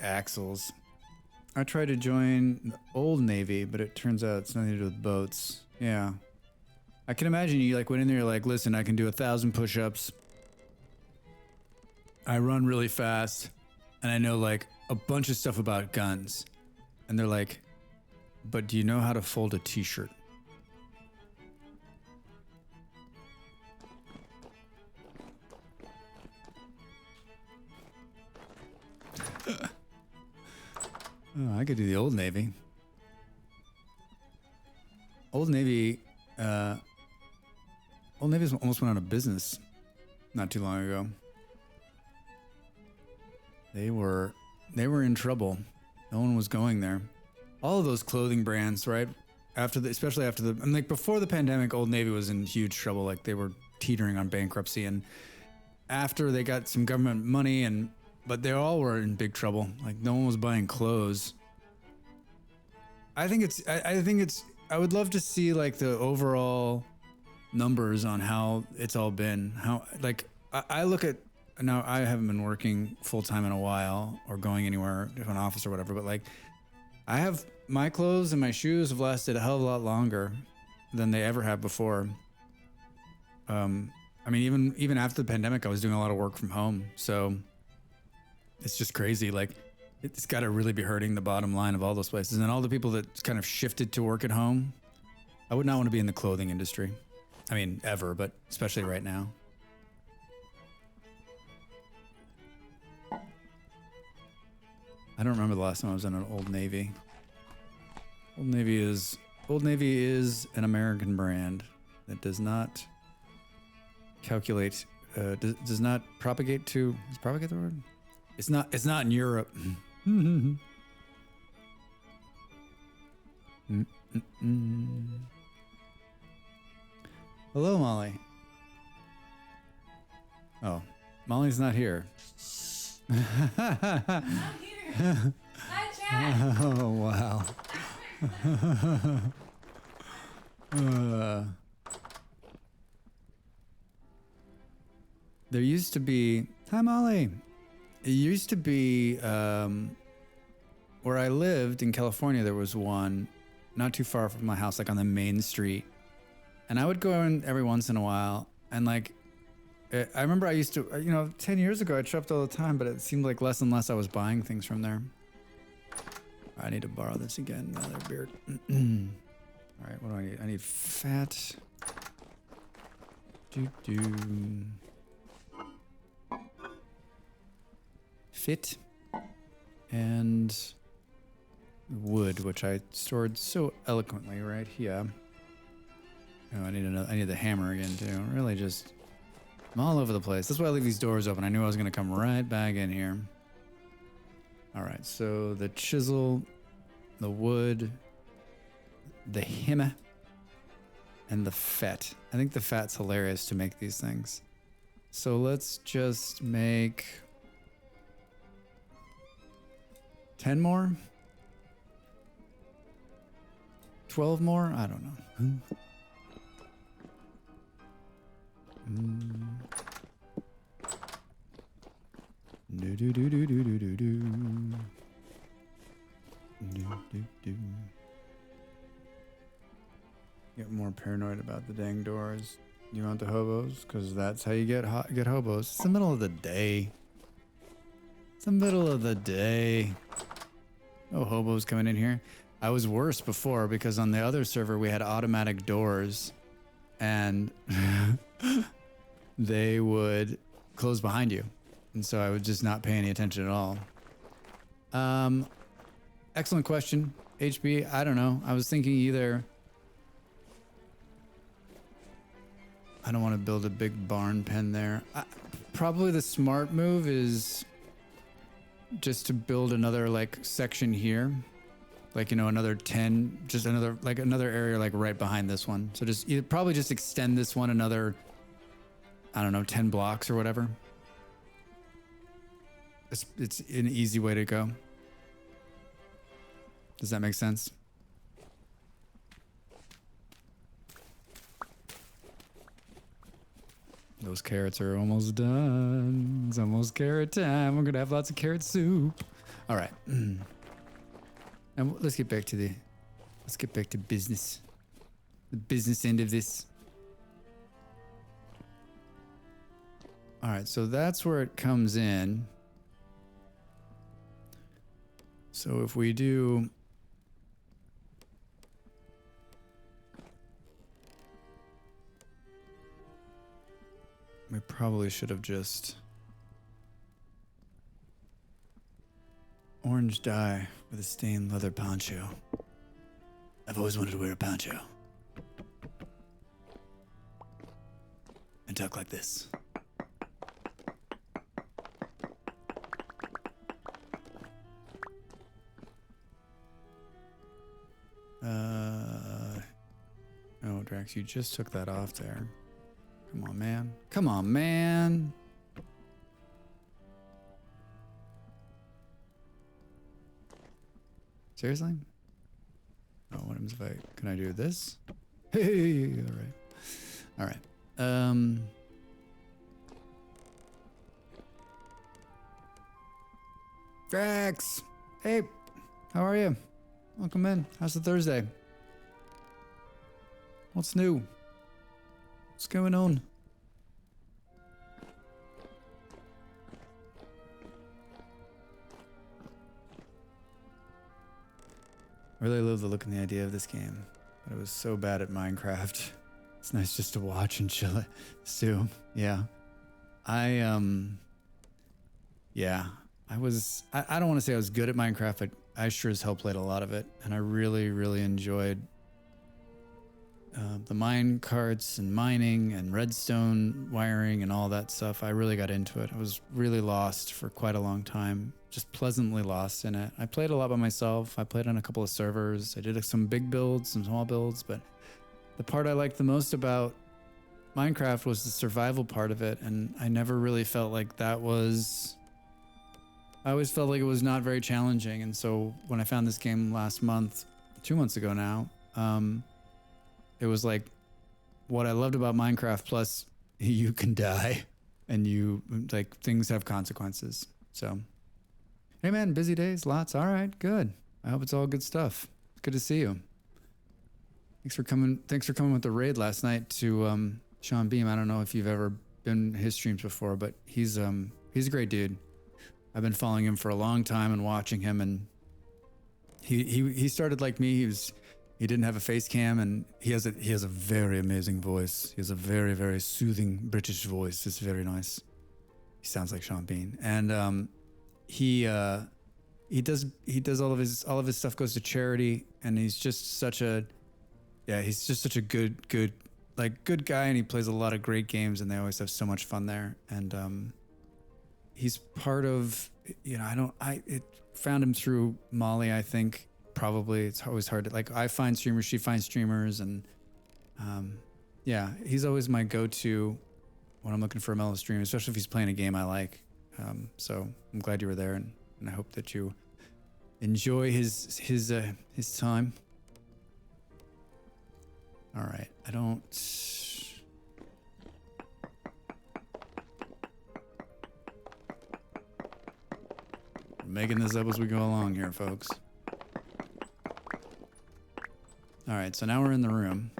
Axles. I tried to join the old Navy, but it turns out it's nothing to do with boats. Yeah. I can imagine you like went in there, like, listen, I can do 1,000 push-ups. I run really fast. And I know like a bunch of stuff about guns. And they're like, but do you know how to fold a t-shirt? Oh, I could do the Old Navy. Old Navy almost went out of business not too long ago. They were in trouble. No one was going there. All of those clothing brands, right? Especially after the, and like before the pandemic, Old Navy was in huge trouble. Like they were teetering on bankruptcy, and after they got some government money but they all were in big trouble. Like no one was buying clothes. I would love to see like the overall numbers on how it's all been. How, like, I look at, now I haven't been working full time in a while or going anywhere to an office or whatever, but like I have, my clothes and my shoes have lasted a hell of a lot longer than they ever have before. I mean, even after the pandemic, I was doing a lot of work from home. So it's just crazy. Like it's got to really be hurting the bottom line of all those places. And all the people that kind of shifted to work at home, I would not want to be in the clothing industry. I mean, ever, but especially right now. I don't remember the last time I was in an Old Navy. Old Navy is an American brand that does not calculate, does not propagate to, is propagate the word? It's not in Europe. Hello, Molly. Oh, Molly's not here. I'm here. Hi, Chad. Oh, wow. There used to be... Hi, Molly. It used to be... where I lived in California, there was one not too far from my house, like on the main street. And I would go in every once in a while. And like... I remember I used to... 10 years ago, I'd shopped all the time, but it seemed like less and less I was buying things from there. I need to borrow this again. Another beard. All right, what do I need? I need fat. Fit. And wood, which I stored so eloquently right here. Oh, I need the hammer again too. Really just, I'm all over the place. That's why I leave these doors open. I knew I was gonna come right back in here. All right, so the chisel, the wood, the hammer, and the fat. I think the fat's hilarious to make these things. So let's just make 10 more? 12 more? I don't know. Get more paranoid about the dang doors. You want the hobos? Because that's how you get hobos. It's the middle of the day. It's the middle of the day. No hobos coming in here. I was worse before because on the other server we had automatic doors and they would close behind you. And so I would just not pay any attention at all. Excellent question, HB. I don't know. I was thinking either I don't want to build a big barn pen there. Probably the smart move is just to build another like section here. Like, you know, another 10, just another area like right behind this one. So just probably just extend this one another, I don't know, 10 blocks or whatever. It's an easy way to go. Does that make sense? Those carrots are almost done. It's almost carrot time. We're gonna have lots of carrot soup. All right. And let's get back to business. The business end of this. All right, so that's where it comes in. So if we do we probably should have just orange dye with a stained leather poncho. I've always wanted to wear a poncho and talk like this. Oh, Drax, you just took that off there. Come on, man. Come on, man. Seriously? Oh, what happens if can I do this? Hey, all right. Drax, hey, how are you? Welcome in. How's the Thursday? What's new? What's going on? I really love the look and the idea of this game, but I was so bad at Minecraft. It's nice just to watch and chill it. Stu, yeah. I don't want to say I was good at Minecraft, but I sure as hell played a lot of it, and I really, really enjoyed the mine carts and mining and redstone wiring and all that stuff. I really got into it. I was really lost for quite a long time, just pleasantly lost in it. I played a lot by myself. I played on a couple of servers. I did some big builds, some small builds, but the part I liked the most about Minecraft was the survival part of it, and I never really felt like that was... I always felt like it was not very challenging, and so when I found this game last month, 2 months ago now, it was like what I loved about Minecraft, plus you can die and you like things have consequences. So, hey man, busy days, lots. All right, good. I hope it's all good stuff. It's good to see you. Thanks for coming with the raid last night to Sean Beam. I don't know if you've ever been to his streams before, but he's a great dude. I've been following him for a long time and watching him, and he started like me. He didn't have a face cam, and he has a very amazing voice. He has a very, very soothing British voice. It's very nice. He sounds like Sean Bean, and he does all of his stuff goes to charity, and he's just such a good guy, and he plays a lot of great games, and they always have so much fun there. And he's part of, I found him through Molly, I think. Probably it's always hard to, like, I find streamers, she finds streamers, and he's always my go-to when I'm looking for a mellow stream, especially if he's playing a game I like. So I'm glad you were there, and I hope that you enjoy his time. All right, we're making this up as we go along here, folks. All right, so now we're in the room.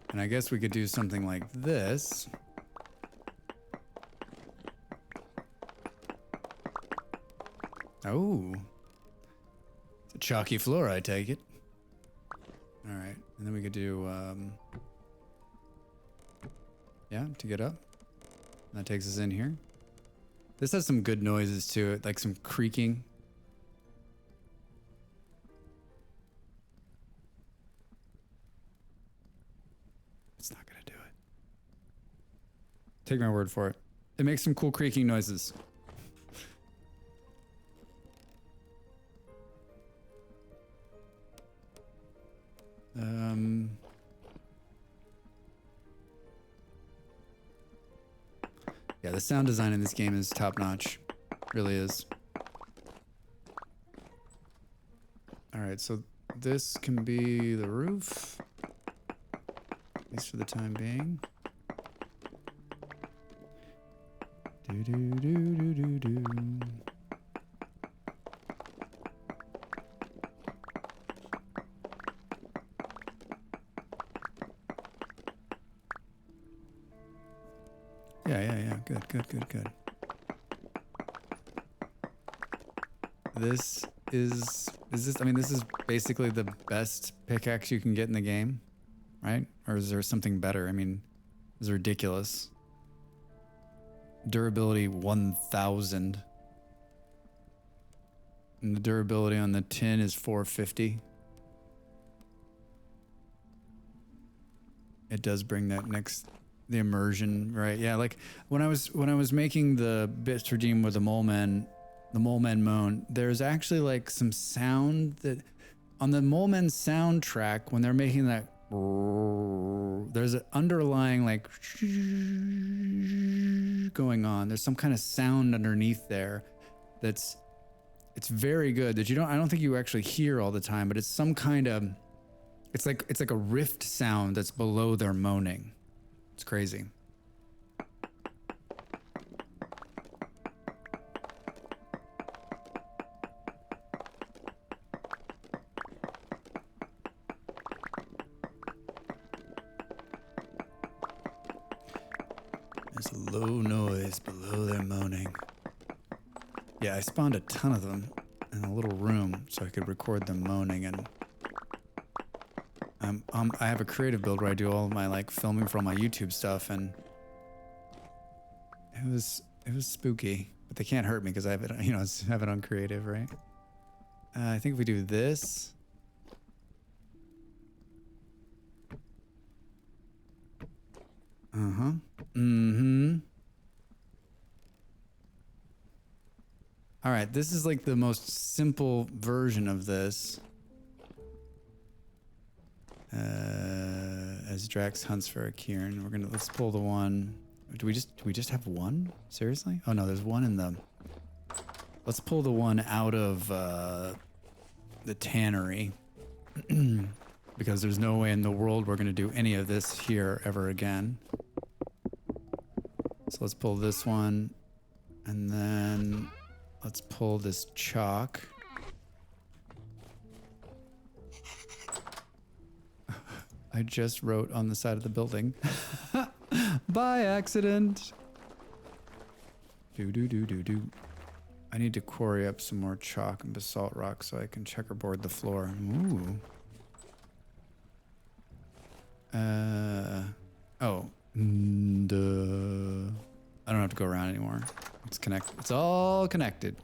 And I guess we could do something like this. Oh. It's a chalky floor, I take it. All right, and then we could do, to get up. That takes us in here. This has some good noises to it, like some creaking. It's not gonna do it. Take my word for it. It makes some cool creaking noises. Yeah, the sound design in this game is top notch. Really is. All right, so this can be the roof, at least for the time being. Do do do do do do. Yeah. Good. This is basically the best pickaxe you can get in the game, right? Or is there something better? I mean, it's ridiculous. Durability 1000. And the durability on the tin is 450. It does bring that the immersion, right? Yeah, like when I was making the bits redeem with the mole men moan, there's actually like some sound that on the mole men soundtrack when they're making that, there's an underlying like going on. There's some kind of sound underneath there it's very good that I don't think you actually hear all the time, but it's some kind of, it's like a rift sound that's below their moaning. It's crazy. There's a low noise below their moaning. Yeah, I spawned a ton of them in a little room so I could record them moaning, and I have a creative build where I do all of my like filming for all my YouTube stuff, and it was spooky, but they can't hurt me because I have it, I have it on creative, right? I think if we do this. All right, this is like the most simple version of this. As Drax hunts for a Kieran, let's pull the one. Do we just have one? Seriously? Oh no, there's one in the. Let's pull the one out of the tannery, because there's no way in the world we're gonna do any of this here ever again. So let's pull this one, and then let's pull this chalk. I just wrote on the side of the building. By accident. Do. I need to quarry up some more chalk and basalt rock so I can checkerboard the floor. Ooh. Oh. I don't have to go around anymore. It's connected. It's all connected.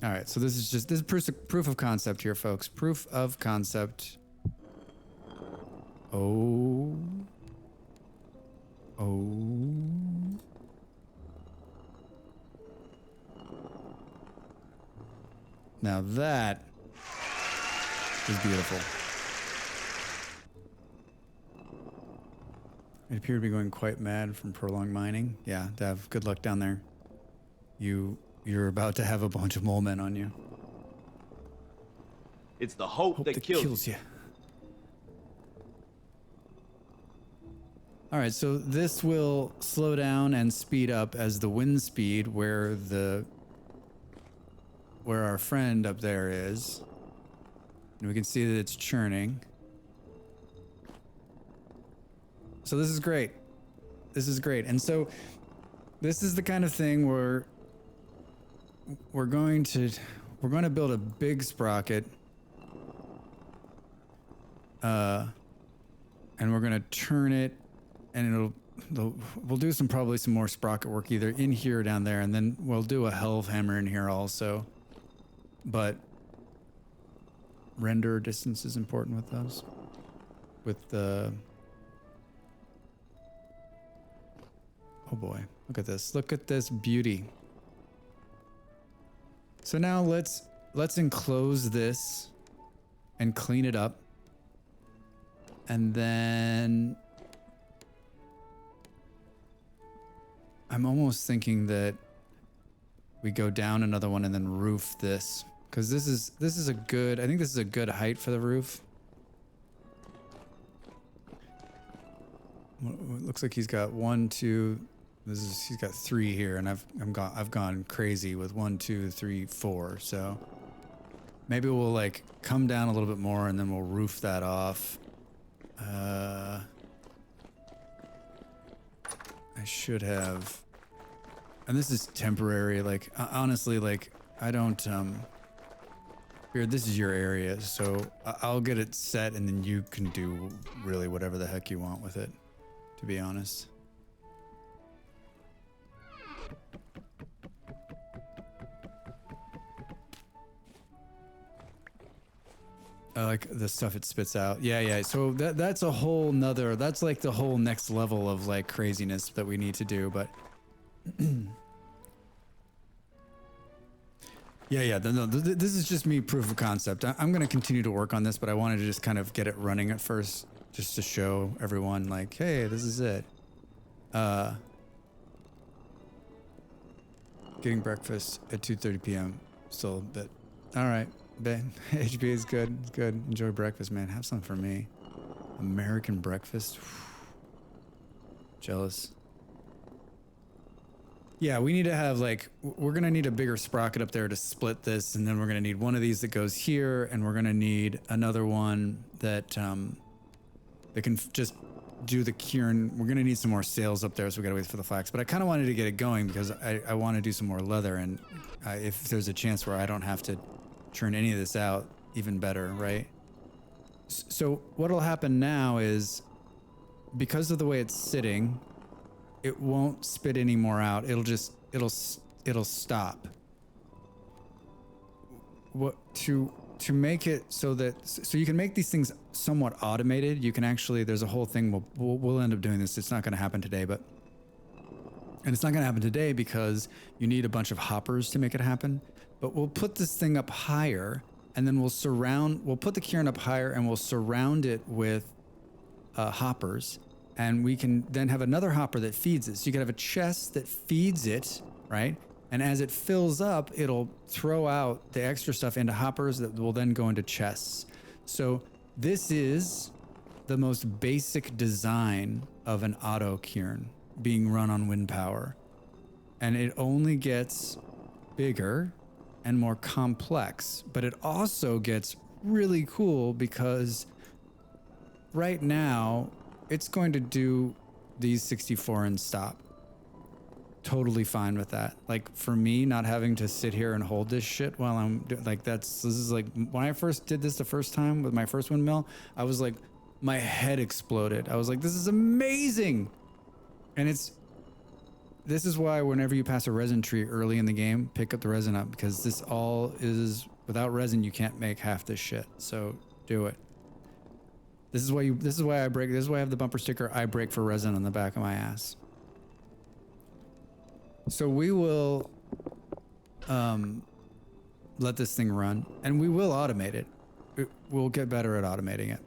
All right, so this is proof of concept here, folks. Proof of concept. Oh. Now that is beautiful. It appeared to be going quite mad from prolonged mining. Yeah, Dev, good luck down there. You're about to have a bunch of mole men on you. It's the hope that kills you. All right, so this will slow down and speed up as the wind speed where our friend up there is. And we can see that it's churning. So this is great. This is great. And so this is the kind of thing where we're going to build a big sprocket. And we're going to turn it, and we'll do probably some more sprocket work either in here or down there, and then we'll do a hell of hammer in here also. But render distance is important with those. With the oh boy, look at this. Look at this beauty. So now let's enclose this and clean it up. And then I'm almost thinking that we go down another one and then roof this, because this is a good, I think this is a good height for the roof. Well, it looks like he's got 1, 2. He's got 3 here, and I've gone crazy with 1, 2, 3, 4. So maybe we'll like come down a little bit more and then we'll roof that off. I should have, and this is temporary. Like honestly, like I don't. Beard, this is your area, so I'll get it set, and then you can do really whatever the heck you want with it. To be honest. I like the stuff it spits out. Yeah. So that's a whole nother, that's like the whole next level of like craziness that we need to do, but yeah. No, this is just me proof of concept. I'm going to continue to work on this, but I wanted to just kind of get it running at first, just to show everyone like, hey, this is it. Getting breakfast at 2:30 p.m. Still a bit. All right. HB is good. It's good. Enjoy breakfast, man. Have some for me. American breakfast. Jealous. Yeah, we need to have like, we're going to need a bigger sprocket up there to split this. And then we're going to need one of these that goes here. And we're going to need another one that can just do the kieran. We're going to need some more sails up there. So we got to wait for the flax. But I kind of wanted to get it going because I want to do some more leather. And if there's a chance where I don't have to churn any of this out, even better, right? So what'll happen now is, because of the way it's sitting, it won't spit any more out. It'll stop. What to make it so you can make these things somewhat automated. You can actually, there's a whole thing. We'll end up doing this. It's not going to happen today, and it's not going to happen today because you need a bunch of hoppers to make it happen. But we'll put this thing up higher, and then we'll put the kieran up higher, and we'll surround it with hoppers, and we can then have another hopper that feeds it. So you can have a chest that feeds it, right? And as it fills up, it'll throw out the extra stuff into hoppers that will then go into chests. So this is the most basic design of an auto kieran being run on wind power. And it only gets bigger and more complex, but it also gets really cool because right now it's going to do these 64 and stop. Totally fine with that. Like for me, not having to sit here and hold this shit while I'm like, this is like when I first did this the first time with my first windmill, I was like, my head exploded. I was like, this is amazing. And this is why whenever you pass a resin tree early in the game, pick up the resin up, because this all is, without resin, you can't make half this shit. So do it. This is why I break. This is why I have the bumper sticker, I break for resin on the back of my ass. So we will let this thing run, and we will automate it. We'll get better at automating it,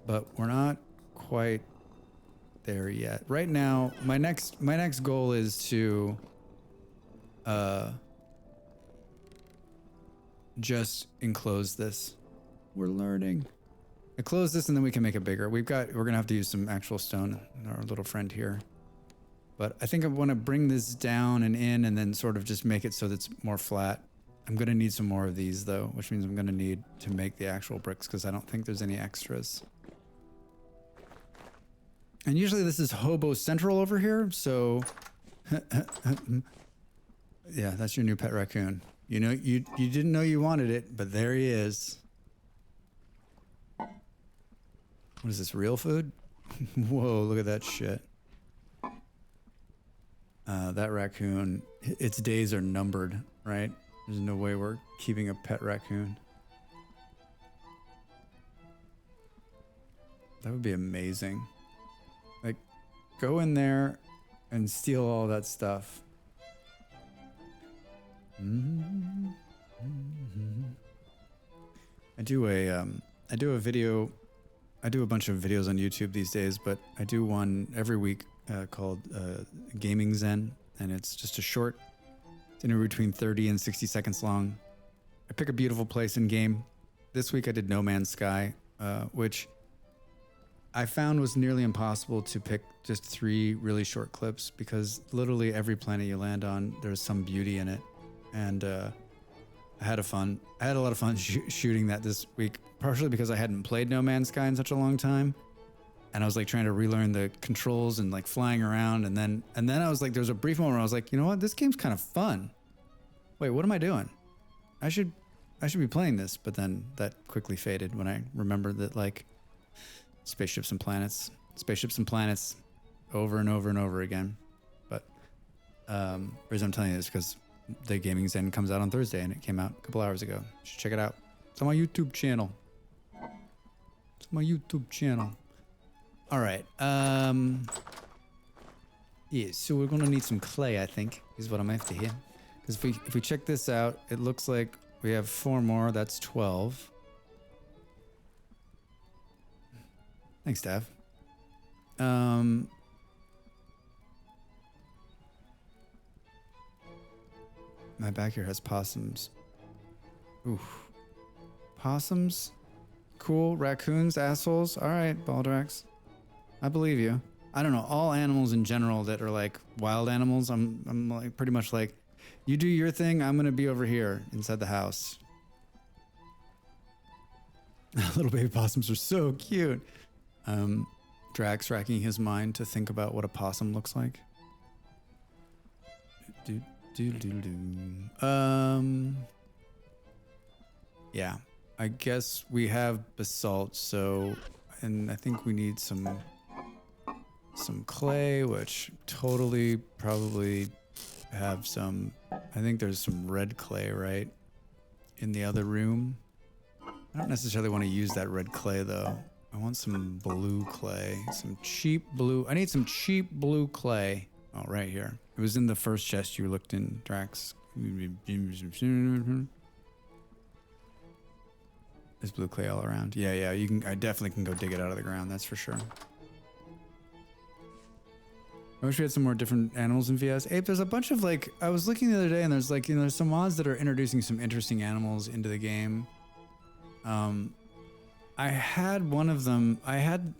but we're not quite there yet. Right now, my next goal is to just enclose this. We're learning. I close this and then we can make it bigger. We're gonna have to use some actual stone, our little friend here. But I think I want to bring this down and in and then sort of just make it so that it's more flat. I'm gonna need some more of these though, which means I'm gonna need to make the actual bricks because I don't think there's any extras. And usually this is Hobo Central over here, so yeah, that's your new pet raccoon. You know, you didn't know you wanted it, but there he is. What is this, real food? Whoa, look at that shit. That raccoon, its days are numbered, right? There's no way we're keeping a pet raccoon. That would be amazing. Like, go in there and steal all that stuff. I do a video. I do a bunch of videos on YouTube these days, but I do one every week called Gaming Zen, and it's just a short, it's anywhere between 30 and 60 seconds long. I pick a beautiful place in game. This week I did No Man's Sky, which I found was nearly impossible to pick just 3 really short clips because literally every planet you land on, there's some beauty in it. And I had a lot of fun shooting that this week, partially because I hadn't played No Man's Sky in such a long time. And I was like trying to relearn the controls and like flying around. And then I was like, there was a brief moment where I was like, you know what? This game's kind of fun. Wait, what am I doing? I should be playing this. But then that quickly faded when I remembered that like spaceships and planets over and over and over again. But the reason I'm telling you this is because the Gaming Zen comes out on Thursday and it came out a couple hours ago. You should check it out. It's on my YouTube channel. All right. Yeah, so we're gonna need some clay, I think, is what I'm after here. Because if we check this out, it looks like we have 4 more. That's 12. Thanks, Dav. My back here has possums. Oof. Possums? Cool. Raccoons, assholes. All right, Baldrax. I believe you. I don't know. All animals in general that are like wild animals, I'm like pretty much like, you do your thing, I'm gonna be over here inside the house. Little baby possums are so cute. Drax racking his mind to think about what a possum looks like. Yeah, I guess we have basalt, so, and I think we need some clay, which totally probably have some, I think there's some red clay, right? In the other room. I don't necessarily want to use that red clay though. I want some blue clay, some cheap blue. I need some cheap blue clay. Oh, right here. It was in the first chest you looked in, Drax. There's blue clay all around. Yeah, you can. I definitely can go dig it out of the ground. That's for sure. I wish we had some more different animals in VS. Ape, there's a bunch of like, I was looking the other day and there's like, you know, there's some mods that are introducing some interesting animals into the game. I had one of them. I had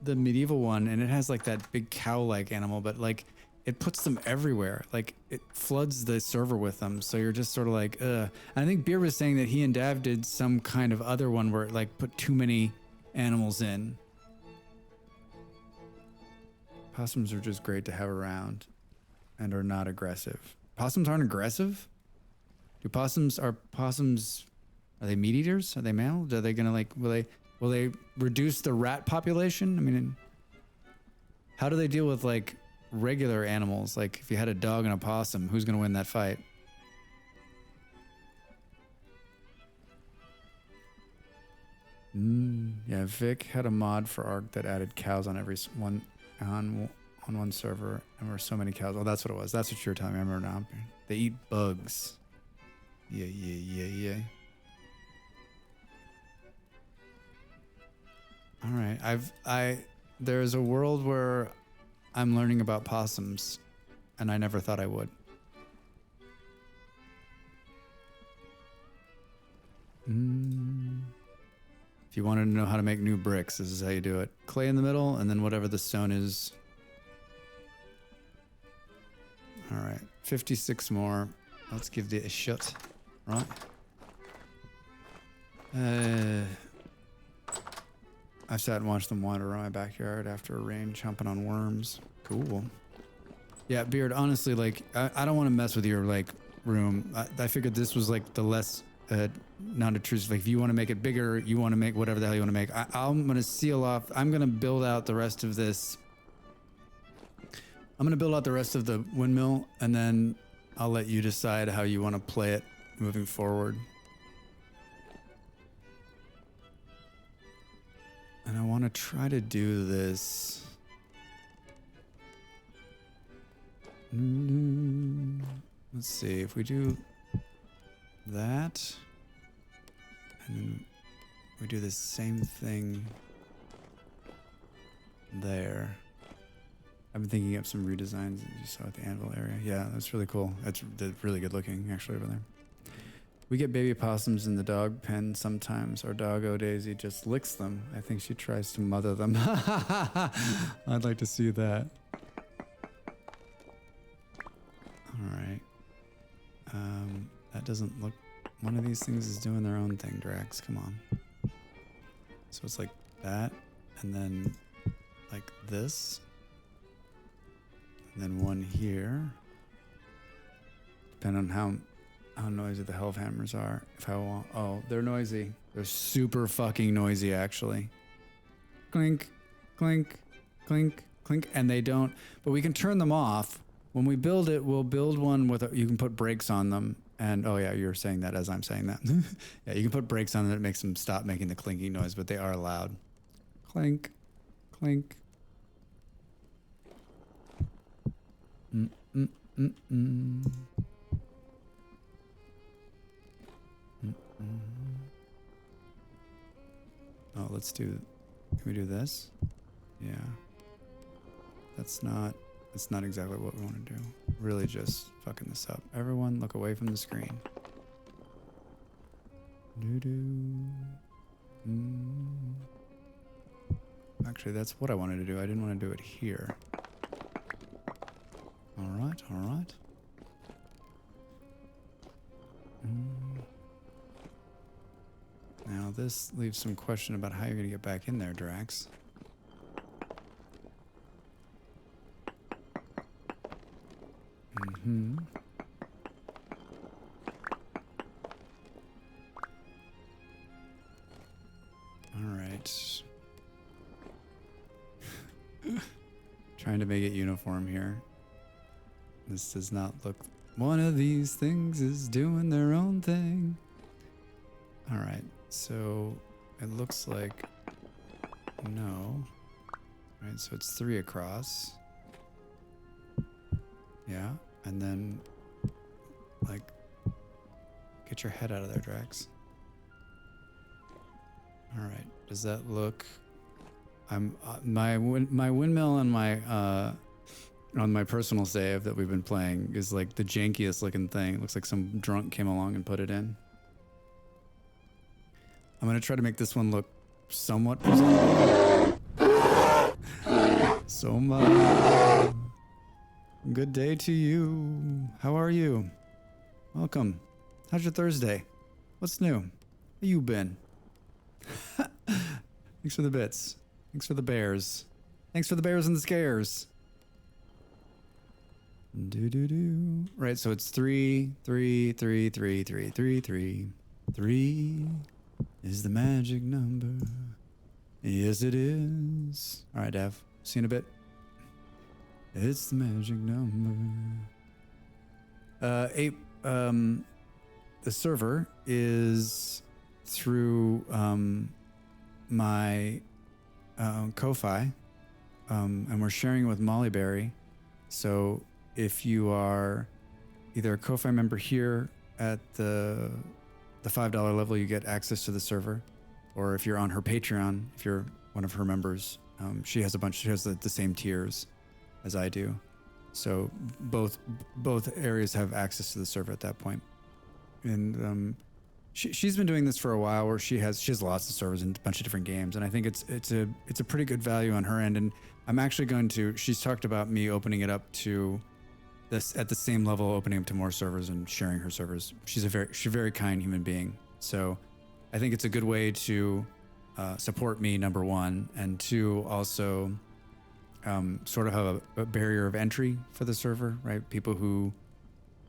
the medieval one, and it has like that big cow-like animal, but like it puts them everywhere. Like it floods the server with them. So you're just sort of like, ugh. And I think Beer was saying that he and Dav did some kind of other one where it like put too many animals in. Possums are just great to have around and are not aggressive. Possums aren't aggressive? Are they meat eaters? Are they mammals? Are they gonna like, will they reduce the rat population? I mean, how do they deal with like regular animals? Like if you had a dog and a possum, who's gonna win that fight? Yeah, Vic had a mod for Ark that added cows on every one on one server, and there were so many cows. Oh, that's what it was. That's what you were telling me. I remember now. They eat bugs. Yeah. All right, there's a world where I'm learning about possums, and I never thought I would. If you wanted to know how to make new bricks, this is how you do it. Clay in the middle, and then whatever the stone is. All right, 56 more. Let's give it a shot, right? I've sat and watched them wander around my backyard after a rain, chomping on worms. Cool. Yeah, Beard, honestly, like, I don't want to mess with your, like, room. I figured this was, like, the less non-intrusive. Like, if you want to make it bigger, you want to make whatever the hell you want to make. I'm going to seal off. I'm going to build out the rest of this. I'm going to build out the rest of the windmill, and then I'll let you decide how you want to play it moving forward. And I want to try to do this. Let's see, if we do that, and then we do the same thing there. I've been thinking up some redesigns that you saw at the anvil area. Yeah, that's really cool. That's really good looking, actually, over there. We get baby possums in the dog pen sometimes. Our doggo Daisy just licks them. I think she tries to mother them. I'd like to see that. All right. That doesn't look... One of these things is doing their own thing, Drax. Come on. So it's like that, and then like this. And then one here. Depending on how noisy the Hellhammers are. If I want... Oh, they're noisy. They're super fucking noisy, actually. Clink, clink, clink, clink. And they don't... But we can turn them off. When we build it, we'll build one with... You can put brakes on them. And, oh yeah, you're saying that as I'm saying that. Yeah, you can put brakes on them that makes them stop making the clinking noise, but they are loud. Clink, clink. Oh, let's do... Can we do this? Yeah. That's not exactly what we want to do. Really just fucking this up. Everyone look away from the screen. Actually, that's what I wanted to do. I didn't want to do it here. All right. Now this leaves some question about how you're going to get back in there, Drax. All right. Trying to make it uniform here. This does not look... One of these things is doing their own thing. All right, so it looks like... No. All right, so it's 3 across. Yeah, and then... Like... Get your head out of there, Drax. All right, does that look... my windmill and my on my personal save that we've been playing is like the jankiest looking thing. It looks like some drunk came along and put it in. I'm gonna try to make this one look somewhat presentable. So much. Good day to you. How are you? Welcome. How's your Thursday? What's new? How you been? Thanks for the bits. Thanks for the bears. Thanks for the bears and the scares. Do. Right, so it's 3, 3, 3, 3, 3, 3, 3. 3 is the magic number. Yes, it is. All right, Dav. See you in a bit. It's the magic number. The server is through my Kofi, and we're sharing it with Mollyberry. So if you are either a Kofi member here at the $5 level, you get access to the server, or if you're on her Patreon, if you're one of her members, she has the same tiers as I do. So both areas have access to the server at that point. And she's been doing this for a while, where she has lots of servers in a bunch of different games, and I think it's a pretty good value on her end. And I'm actually she's talked about me opening it up to this at the same level, opening up to more servers and sharing her servers. She's a very kind human being. So I think it's a good way to support me, number one, and two, also sort of have a barrier of entry for the server, right? People who,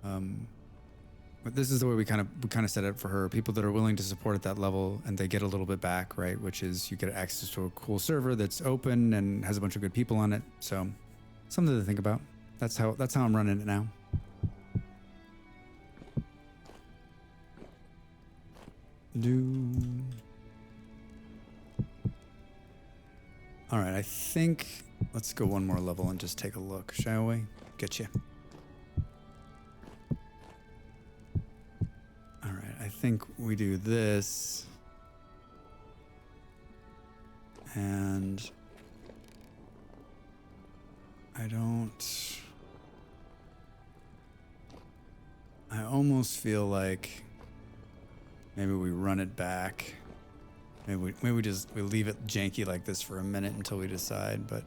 but this is the way we kind of set it for her. People that are willing to support at that level, and they get a little bit back, right? Which is you get access to a cool server that's open and has a bunch of good people on it. So something to think about. That's how I'm running it now. All right, I think let's go one more level and just take a look, shall we? Get you. All right, I think we do this, and I almost feel like maybe we run it back. Maybe we leave it janky like this for a minute until we decide. But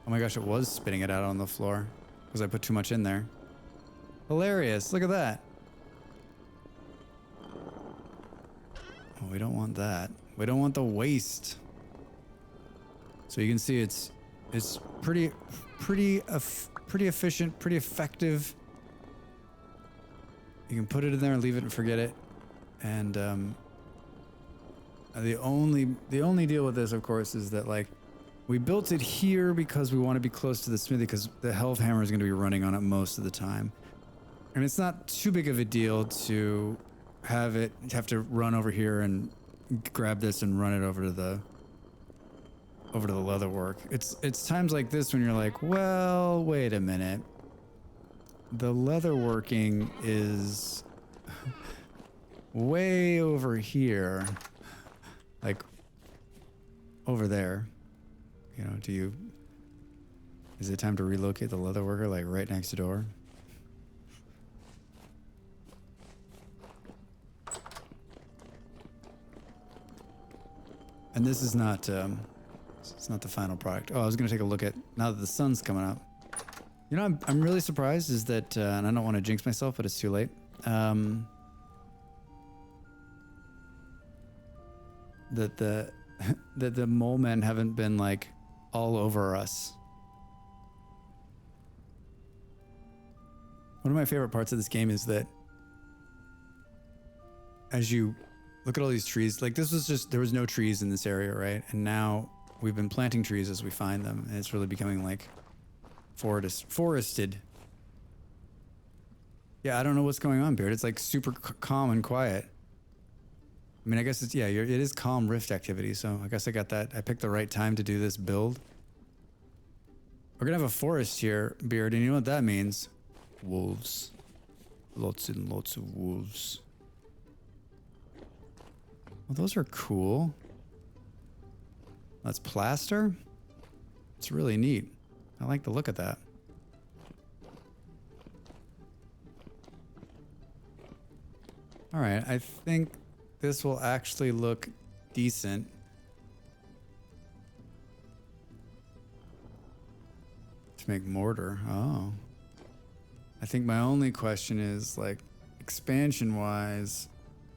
oh my gosh, it was spitting it out on the floor because I put too much in there. Hilarious! Look at that. Oh, we don't want that. We don't want the waste. So you can see it's pretty efficient, pretty effective. You can put it in there and leave it and forget it. And the only deal with this, of course, is that like we built it here because we want to be close to the smithy, because the Helve Hammer is going to be running on it most of the time. And it's not too big of a deal to have to run over here and grab this and run it over to the leatherwork. It's times like this when you're like, well, wait a minute. The leatherworking is way over here, like over there. You know, is it time to relocate the leatherworker like right next door? And this is not, it's not the final product. Oh, I was gonna take a look at, now that the sun's coming up. You know, I'm really surprised is that, and I don't want to jinx myself, but it's too late. That the mole men haven't been like all over us. One of my favorite parts of this game is that as you look at all these trees, like this was just, there was no trees in this area, right? And now we've been planting trees as we find them, and it's really becoming like forested. Yeah, I don't know what's going on, Beard. It's like super calm and quiet. I mean, I guess it is calm rift activity, so I guess I got that. I picked the right time to do this build. We're gonna have a forest here, Beard, and you know what that means? Wolves. Lots and lots of wolves. Well, those are cool. That's plaster. It's really neat. I like the look of that. All right, I think this will actually look decent. To make mortar. Oh. I think my only question is like expansion wise,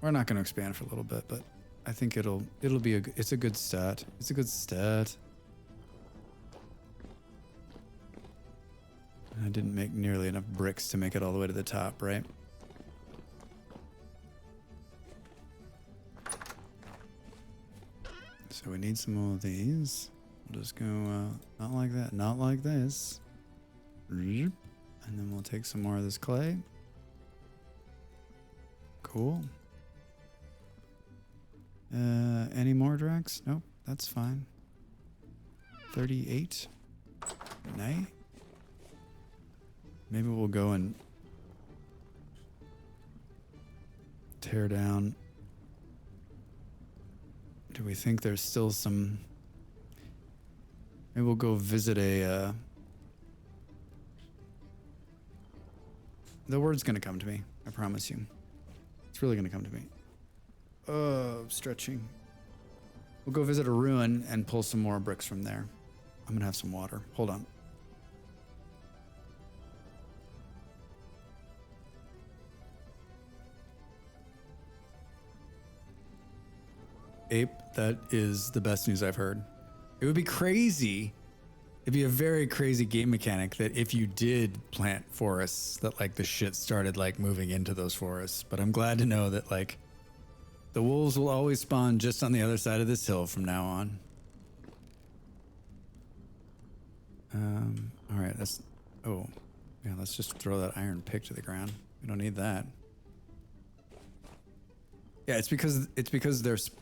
we're not going to expand for a little bit, but I think it'll be it's a good stat. It's a good stat. I didn't make nearly enough bricks to make it all the way to the top, right? So we need some more of these. We'll just go, not like that, not like this. And then we'll take some more of this clay. Cool. Any more Drax? Nope, that's fine. 38. Night. Maybe we'll go and tear down. Do we think there's still some? Maybe we'll go visit a. The word's gonna come to me. I promise you. It's really gonna come to me. Oh, stretching. We'll go visit a ruin and pull some more bricks from there. I'm gonna have some water. Hold on. Ape, that is the best news I've heard. It would be crazy. It'd be a very crazy game mechanic that if you did plant forests, that like the shit started like moving into those forests. But I'm glad to know that like the wolves will always spawn just on the other side of this hill from now on. All right, let's just throw that iron pick to the ground. We don't need that. Yeah, it's because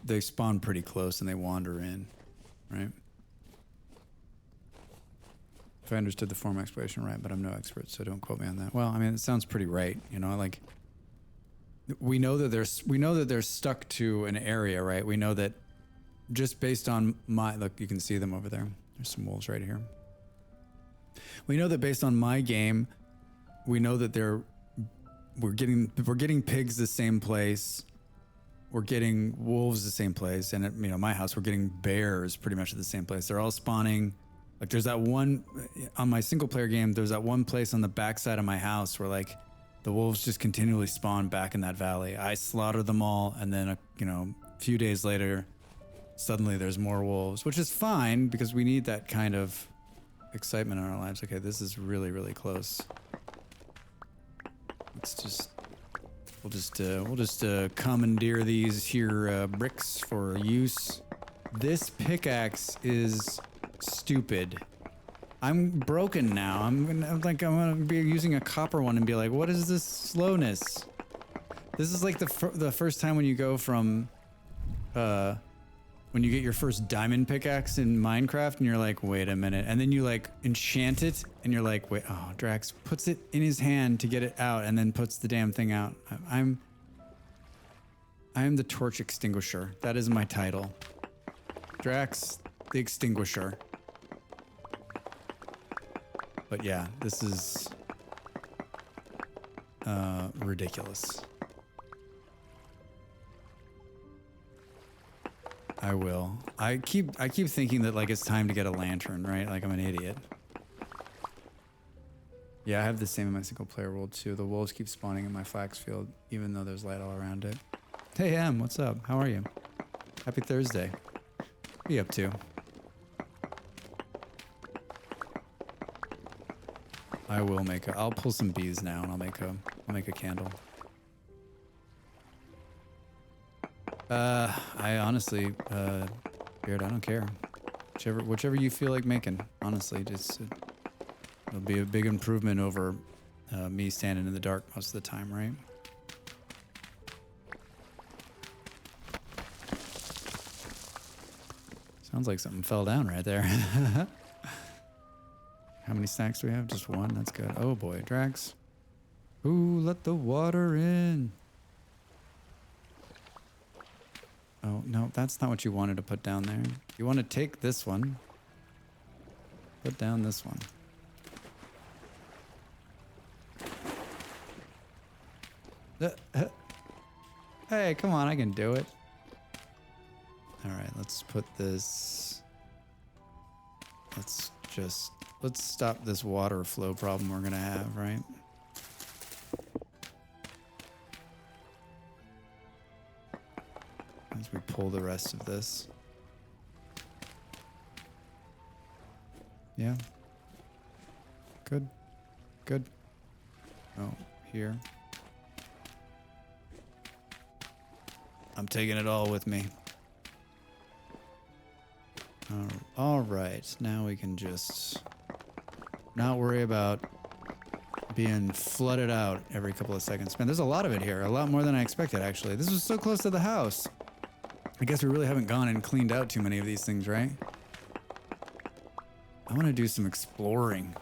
they spawn pretty close and they wander in, right? If I understood the form explanation right, but I'm no expert, so don't quote me on that. Well, I mean, it sounds pretty right, you know. Like we know that they're stuck to an area, right? We know that just based on look, you can see them over there. There's some wolves right here. We know that based on my game, we know that we're getting pigs the same place. We're getting wolves the same place, and at my house we're getting bears pretty much at the same place. They're all spawning. Like there's that one on my single player game. There's that one place on the backside of my house where like the wolves just continually spawn back in that valley. I slaughter them all, and then a few days later, suddenly there's more wolves, which is fine because we need that kind of excitement in our lives. Okay, this is really, really close. We'll just commandeer these here bricks for use. This pickaxe is stupid. I'm broken now. I'm gonna be using a copper one and be like, what is this slowness? This is like the first time when you go from when you get your first diamond pickaxe in Minecraft and you're like, wait a minute, and then you like enchant it and you're like, wait, oh, Drax puts it in his hand to get it out and then puts the damn thing out. I am the torch extinguisher. That is my title. Drax the extinguisher. But yeah, this is ridiculous. I will. I keep thinking that like it's time to get a lantern, right? Like I'm an idiot. Yeah, I have the same in my single player world too. The wolves keep spawning in my flax field, even though there's light all around it. Hey Em, what's up? How are you? Happy Thursday. What are you up to? I'll pull some bees now and I'll make a candle. I honestly, Beard, I don't care. Whichever you feel like making, honestly, it'll be a big improvement over me standing in the dark most of the time, right? Sounds like something fell down right there. How many stacks do we have? Just one? That's good. Oh boy, Drax. Ooh, let the water in. Oh, no, that's not what you wanted to put down there. You want to take this one. Put down this one. Hey, come on, I can do it. All right, let's put this. Let's just let's stop this water flow problem we're gonna have, right? As we pull the rest of this. Yeah. Good. Good. Oh, here. I'm taking it all with me. All right. Now we can just not worry about being flooded out every couple of seconds. Man, there's a lot of it here. A lot more than I expected, actually. This was so close to the house. I guess we really haven't gone and cleaned out too many of these things, right? I want to do some exploring.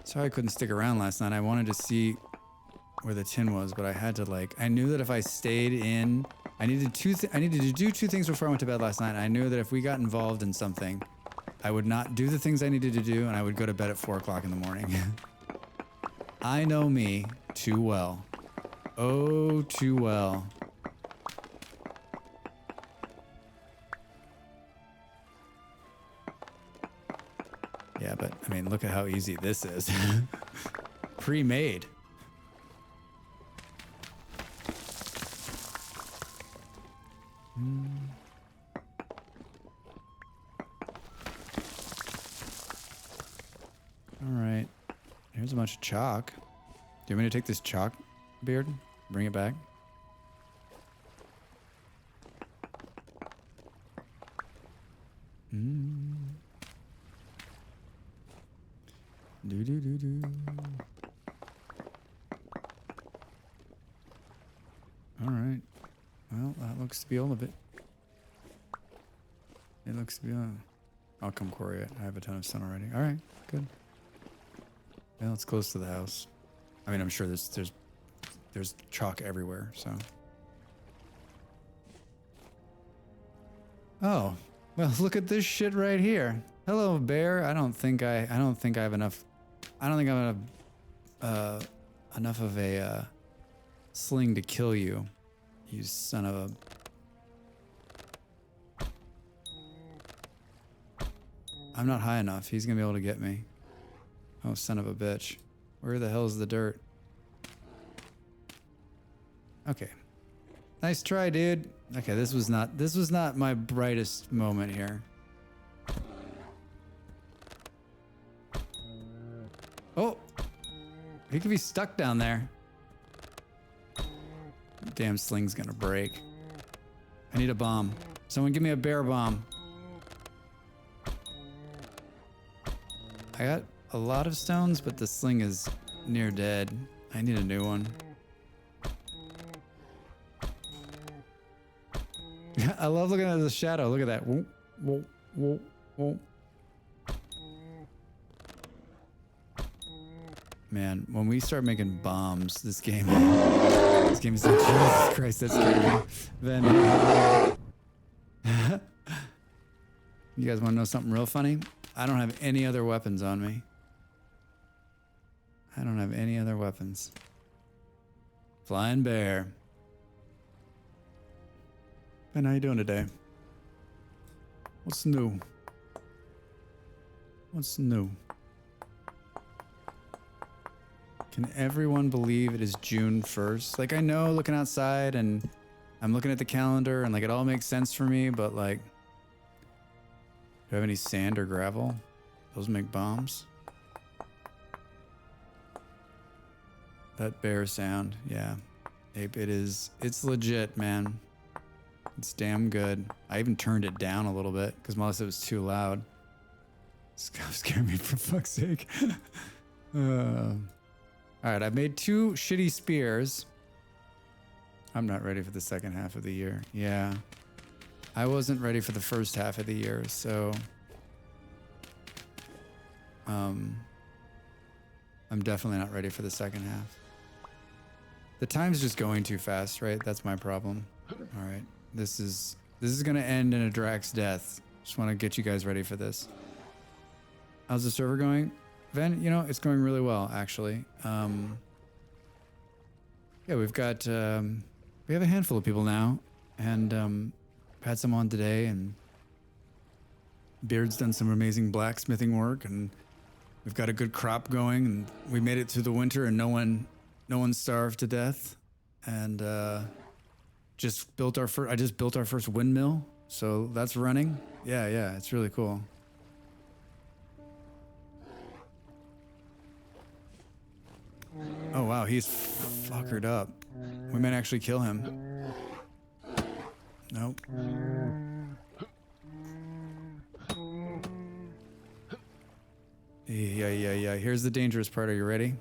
Sorry I couldn't stick around last night. I wanted to see where the tin was, but I had to like, I knew that if I stayed in, I needed to do two things before I went to bed last night. I knew that if we got involved in something, I would not do the things I needed to do, and I would go to bed at 4 o'clock in the morning. I know me too well. Oh, too well. Yeah, but I mean, look at how easy this is. Pre-made. All right. Here's a bunch of chalk. Do you want me to take this chalk, Beard? Bring it back? Do. All right. Well, that looks to be all of it. It looks to be all. I'll come quarry it. I have a ton of stone already. All right, good. Well, it's close to the house. I mean, I'm sure there's chalk everywhere. So. Oh, well, look at this shit right here. Hello, bear. I don't think I have enough. I don't think I have enough of a sling to kill you, you son of a. I'm not high enough. He's gonna be able to get me. Oh, son of a bitch. Where the hell's the dirt? Okay. Nice try, dude. Okay, this was not my brightest moment here. Oh! He could be stuck down there. Damn sling's gonna break. I need a bomb. Someone give me a bear bomb. I got a lot of stones, but the sling is near dead. I need a new one. I love looking at the shadow. Look at that. Whoa, whoa, whoa, whoa. Man, when we start making bombs, this game is like, Jesus Christ, that's scary. Then, you guys want to know something real funny? I don't have any other weapons on me. I don't have any other weapons. Flying bear. Ben, how you doing today? What's new? What's new? Can everyone believe it is June 1st? Like, I know looking outside and I'm looking at the calendar and like it all makes sense for me, but like, do I have any sand or gravel? Those make bombs. That bear sound, yeah. Ape, it's legit, man. It's damn good. I even turned it down a little bit because Melissa was too loud. This guy scared me for fuck's sake. All right, I've made 2 shitty spears. I'm not ready for the second half of the year. Yeah. I wasn't ready for the first half of the year, so I'm definitely not ready for the second half. The time's just going too fast, right? That's my problem. All right. This is going to end in a Drax death. Just want to get you guys ready for this. How's the server going? Ven, you know, it's going really well, actually. Yeah, we've got, we have a handful of people now, and had some on today, and Beard's done some amazing blacksmithing work, and we've got a good crop going, and we made it through the winter, and no one starved to death. And I just built our first windmill, so that's running. Yeah, it's really cool. Oh wow, he's fuckered up. We might actually kill him. Nope. Yeah. Here's the dangerous part. Are you ready?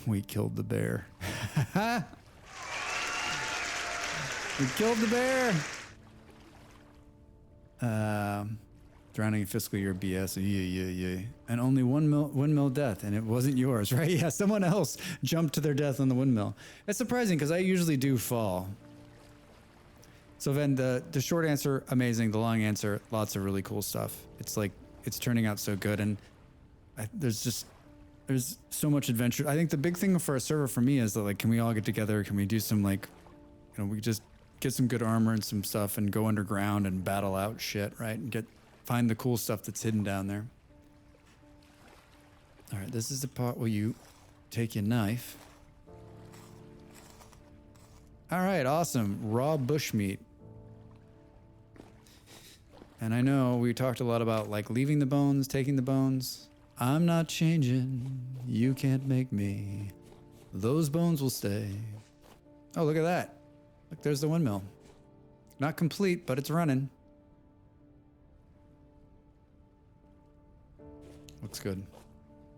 We killed the bear. We killed the bear. Drowning in fiscal year BS. Yeah. And only one windmill death, and it wasn't yours, right? Yeah, someone else jumped to their death on the windmill. It's surprising because I usually do fall. So then the short answer, amazing. The long answer, lots of really cool stuff. It's like, it's turning out so good. And there's so much adventure. I think the big thing for a server for me is that, like, can we all get together? Can we do some, like, we just get some good armor and some stuff and go underground and battle out shit, right? And find the cool stuff that's hidden down there. All right, this is the part where you take your knife. All right, awesome. Raw bushmeat. And I know we talked a lot about, like, leaving the bones, taking the bones. I'm not changing. You can't make me. Those bones will stay. Oh, look at that. Look, there's the windmill. Not complete, but it's running. Looks good.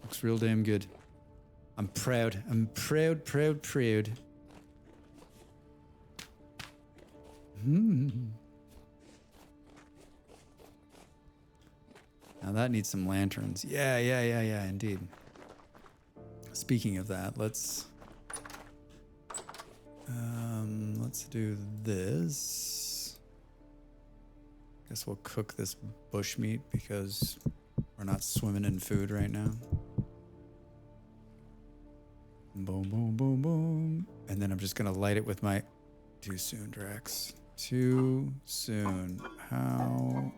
Looks real damn good. I'm proud. I'm proud. Now that needs some lanterns. Yeah, indeed. Speaking of that, let's do this. Guess we'll cook this bushmeat because we're not swimming in food right now. Boom. And then I'm just gonna light it with my... Too soon, Drax. Too soon. How...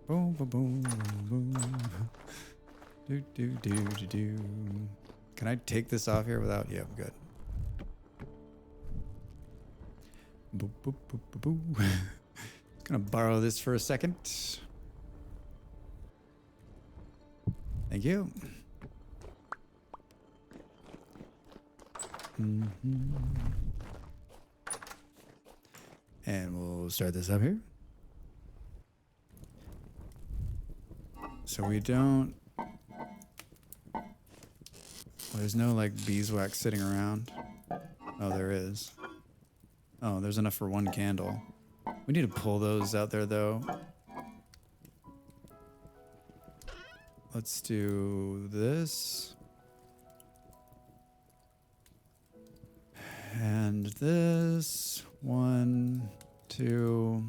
Boom. Do. Can I take this off here without... Yeah, I'm good. Boo. Just gonna borrow this for a second. Thank you. And we'll start this up here. So we don't... There's no, like, beeswax sitting around. Oh, there is. Oh, there's enough for one candle. We need to pull those out there, though. Let's do this. And this. 1, 2.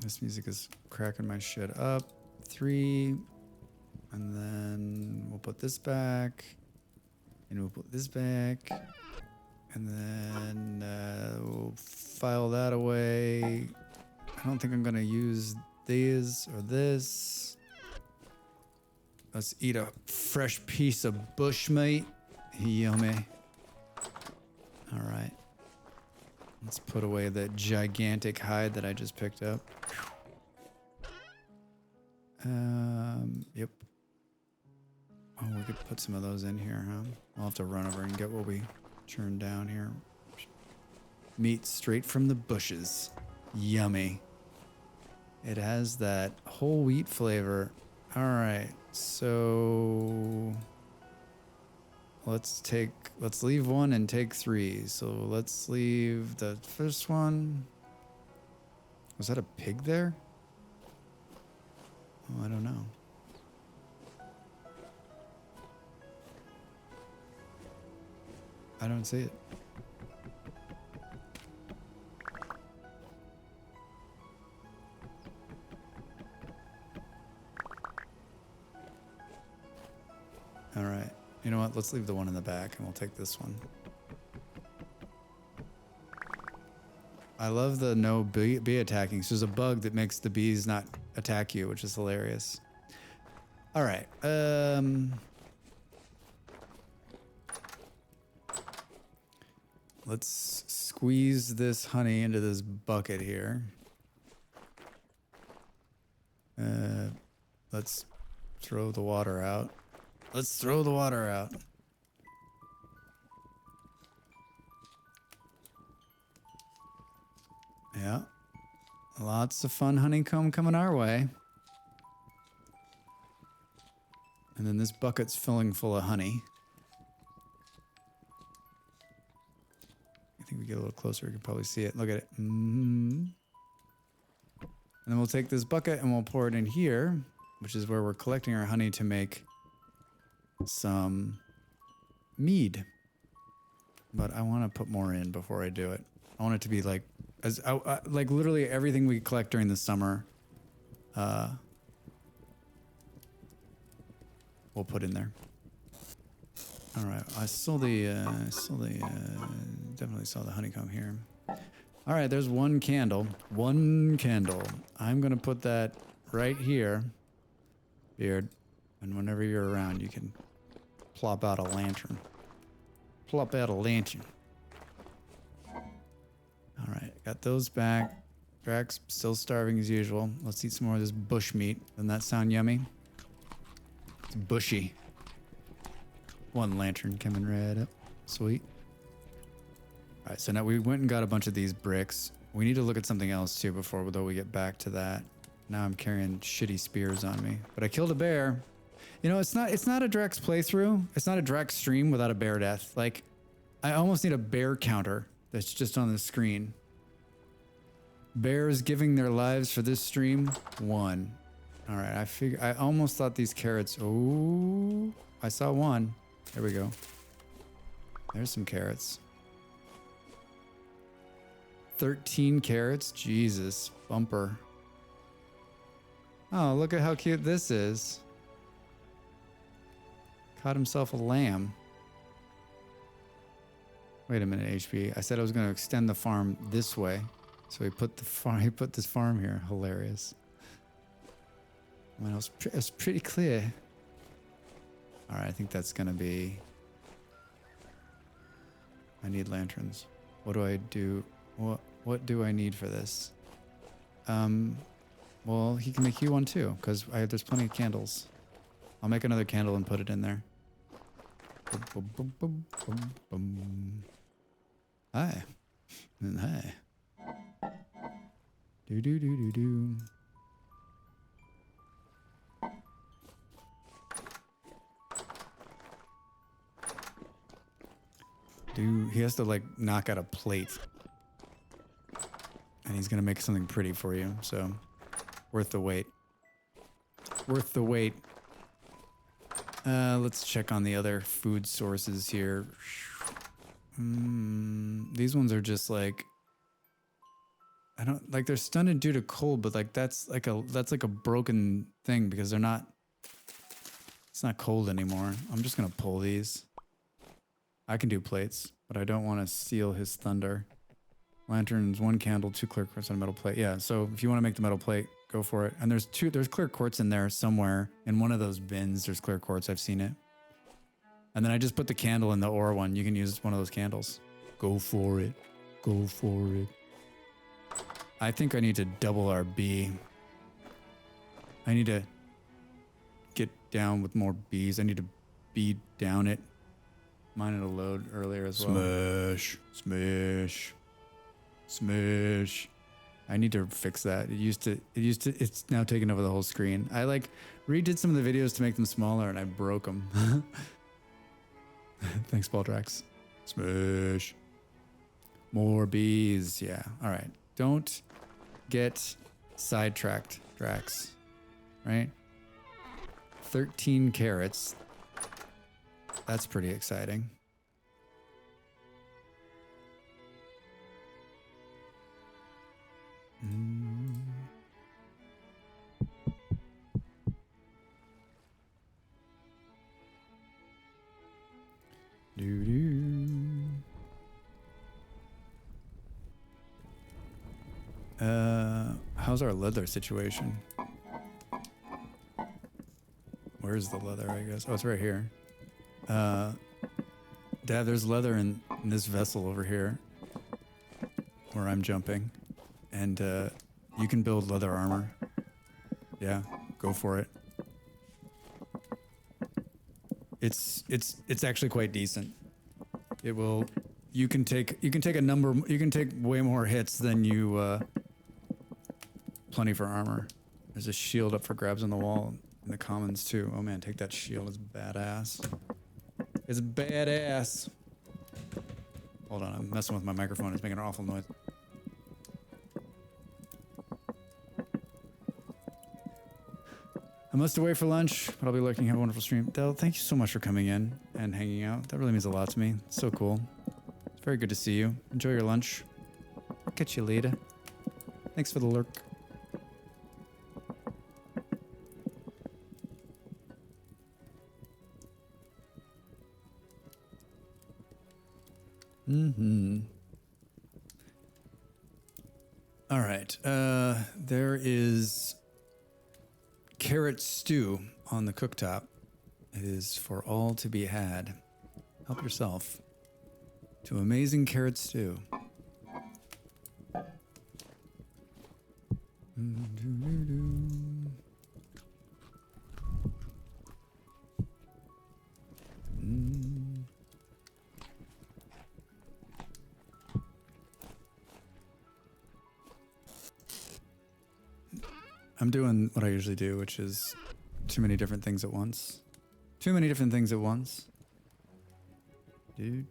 This music is cracking my shit up. 3. And then we'll put this back. And we'll put this back. And then we'll file that away. I don't think I'm going to use these or this. Let's eat a fresh piece of bushmeat. Yummy. All right. Let's put away that gigantic hide that I just picked up. Yep. Oh, we could put some of those in here, huh? I'll have to run over and get what we churned down here. Meat straight from the bushes. Yummy. It has that whole wheat flavor. All right, so let's leave 1 and take 3. So let's leave the first one. Was that a pig there? Oh, I don't know. I don't see it. All right. You know what? Let's leave the one in the back and we'll take this one. I love the no bee attacking. So there's a bug that makes the bees not attack you, which is hilarious. All right. Let's squeeze this honey into this bucket here. Let's throw the water out. Let's throw the water out. Yeah. Lots of fun honeycomb coming our way. And then this bucket's filling full of honey. I think we get a little closer, we can probably see it. Look at it. And then we'll take this bucket and we'll pour it in here, which is where we're collecting our honey to make some mead. But I want to put more in before I do it. I want it to be like, like literally everything we collect during the summer, we'll put in there. All right, I definitely saw the honeycomb here. All right, there's one candle. One candle. I'm gonna put that right here, Beard. And whenever you're around, you can plop out a lantern. Plop out a lantern. All right, got those back. Drax still starving as usual. Let's eat some more of this bush meat. Doesn't that sound yummy? It's bushy. One lantern coming right up. Sweet. All right, so now we went and got a bunch of these bricks. We need to look at something else too before though we get back to that. Now I'm carrying shitty spears on me, but I killed a bear. You know, it's not a Drax playthrough. It's not a Drax stream without a bear death. Like, I almost need a bear counter that's just on the screen. Bears giving their lives for this stream, 1. All right, I almost thought these carrots. Oh, I saw one. There we go. There's some carrots. 13 carrots. Jesus, bumper. Oh, look at how cute this is. Caught himself a lamb. Wait a minute, HP. I said I was going to extend the farm this way. So he put this farm here. Hilarious. Well, it was pretty clear. All right, I think that's going to be... I need lanterns. What do I do? What do I need for this? Well, he can make you one too, because there's plenty of candles. I'll make another candle and put it in there. Boom, boom, boom, boom, boom. Hi. And hi. Do do do do do. He has to like knock out a plate. And he's gonna make something pretty for you, so worth the wait. Worth the wait. Let's check on the other food sources here. These ones are just like, I don't like, they're stunted due to cold, but like that's like a broken thing because they're not, it's not cold anymore. I'm just gonna pull these. I can do plates, but I don't want to steal his thunder. Lanterns, 1 candle, 2 clear quartz on a metal plate. Yeah, so if you want to make the metal plate, go for it. And there's clear quartz in there somewhere. In one of those bins, there's clear quartz. I've seen it. And then I just put the candle in the ore one. You can use one of those candles. Go for it. Go for it. I think I need to double our bee. I need to get down with more bees. I need to bee down it. Mine had a load earlier as well. Smash. Smash. Smash. I need to fix that. It's now taking over the whole screen. I like redid some of the videos to make them smaller and I broke them. Thanks, Baldrax. Smash. More bees. Yeah. All right. Don't get sidetracked, Drax. Right? 13 carrots. That's pretty exciting. How's our leather situation? Where's the leather, I guess? Oh, it's right here. Dad, there's leather in this vessel over here where I'm jumping. And you can build leather armor. Yeah, go for it. It's actually quite decent. It will you can take way more hits than you plenty for armor. There's a shield up for grabs on the wall in the commons too. Oh man, take that shield. It's badass. It's badass. Hold on, I'm messing with my microphone. It's making an awful noise. I must away for lunch, but I'll be lurking. Have a wonderful stream. Del, thank you so much for coming in and hanging out. That really means a lot to me. It's so cool. It's very good to see you. Enjoy your lunch. I'll catch you later. Thanks for the lurk. All right. There is carrot stew on the cooktop. It is for all to be had. Help yourself to amazing carrot stew. I'm doing what I usually do, which is too many different things at once. Too many different things at once. I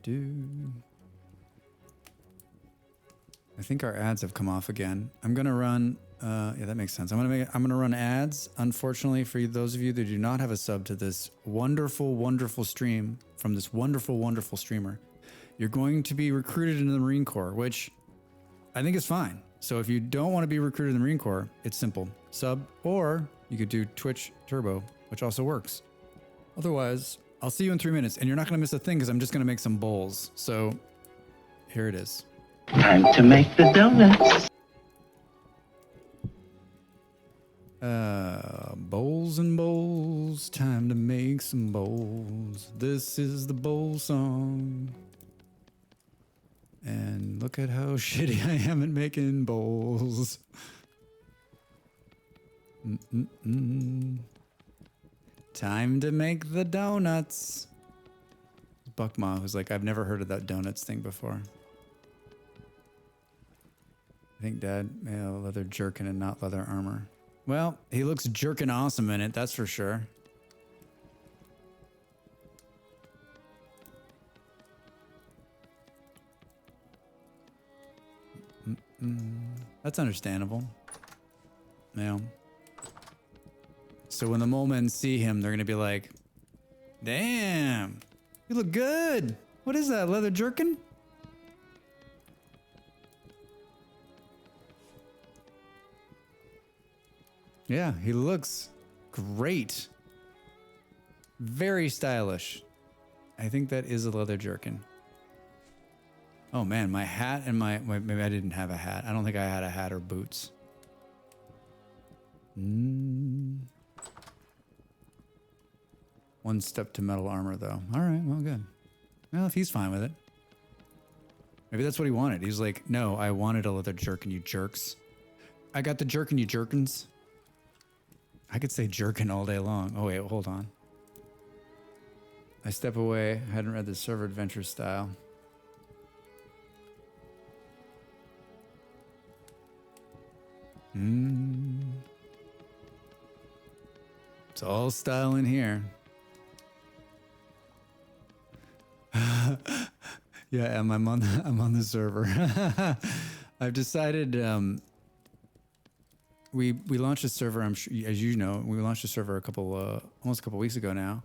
think our ads have come off again. I'm gonna run. Yeah, that makes sense. I'm gonna run ads. Unfortunately, for those of you that do not have a sub to this wonderful, wonderful stream from this wonderful, wonderful streamer, you're going to be recruited into the Marine Corps, which I think is fine. So if you don't want to be recruited in the Marine Corps, it's simple. Sub, or you could do Twitch Turbo, which also works. Otherwise, I'll see you in 3 minutes, and you're not going to miss a thing because I'm just going to make some bowls. So here it is. Time to make the donuts. Bowls and bowls, time to make some bowls. This is the bowl song. And look at how shitty I am at making bowls. Time to make the donuts. Buckma, who's like, I've never heard of that donuts thing before. I think Dad made a leather jerkin and not leather armor. Well, he looks jerkin awesome in it, that's for sure. That's understandable. Yeah. So when the mole men see him, they're gonna be like, damn, you look good. What is that, leather jerkin? Yeah, he looks great. Very stylish. I think that is a leather jerkin. Oh man, my hat and maybe I didn't have a hat. I don't think I had a hat or boots. One step to metal armor though. All right, well good. Well, if he's fine with it. Maybe that's what he wanted. He was like, no, I wanted a leather jerkin, you jerks. I got the jerkin, you jerkins. I could say jerkin all day long. Oh wait, hold on. I step away. I hadn't read the server adventure style. It's all style in here. Yeah, I'm on the server. I've decided we launched a server. I'm sure, as you know, we launched a server almost a couple weeks ago now,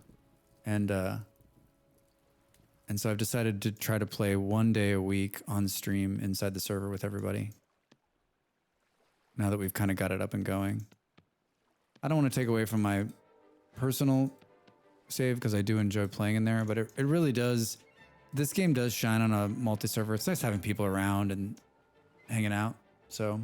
and so I've decided to try to play 1 day a week on stream inside the server with everybody. Now that we've kind of got it up and going, I don't want to take away from my personal save because I do enjoy playing in there, but it really does. This game does shine on a multi-server. It's nice having people around and hanging out. So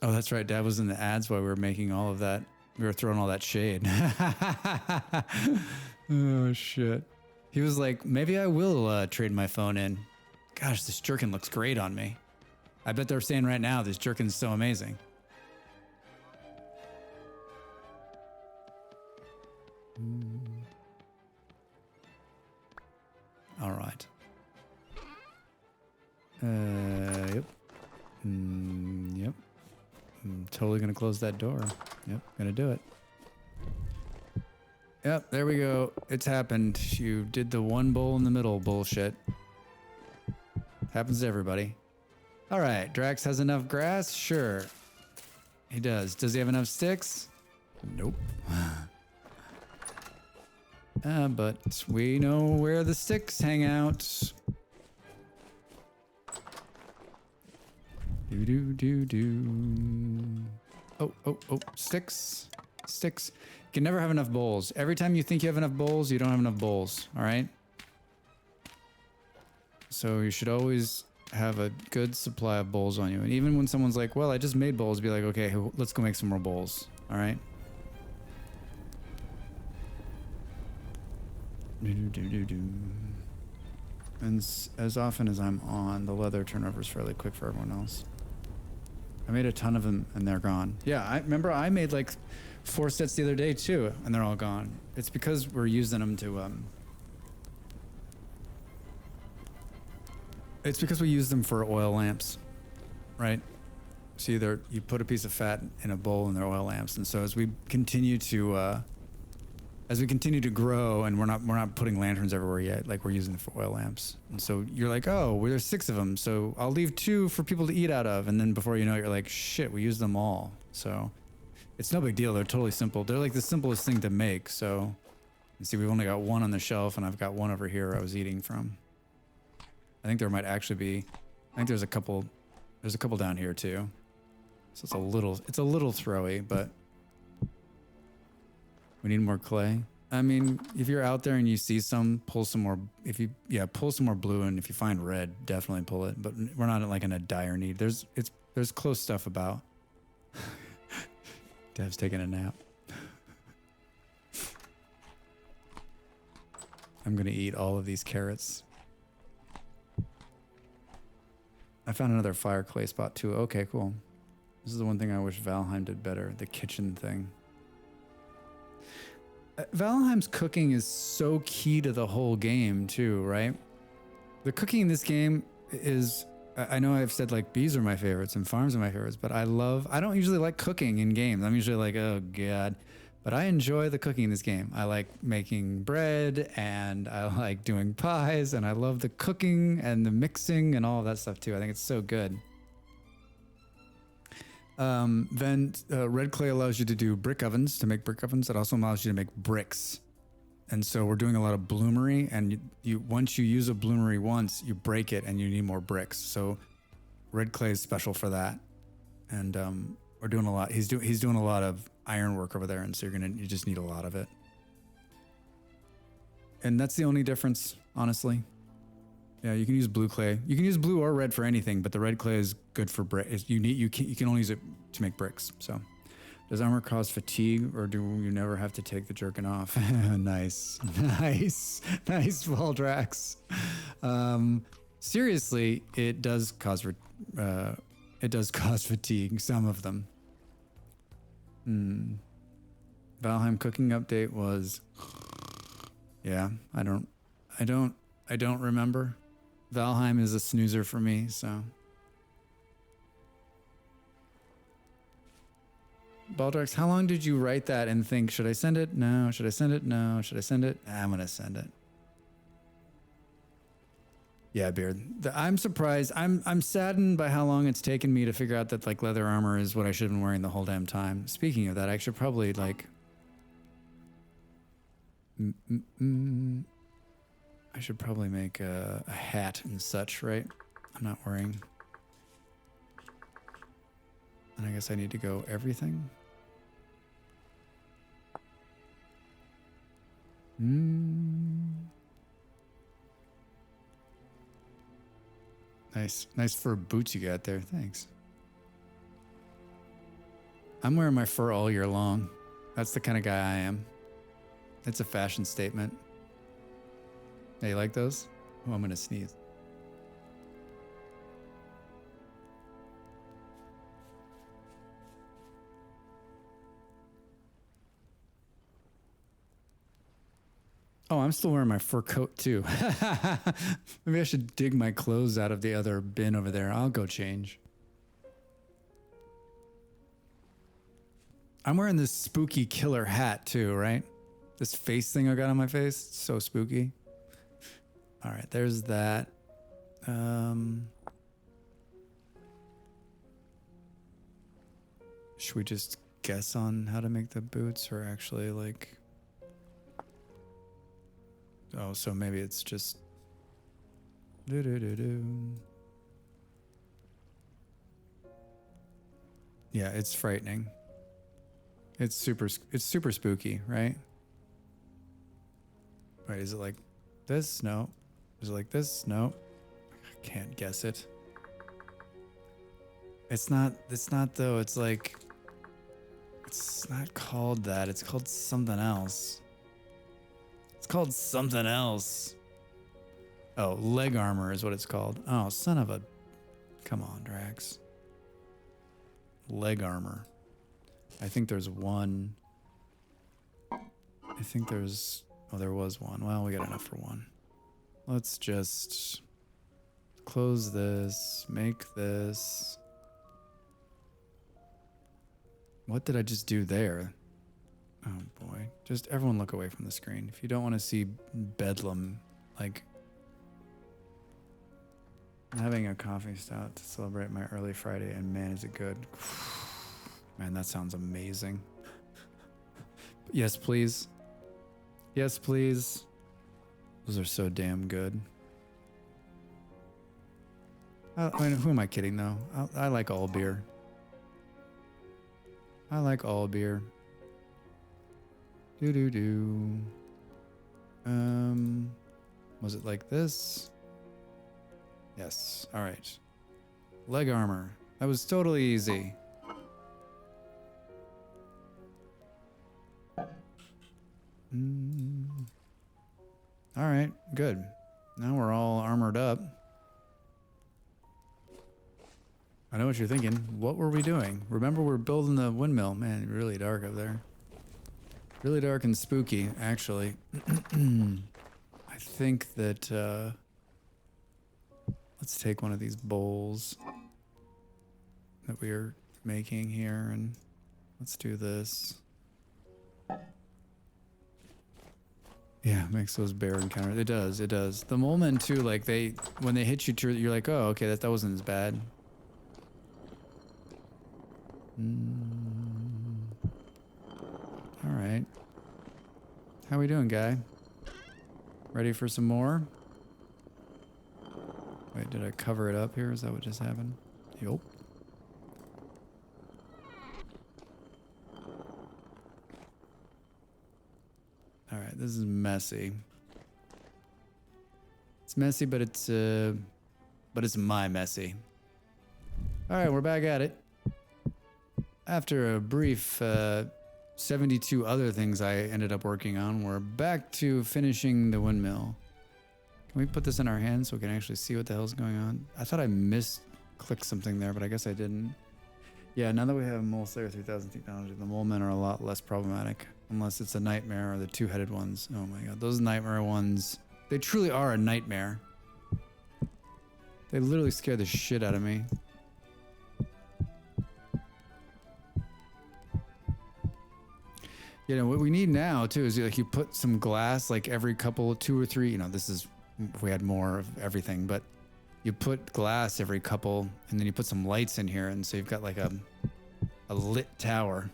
Oh, that's right. Dad was in the ads while we were making all of that. We were throwing all that shade. Oh, shit. He was like, maybe I will trade my phone in. Gosh, this jerkin looks great on me. I bet they're saying right now, this jerkin's so amazing. All right. Yep. Yep. I'm totally gonna close that door. Yep, gonna do it. Yep, there we go. It's happened. You did the one bowl in the middle bullshit. Happens to everybody. All right, Drax has enough grass? Sure. He does. Does he have enough sticks? Nope. But we know where the sticks hang out. Oh, sticks. Sticks. You can never have enough bowls. Every time you think you have enough bowls, you don't have enough bowls, all right? So you should always have a good supply of bowls on you. And even when someone's like, well, I just made bowls, be like, okay, let's go make some more bowls, all right? And as often as I'm on, the leather turnover is fairly quick for everyone else. I made a ton of them and they're gone. Yeah, I remember I made like 4 sets the other day too, and they're all gone. It's because we're using them to it's because we use them for oil lamps, right? So either you put a piece of fat in a bowl and they're oil lamps, and so as we continue to grow, and we're not putting lanterns everywhere yet, like we're using them for oil lamps. And so you're like, oh, well, there's 6 of them, so I'll leave 2 for people to eat out of. And then before you know it, you're like, shit, we use them all. So it's no big deal. They're totally simple. They're like the simplest thing to make. So you see, we've only got 1 on the shelf, and I've got 1 over here I was eating from. I think there might actually be, I think there's a couple down here too. So it's a little throwy, but we need more clay. I mean, if you're out there and you see some, pull some more. Pull some more blue, and if you find red, definitely pull it. But we're not like in a dire need. There's close stuff about. Dev's taking a nap. I'm gonna eat all of these carrots. I found another fire clay spot too. Okay, cool. This is the one thing I wish Valheim did better. The kitchen thing. Valheim's cooking is so key to the whole game too, right? The cooking in this game is, I know I've said like bees are my favorites and farms are my favorites, but I don't usually like cooking in games. I'm usually like, oh God, but I enjoy the cooking in this game. I like making bread and I like doing pies and I love the cooking and the mixing and all of that stuff too. I think it's so good. Then red clay allows you to do brick ovens, to make brick ovens. It also allows you to make bricks. And so we're doing a lot of bloomery, and you once you use a bloomery once, you break it and you need more bricks. So red clay is special for that. And we're doing a lot. He's doing a lot of iron work over there, and so you just need a lot of it. And that's the only difference, honestly. Yeah, you can use blue clay. You can use blue or red for anything, but the red clay is good for brick. You can only use it to make bricks. So, does armor cause fatigue, or do you never have to take the jerkin off? Nice, Valdrax. Seriously, it does cause fatigue. Some of them. Valheim cooking update was. Yeah, I don't remember. Valheim is a snoozer for me, so. Baldrax, how long did you write that and think, should I send it? No. Should I send it? No. Should I send it? I'm gonna send it. Yeah, Beard. I'm surprised. I'm saddened by how long it's taken me to figure out that like leather armor is what I should have been wearing the whole damn time. Speaking of that, I should probably like. I should probably make a hat and such, right? I'm not wearing. And I guess I need to go everything. Nice fur boots you got there. Thanks. I'm wearing my fur all year long. That's the kind of guy I am. It's a fashion statement. Hey, you like those? Oh, I'm gonna sneeze. Oh, I'm still wearing my fur coat too. Maybe I should dig my clothes out of the other bin over there. I'll go change. I'm wearing this spooky killer hat too, right? This face thing I got on my face. It's so spooky. All right, there's that. Should we just guess on how to make the boots or actually like... Oh, so maybe it's just... Yeah, it's frightening. It's super spooky, right? Wait, is it like this? No. Is it like this? No. I can't guess it. It's not though. It's like... It's not called that. It's called something else. It's called something else. Oh, leg armor is what it's called. Oh, son of a... Come on, Drax. Leg armor. I think there's one. I think there's... Oh, there was one. Well, we got enough for one. Let's just close this, make this. What did I just do there? Oh boy. Just everyone look away from the screen. If you don't want to see bedlam, like... I'm having a coffee stout to celebrate my early Friday, and man, is it good. Man, that sounds amazing. Yes, please. Yes, please. Those are so damn good. I mean, who am I kidding, though? I like all beer. I like all beer. Do-do-do. Was it like this? Yes. All right. Leg armor. That was totally easy. All right. Good. Now we're all armored up. I know what you're thinking. What were we doing? Remember, we're building the windmill. Man, really dark up there. Really dark and spooky, actually. I think that... let's take one of these bowls that we are making here and let's do this. Yeah, it makes those bear encounters. It does, it does. The moment too, like when they hit you, you're like, oh, okay, that wasn't as bad. All right. How we doing, guy? Ready for some more? Wait, did I cover it up here? Is that what just happened? Yup. All right, this is messy. It's messy, but it's my messy. All right, we're back at it. After a brief 72 other things I ended up working on, we're back to finishing the windmill. Can we put this in our hands so we can actually see what the hell's going on? I thought I misclicked something there, but I guess I didn't. Yeah, now that we have Mole Slayer 3000 technology, the mole men are a lot less problematic. Unless it's a nightmare or the two-headed ones. Oh my god, those nightmare ones. They truly are a nightmare. They literally scare the shit out of me. You know, what we need now, too, is like you put some glass, like every couple, 2 or 3, you know, this is, if we had more of everything, but you put glass every couple, and then you put some lights in here, and so you've got like a lit tower.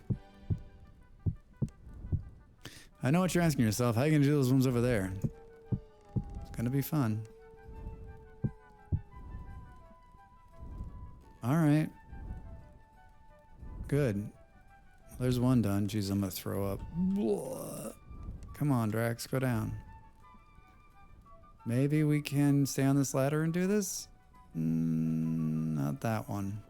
I know what you're asking yourself. How are you going to do those ones over there? It's going to be fun. All right. Good. There's one done. Jeez, I'm going to throw up. Come on, Drax, go down. Maybe we can stay on this ladder and do this? Not that one.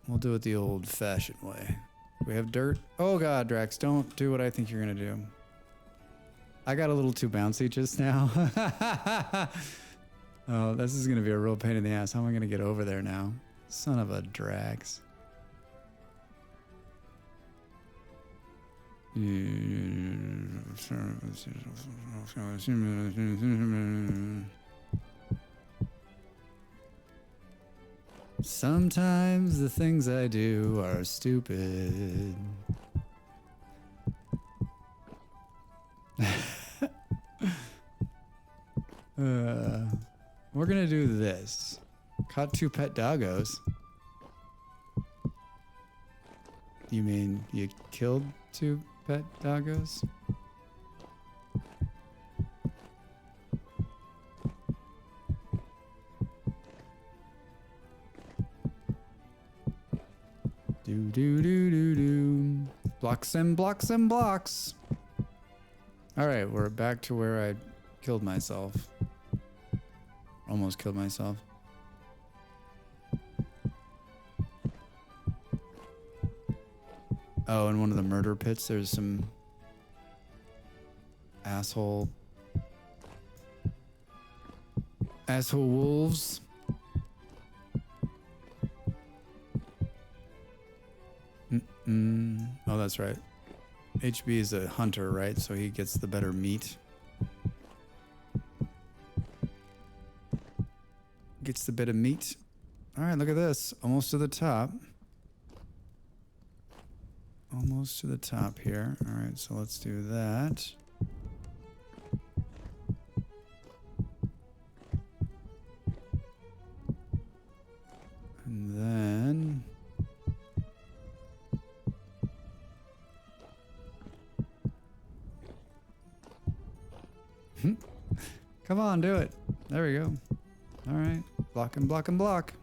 We'll do it the old-fashioned way. We have dirt. Oh god, Drax, don't do what I think you're gonna do. I got a little too bouncy just now. Oh, this is gonna be a real pain in the ass. How am I gonna get over there now? Son of a Drax. Sometimes the things I do are stupid. We're gonna do this. Caught 2 pet doggos. You mean you killed 2 pet doggos? Do do do do do. Blocks and blocks and blocks. All right, we're back to where I killed myself. Almost killed myself. Oh, in one of the murder pits, there's some asshole wolves. Oh, that's right. HB is a hunter, right? So he gets the better meat. Gets the bit of meat. All right, look at this. Almost to the top. Almost to the top here. All right, so let's do that. And then... Come on, do it. There we go. All right. Block and block and block.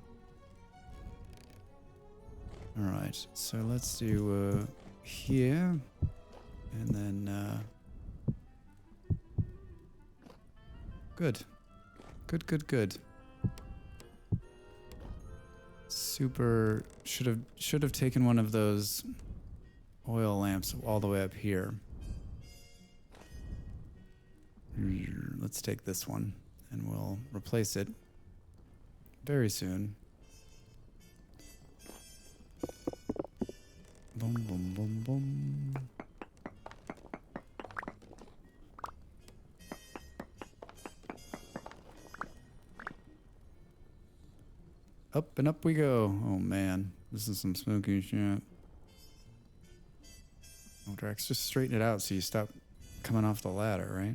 All right. So let's do here. And then... Good. Good, good, good. Super... Should have taken one of those oil lamps all the way up here. Let's take this one and we'll replace it very soon. Boom, boom, boom, boom. Up and up we go. Oh man, this is some smoky shit. Oh, Drax, just straighten it out so you stop coming off the ladder, right?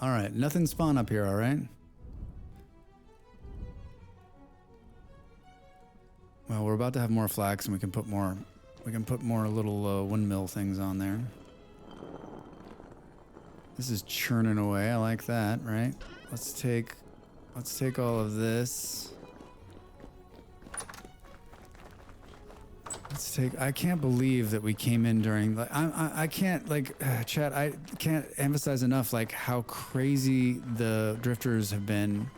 All right, nothing spawn up here, all right? Well, we're about to have more flax and we can put more little windmill things on there. This is churning away. I like that, right? Let's take all of this. I can't believe that we came in during, like, I can't, like, chat, I can't emphasize enough, like, how crazy the drifters have been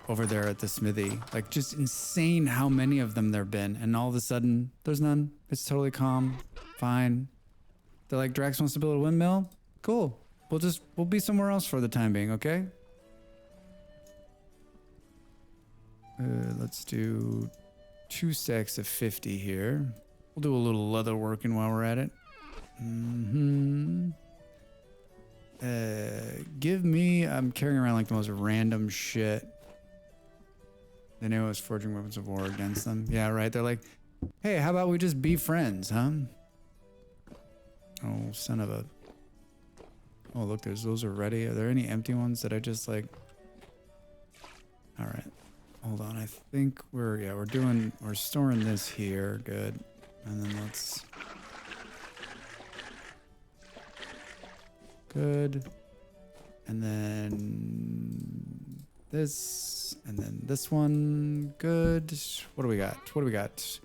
over there at the smithy. Like, just insane how many of them there have been. And all of a sudden, there's none. It's totally calm. Fine. They're like, Drax wants to build a windmill? Cool. We'll be somewhere else for the time being, okay? Let's do 2 stacks of 50 here. We'll do a little leather working while we're at it. Give me... I'm carrying around like the most random shit. They knew I was forging weapons of war against them. Yeah, right. They're like, hey, how about we just be friends, huh? Oh, son of a... Oh, look, those are ready. Are there any empty ones that I just like... All right. Hold on. I think we're storing this here. Good. And then let's... Good. And then this, and then this one. Good. What do we got? What do we got?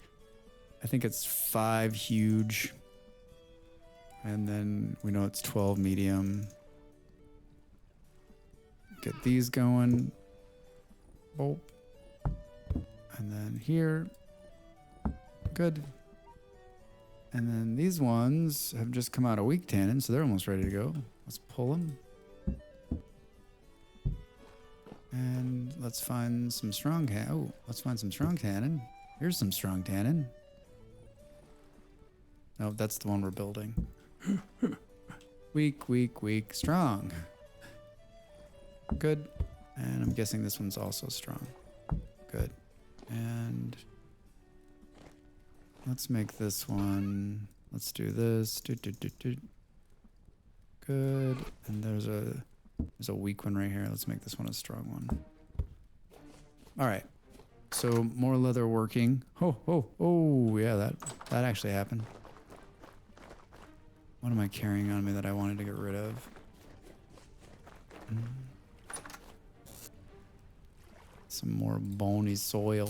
I think it's 5 huge. And then we know it's 12 medium. Get these going. Oh. then here. Good. And then these ones have just come out of weak tannin, so they're almost ready to go. Let's pull them. And let's find some strong tannin. Oh, let's find some strong tannin. Here's some strong tannin. No, that's the one we're building. Weak, weak, weak, strong. Good. And I'm guessing this one's also strong. Good. And let's make this one. Let's do this. Good. And there's a weak one right here. Let's make this one a strong one. All right. So more leather working. Oh, yeah, that actually happened. What am I carrying on me that I wanted to get rid of? Some more bony soil.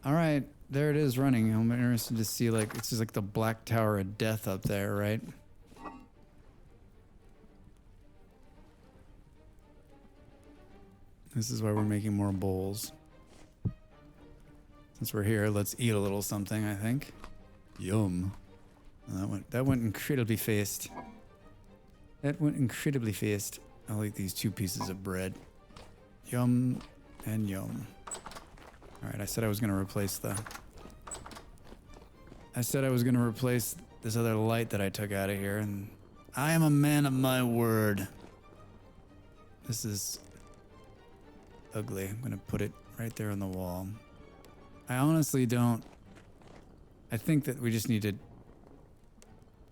All right, there it is running. I'm interested to see, like, it's just like the Black Tower of Death up there, right? This is why we're making more bowls. Since we're here, let's eat a little something, I think. Yum. That went incredibly fast. That went incredibly fast. I'll eat these 2 pieces of bread. Yum and yum. Alright, I said I was gonna replace this other light that I took out of here, and I am a man of my word. This is ugly. I'm gonna put it right there on the wall. I honestly don't. I think that we just need to.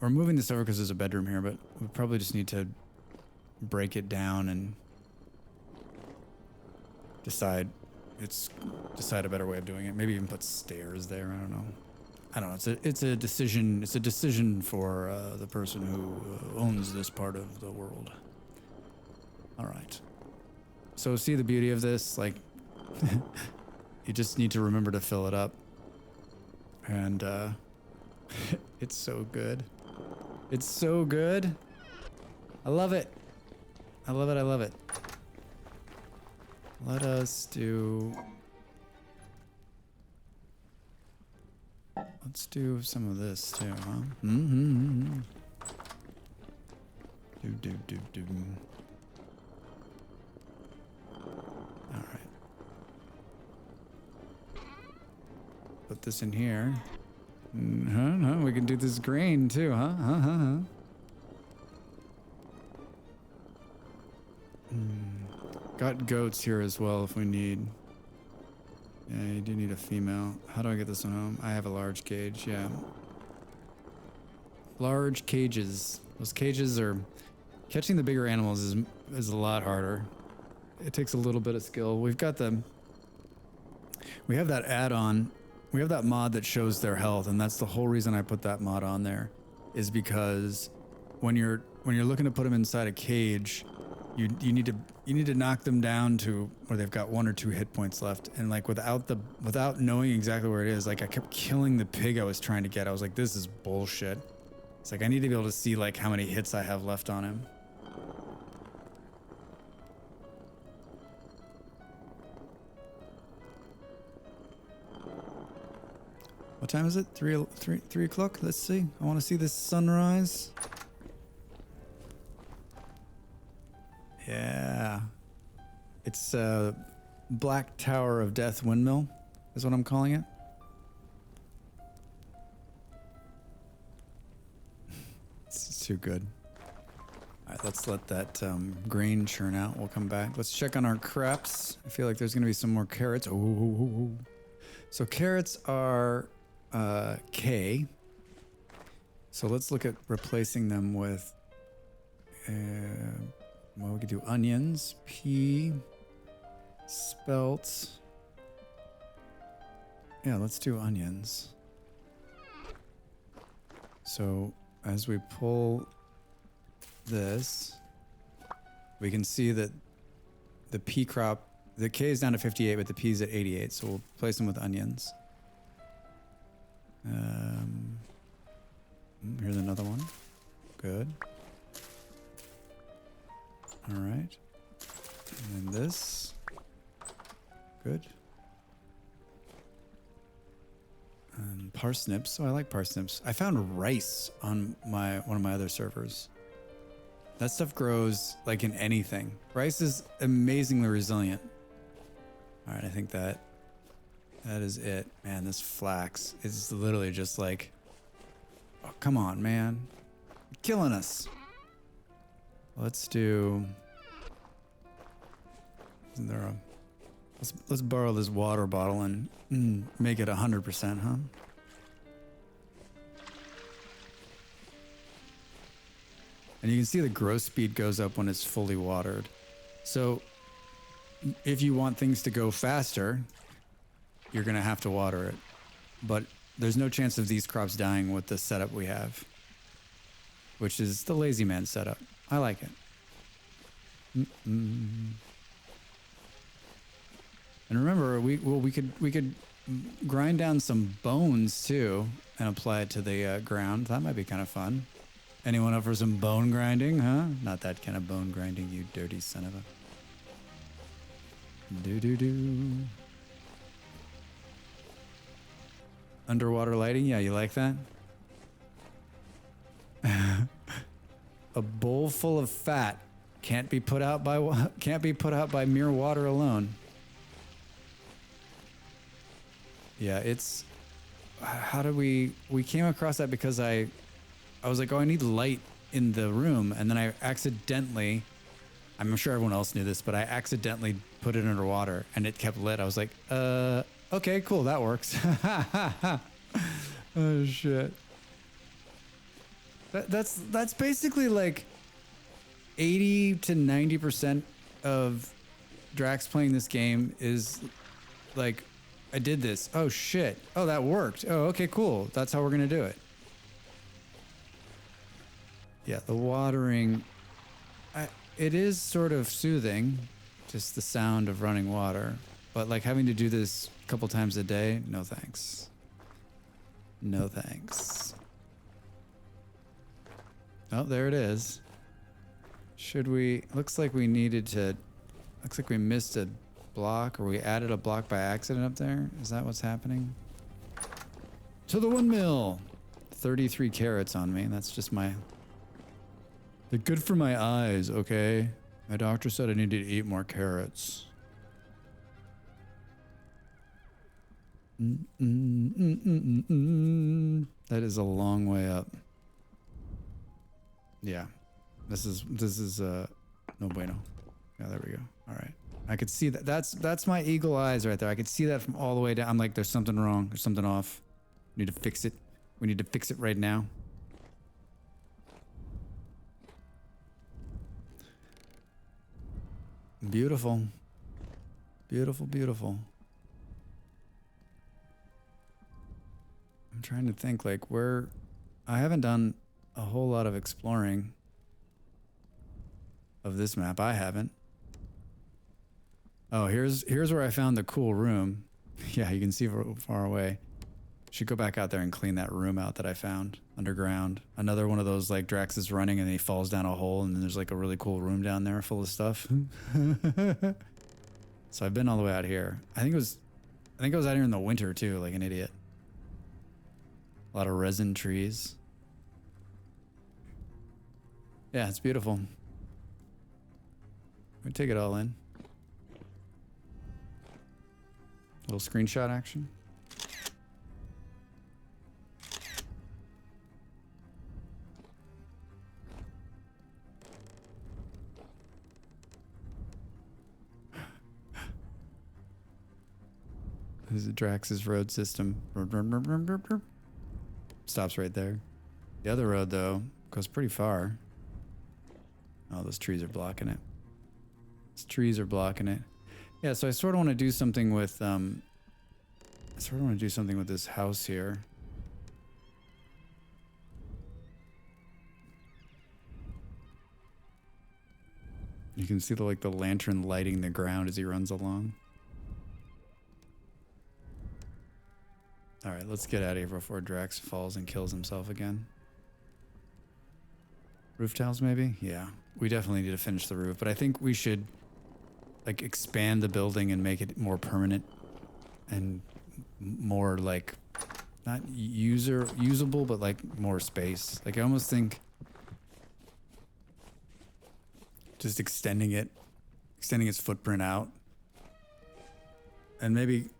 We're moving this over because there's a bedroom here, but we probably just need to break it down and decide a better way of doing it. Maybe even put stairs there. I don't know. It's a decision. It's a decision for the person who owns this part of the world. All right. So see the beauty of this? Like, you just need to remember to fill it up. And it's so good. It's so good. I love it. I love it. I love it. Let us do... Let's do some of this too, huh? Mm-hmm. Do. All right. Put this in here. No, we can do this grain too, huh? Got goats here as well if we need. Yeah, you do need a female. How do I get this one home? I have a large cage, yeah. Large cages. Those cages are... Catching the bigger animals is a lot harder. It takes a little bit of skill. We have that add-on. We have that mod that shows their health, and that's the whole reason I put that mod on there, is because when you're looking to put them inside a cage, you need to knock them down to where they've got 1 or 2 hit points left, and like without knowing exactly where it is, like I kept killing the pig I was trying to get. I was like, this is bullshit. It's like I need to be able to see like how many hits I have left on him. What time is it? 3 o'clock? Let's see. I want to see this sunrise. Yeah. It's Black Tower of Death Windmill is what I'm calling it. It's too good. All right, let's let that grain churn out. We'll come back. Let's check on our crops. I feel like there's going to be some more carrots. Oh. So carrots are... K. So let's look at replacing them with well, we could do onions, P, spelt. Yeah, let's do onions. So as we pull this, we can see that the P crop, the K is down to 58, but the P is at 88. So we'll replace them with onions. Here's another one. Good. All right. And then this. Good. Parsnips. Oh, I like parsnips. I found rice on one of my other servers. That stuff grows like in anything. Rice is amazingly resilient. All right, I think that is it. Man, this flax is literally just like, oh, come on, man. You're killing us. Let's do, isn't there a, let's borrow this water bottle and make it 100%, huh? And you can see the growth speed goes up when it's fully watered. So if you want things to go faster, you're going to have to water it. But there's no chance of these crops dying with the setup we have, which is the lazy man setup. I like it. And remember, we could grind down some bones too and apply it to the ground. That might be kind of fun. Anyone up for some bone grinding, huh? Not that kind of bone grinding, you dirty son of a... Do. Underwater lighting, yeah, you like that? A bowl full of fat can't be put out by mere water alone. Yeah, it's... How did we came across that because I was like, oh, I need light in the room. And then I accidentally, I'm sure everyone else knew this, but I accidentally put it underwater and it kept lit. I was like, okay, cool. That works. Oh shit. That's basically like 80 to 90% of Drax playing this game is like, I did this. Oh shit. Oh, that worked. Oh, okay, cool. That's how we're going to do it. Yeah, the watering, it is sort of soothing, just the sound of running water. But like having to do this a couple times a day, no thanks. No thanks. Oh, there it is. Should we, looks like we missed a block, or we added a block by accident up there. Is that what's happening? To the windmill. 33 carrots on me. That's just they're good for my eyes, okay? My doctor said I needed to eat more carrots. That is a long way up. Yeah. This is no bueno. Yeah, there we go. All right. I could see that. That's my eagle eyes right there. I could see that from all the way down. I'm like, there's something wrong. There's something off. We need to fix it. We need to fix it right now. Beautiful. Beautiful, beautiful. I'm trying to think like I haven't done a whole lot of exploring of this map. I haven't. Oh, here's where I found the cool room. Yeah, you can see far away. Should go back out there and clean that room out that I found underground. Another one of those like Drax is running and he falls down a hole and then there's like a really cool room down there full of stuff. So I've been all the way out here. I think I was out here in the winter too, like an idiot. A lot of resin trees. Yeah, it's beautiful. We take it all in. Little screenshot action. This is Drax's road system. Stops right there. The other road, though, goes pretty far. Oh, those trees are blocking it. Those trees are blocking it. Yeah, so I sort of want to do something with this house here. You can see the lantern lighting the ground as he runs along. All right, let's get out of here before Drax falls and kills himself again. Roof tiles, maybe? Yeah, we definitely need to finish the roof, but I think we should like expand the building and make it more permanent and more like not usable, but like more space. Like I almost think just extending its footprint out, and maybe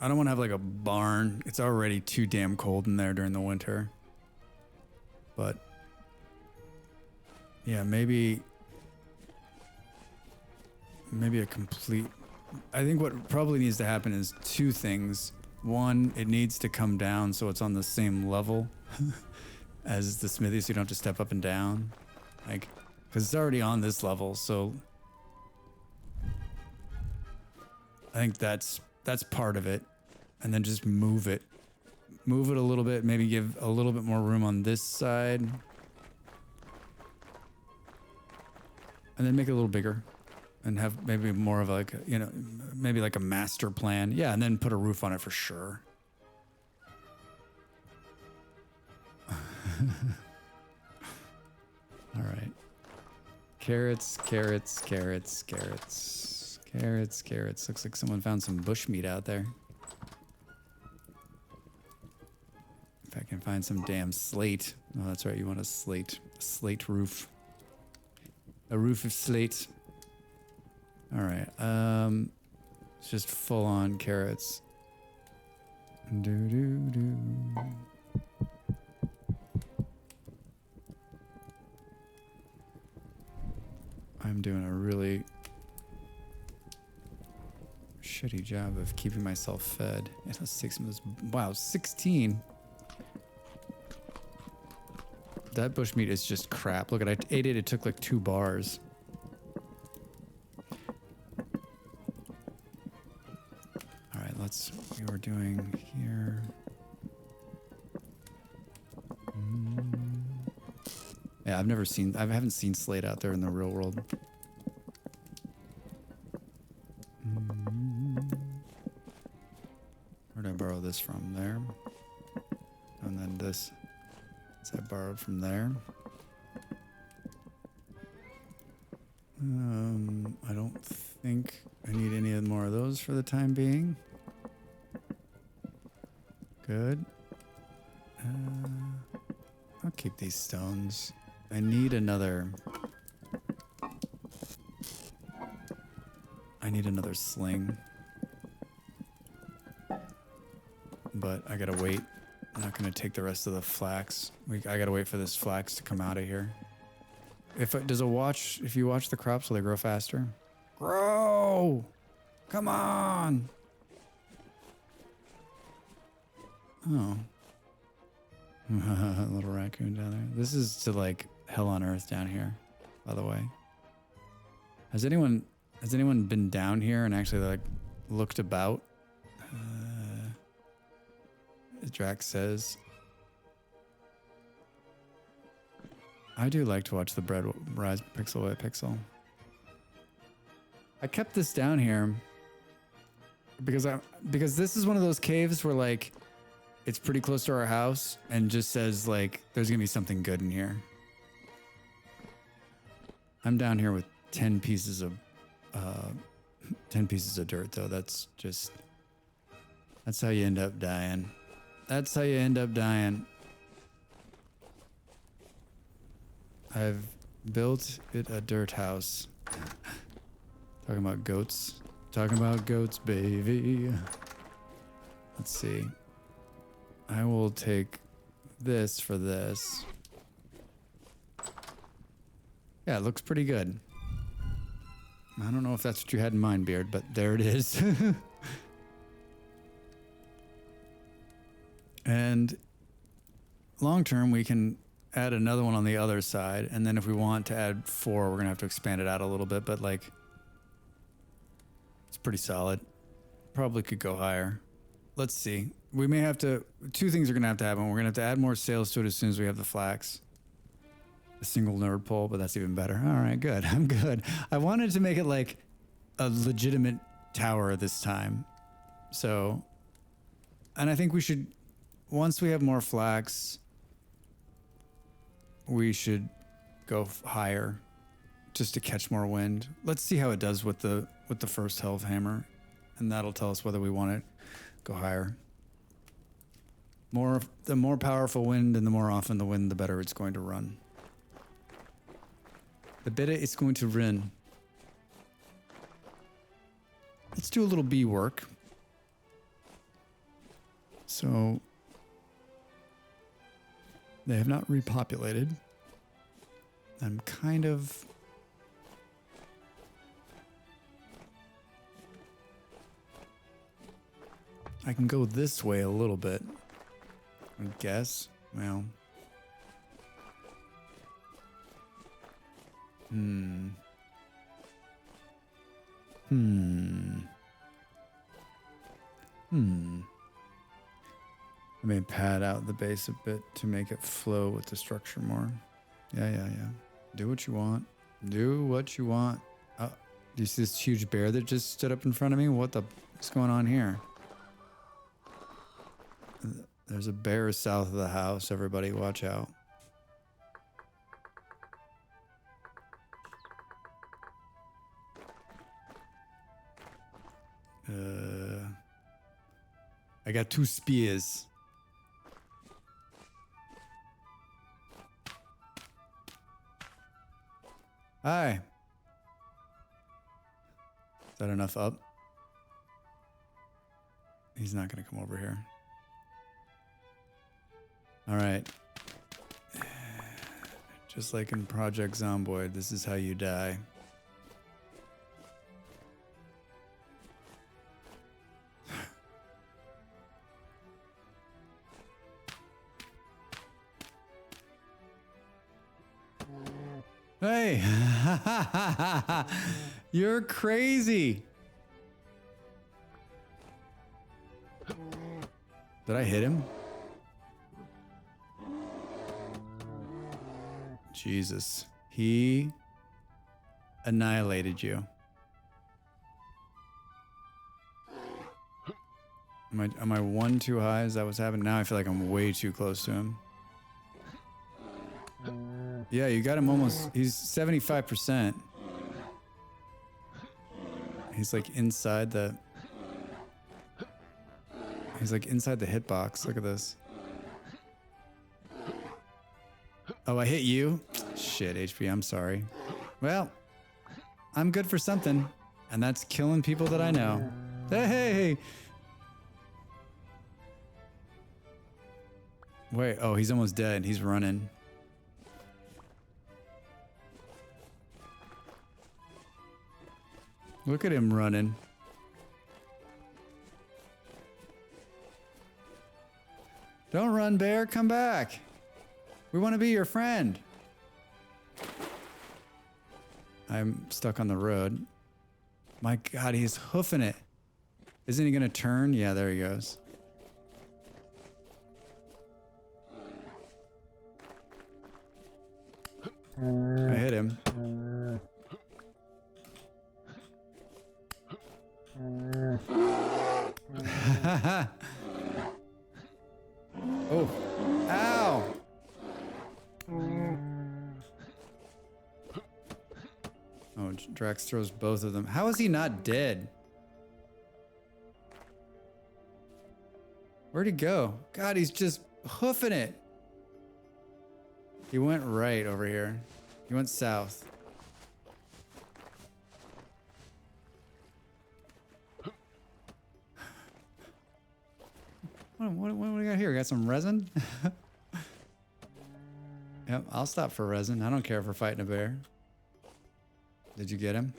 I don't want to have like a barn. It's already too damn cold in there during the winter. But yeah, maybe a complete, I think what probably needs to happen is two things. One, it needs to come down so it's on the same level as the smithy, so you don't have to step up and down. Like, because it's already on this level, so I think that's part of it. And then just move it a little bit, maybe give a little bit more room on this side. And then make it a little bigger and have maybe more of like, you know, maybe like a master plan. Yeah, and then put a roof on it for sure. All right. Carrots. Looks like someone found some bushmeat out there. If I can find some damn slate. Oh, that's right. You want a slate roof. A roof of slate. All right. It's just full on carrots. I'm doing a really shitty job of keeping myself fed. Yeah, let's take some of this. Wow, 16. That bushmeat is just crap. Look, I ate it. It took like 2 bars. All right, let's. We were doing here. Yeah, I haven't seen slate out there in the real world. Where did I borrow this from? There. And then this. I borrowed from there. I don't think I need any more of those for the time being. Good. I'll keep these stones. I need another sling. But I gotta wait. I'm not gonna take the rest of the flax. I gotta wait for this flax to come out of here. If you watch the crops, will they grow faster? Grow! Come on! Oh. Little raccoon down there. This is to like hell on earth down here, by the way. Has anyone been down here and actually like looked about? Drax says, I do like to watch the bread rise pixel by pixel. I kept this down here because this is one of those caves where like it's pretty close to our house and just says like there's gonna be something good in here. I'm down here with 10 pieces of dirt though. That's how you end up dying. That's how you end up dying. I've built it a dirt house. Talking about goats. Talking about goats, baby. Let's see. I will take this for this. Yeah, it looks pretty good. I don't know if that's what you had in mind, Beard, but there it is. And long term, we can add another one on the other side. And then if we want to add 4, we're going to have to expand it out a little bit. But like, it's pretty solid. Probably could go higher. Let's see. We may have to, 2 things are going to have to happen. We're going to have to add more sails to it as soon as we have the flax. A single nerd pole, but that's even better. All right, good. I'm good. I wanted to make it like a legitimate tower this time. So, and I think we should, once we have more flax, we should go higher. just to catch more wind. Let's see how it does with the first health hammer, and that'll tell us whether we want to go higher. The more powerful wind and the more often the wind, the better it's going to run. The better it's going to run. Let's do a little bee work. So they have not repopulated. I'm kind of... I can go this way a little bit, I guess. Well... I may pad out the base a bit to make it flow with the structure more. Yeah. Do what you want. Do what you want. Do you see this huge bear that just stood up in front of me? What's going on here? There's a bear south of the house. Everybody watch out. I got 2 spears. Hi. Is that enough up? He's not going to come over here. All right. Just like in Project Zomboid, this is how you die. Hey, you're crazy. Did I hit him? Jesus, he annihilated you. Am I one too high? Is that what's happening? Now I feel like I'm way too close to him. Yeah, you got him almost. He's 75%. He's like inside the... He's like inside the hitbox. Look at this. Oh, I hit you? Shit, HP, I'm sorry. Well, I'm good for something. And that's killing people that I know. Hey! Wait, oh, he's almost dead. He's running. Look at him running. Don't run, bear. Come back. We want to be your friend. I'm stuck on the road. My God, he's hoofing it. Isn't he going to turn? Yeah, there he goes. I hit him. Oh, ow. Oh, Drax throws both of them. How is he not dead? Where'd he go? God, he's just hoofing it. He went right over here. He went south. What do we got here? We got some resin? Yep, I'll stop for resin. I don't care if we're fighting a bear. Did you get him?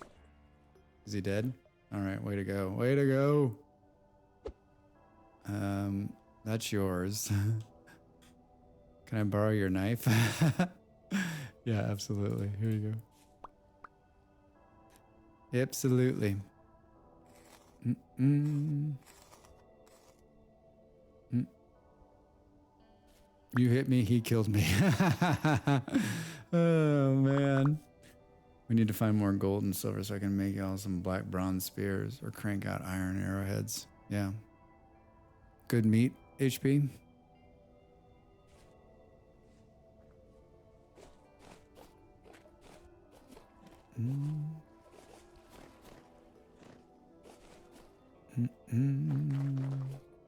Is he dead? All right, way to go. Way to go. That's yours. Can I borrow your knife? Yeah, absolutely. Here you go. Absolutely. You hit me, he killed me. Oh, man. We need to find more gold and silver so I can make y'all some black bronze spears or crank out iron arrowheads. Yeah. Good meat, HP.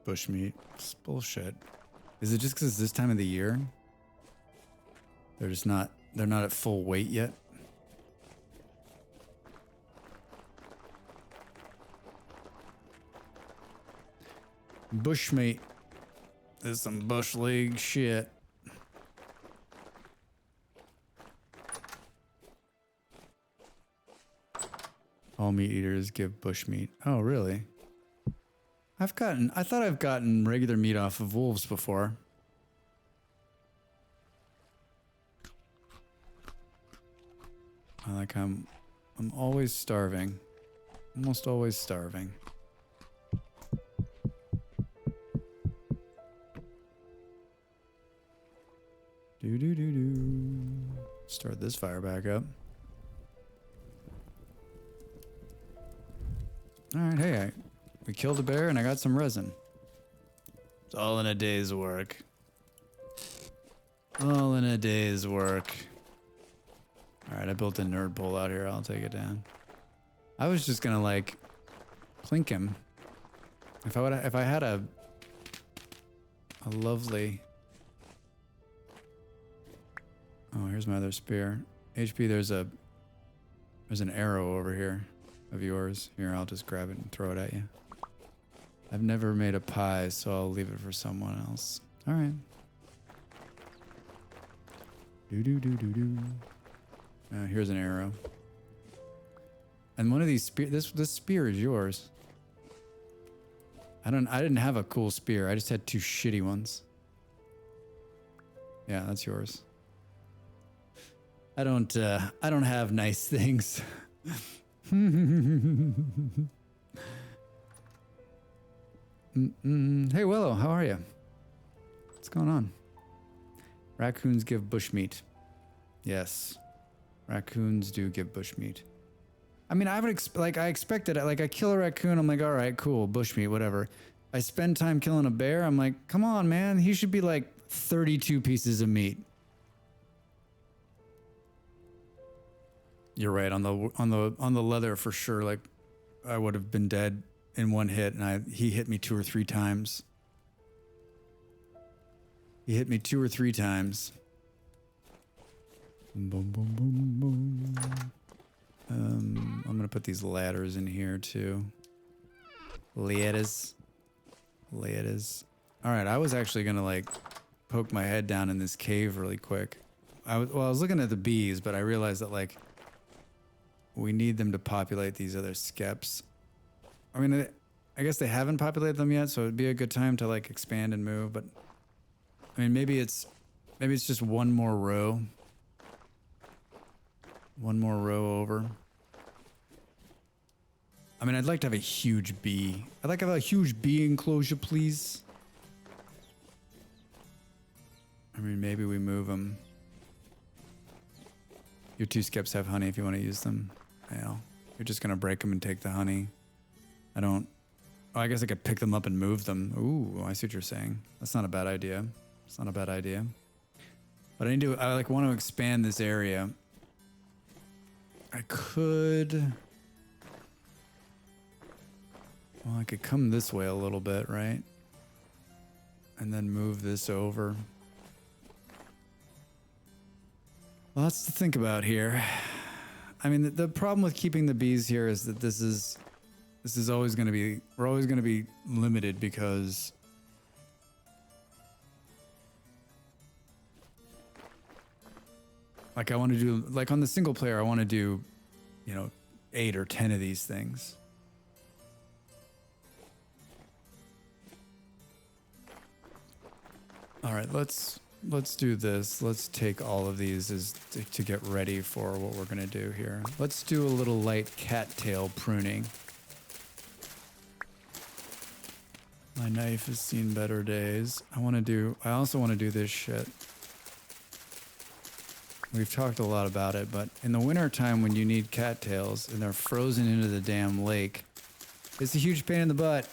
Bushmeat. It's bullshit. Is it just because it's this time of the year? They're not at full weight yet? Bushmeat. This is some bush league shit. All meat eaters give bushmeat. Oh, really? I thought I've gotten regular meat off of wolves before. I'm always starving. Almost always starving. Start this fire back up. Alright, hey, we killed a bear and I got some resin. It's all in a day's work. All in a day's work. Alright, I built a nerd pole out here. I'll take it down. I was just gonna, like, plink him. If I had a lovely... Oh, here's my other spear. HP, there's an arrow over here of yours. Here, I'll just grab it and throw it at you. I've never made a pie, so I'll leave it for someone else. All right. Here's an arrow. And one of these this spear is yours. I didn't have a cool spear. I just had two shitty ones. Yeah, that's yours. I don't have nice things. Hey Willow, how are you? What's going on? Raccoons give bushmeat. Yes, raccoons do give bushmeat. I mean, I expected it. Like, I kill a raccoon, I'm like, all right, cool, bushmeat, whatever. I spend time killing a bear, I'm like, come on, man, he should be like 32 pieces of meat. You're right, on the leather for sure. Like, I would have been dead in one hit, and he hit me 2 or 3 times. He hit me 2 or 3 times. Boom, boom, boom, boom. I'm gonna put these ladders in here too. Ladders. All right, I was actually gonna like poke my head down in this cave really quick. I was looking at the bees, but I realized that like we need them to populate these other skeps. I mean, I guess they haven't populated them yet, so it'd be a good time to like expand and move. But I mean, maybe it's just one more row. One more row over. I mean, I'd like to have a huge bee. I'd like to have a huge bee enclosure, please. I mean, maybe we move them. Your 2 skeps have honey if you want to use them. Yeah, you're just going to break them and take the honey. Oh, I guess I could pick them up and move them. Ooh, I see what you're saying. That's not a bad idea. It's not a bad idea. But I like want to expand this area. I could come this way a little bit, right? And then move this over. Lots to think about here. I mean, the problem with keeping the bees here is that this is always going to be, we're always going to be limited because like I want to do, like on the single player, I want to do, 8 or 10 of these things. All right, let's do this. Let's take all of these to get ready for what we're gonna do here. Let's do a little light cattail pruning. My knife has seen better days. I also want to do this shit. We've talked a lot about it, but in the winter time when you need cattails and they're frozen into the damn lake, it's a huge pain in the butt.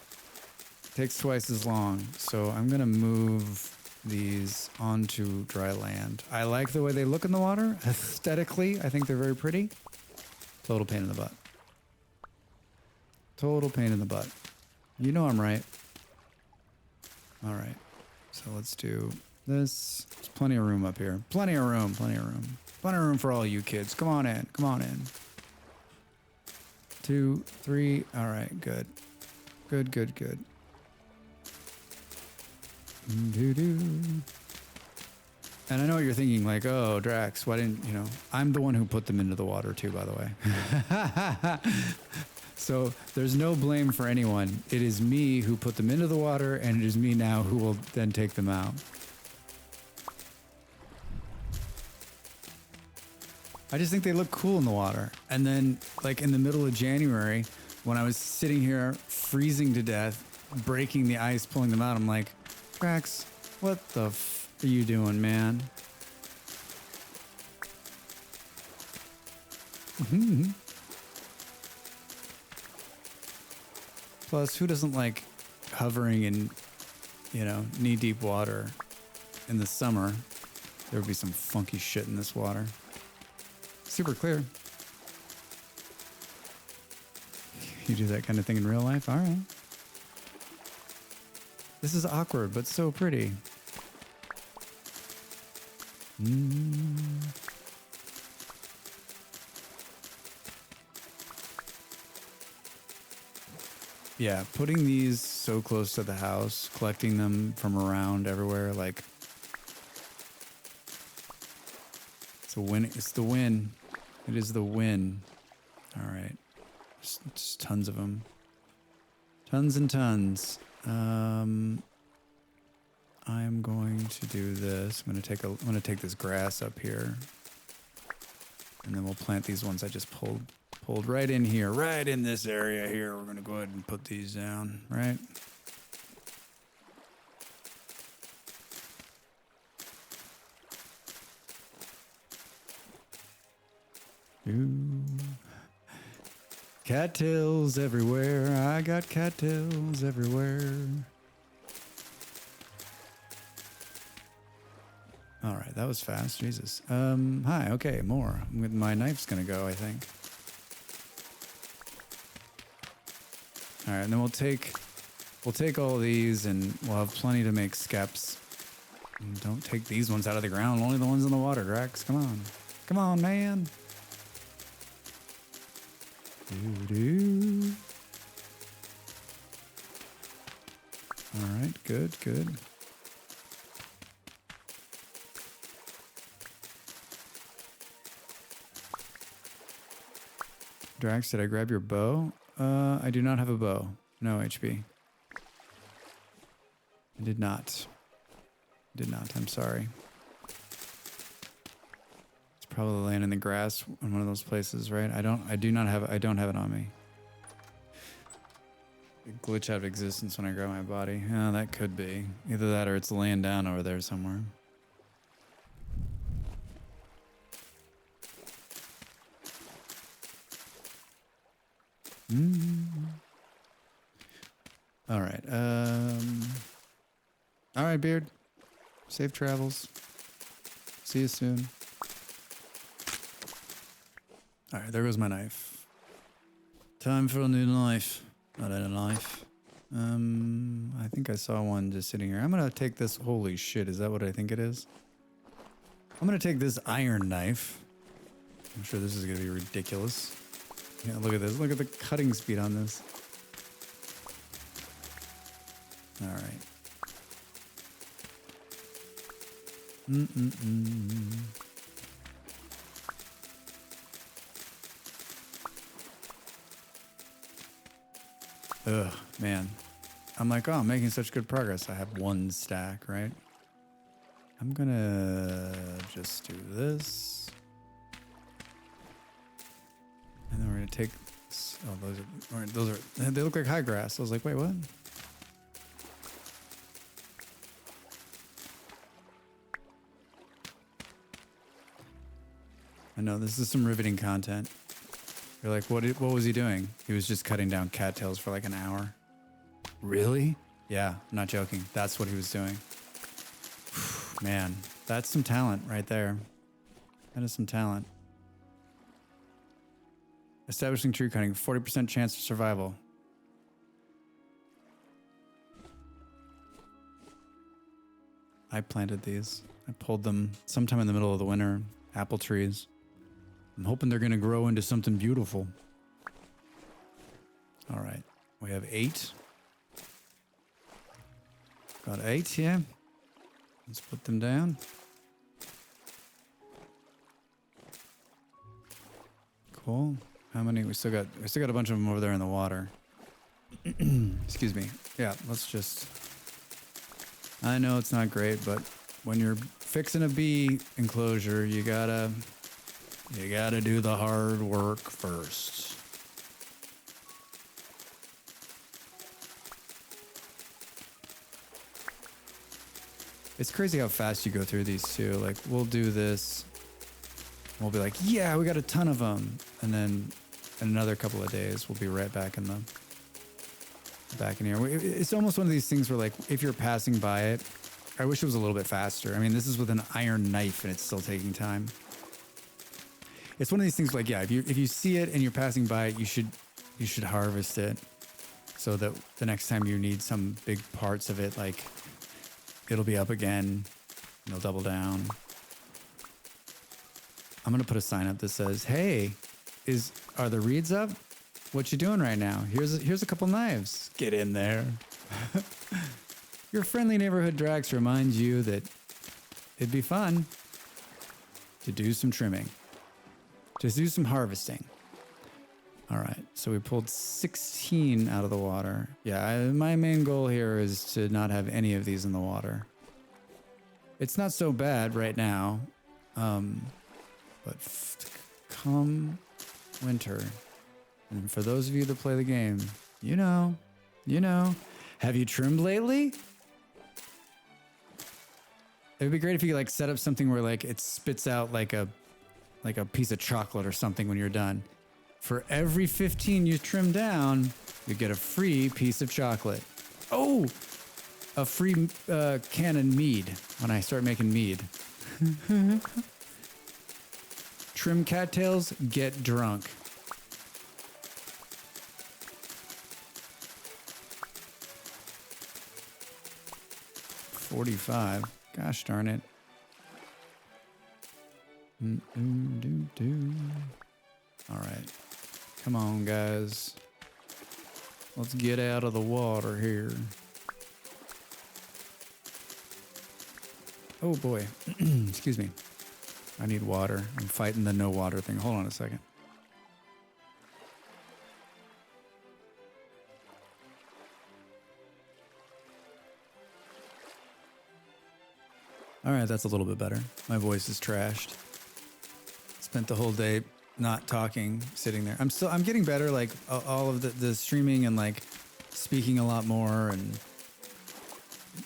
It takes twice as long. So I'm gonna move these onto dry land. I like the way they look in the water. Aesthetically, I think they're very pretty. Total pain in the butt. Total pain in the butt. You know I'm right. All right. So let's do this. There's plenty of room up here. Plenty of room. Plenty of room. Plenty of room for all you kids. Come on in. Come on in. 2, 3. All right. Good. Good, good, good. Doo-doo. And I know what you're thinking, like, oh, Drax, why didn't, you know, I'm the one who put them into the water too, by the way. So there's no blame for anyone. It is me who put them into the water, and it is me now who will then take them out. I just think they look cool in the water. And then, like, in the middle of January, when I was sitting here freezing to death, breaking the ice, pulling them out, I'm like, Drax, what the f are you doing, man? Plus, who doesn't like hovering in, you know, knee-deep water in the summer? There would be some funky shit in this water. Super clear. You do that kind of thing in real life? All right. This is awkward, but so pretty. Yeah, putting these so close to the house, collecting them from around everywhere, like it's a win. It's the win. It is the win. All right, just tons of them, tons and tons. I'm going to do this. I'm gonna take this grass up here, and then we'll plant these ones I just pulled right in here, right in this area here. We're gonna go ahead and put these down, right? Ooh. Cattails everywhere. I got cattails everywhere. All right, that was fast. Jesus. Hi. Okay, more. My knife's gonna go, I think. All right, and then we'll take all these, and we'll have plenty to make skeps. And don't take these ones out of the ground. Only the ones in the water, Drax. Come on. Come on, man. Doo-doo. All right, good, good. Drax, did I grab your bow? I do not have a bow. No HP. I did not. Did not. I'm sorry. It's probably laying in the grass in one of those places, right? I don't have it on me. Glitch out of existence when I grab my body. Yeah, that could be. Either that or it's laying down over there somewhere. All right. All right, Beard. Safe travels. See you soon. All right, there goes my knife. Time for a new knife. Not a knife. I think I saw one just sitting here. I'm gonna take this. Holy shit, is that what I think it is? I'm gonna take this iron knife. I'm sure this is gonna be ridiculous. Yeah, look at this. Look at the cutting speed on this. All right. Ugh, man. I'm like, oh, I'm making such good progress. I have one stack, right? I'm gonna just do this. And then we're gonna take, oh, those are, they look like high grass. I was like, wait, what? I know, this is some riveting content. You're like, what was he doing? He was just cutting down cattails for like an hour. Really? Yeah, I'm not joking. That's what he was doing. Man, that's some talent right there. That is some talent. Establishing tree cutting, 40% chance of survival. I planted these. I pulled them sometime in the middle of the winter. Apple trees. I'm hoping they're going to grow into something beautiful. All right. We have 8. Got 8 here. Let's put them down. Cool. How many? We still got a bunch of them over there in the water. Excuse me. Yeah, let's just... I know it's not great, but when you're fixing a bee enclosure, you gotta do the hard work first. It's crazy how fast you go through these too. Like, we'll do this. We'll be like, yeah, we got a ton of them. And then in another couple of days, we'll be right back in here. It's almost one of these things where, like, if you're passing by it, I wish it was a little bit faster. I mean, this is with an iron knife and it's still taking time. It's one of these things like, yeah, if you see it and you're passing by it, you should harvest it so that the next time you need some big parts of it, like, it'll be up again and you'll double down. I'm going to put a sign up that says, hey, are the reeds up? What you doing right now? Here's a couple knives. Get in there. Your friendly neighborhood Drax reminds you that it'd be fun to do some trimming, to do some harvesting. All right, so we pulled 16 out of the water. Yeah, my main goal here is to not have any of these in the water. It's not so bad right now, but come winter, and for those of you that play the game, you know, have you trimmed lately? It would be great if you could, like, set up something where, like, it spits out like a piece of chocolate or something when you're done. For every 15 you trim down, you get a free piece of chocolate. Oh, a free can of mead when I start making mead. Trim cattails, get drunk. $45. Gosh darn it. All right. Come on, guys. Let's get out of the water here. Oh, boy. Excuse me. I need water. I'm fighting the no water thing. Hold on a second. All right, that's a little bit better. My voice is trashed. Spent the whole day not talking, sitting there. I'm getting better, like all of the streaming and, like, speaking a lot more and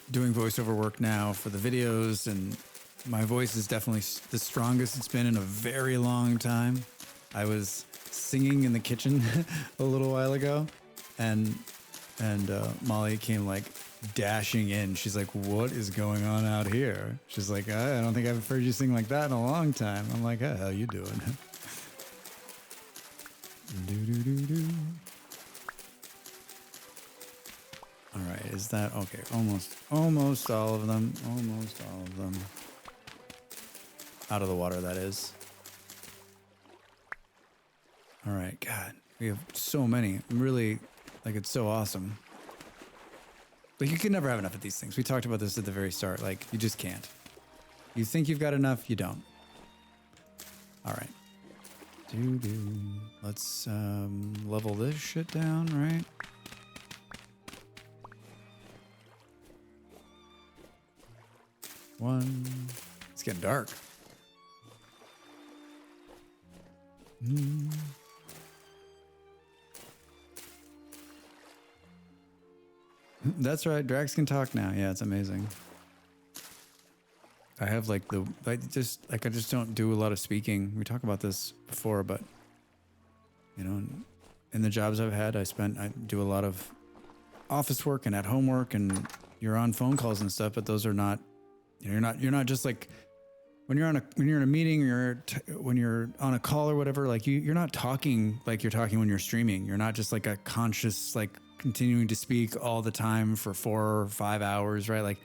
doing voiceover work now for the videos, and my voice is definitely the strongest it's been in a very long time. I was singing in the kitchen a little while ago, and Molly came, like, dashing in. She's like, what is going on out here? She's like, I don't think I've heard you sing like that in a long time. I'm like, how you doing? All right, is that okay? Almost all of them. Almost all of them. Out of the water, that is. All right, God, we have so many. I'm really, like, it's so awesome. Like, you can never have enough of these things. We talked about this at the very start. Like, you just can't. You think you've got enough, you don't. All right. Let's level this shit down, right? One. It's getting dark. That's right. Drax can talk now. Yeah, it's amazing. I have, like, I just don't do a lot of speaking. We talked about this before, but, you know, in the jobs I've had, I do a lot of office work and at home work, and you're on phone calls and stuff, but those are not, you know, you're not just, like, when you're in a meeting, or when you're on a call or whatever, like you're not talking like you're talking when you're streaming. You're not just like a conscious, like continuing to speak all the time for 4 or 5 hours, right? Like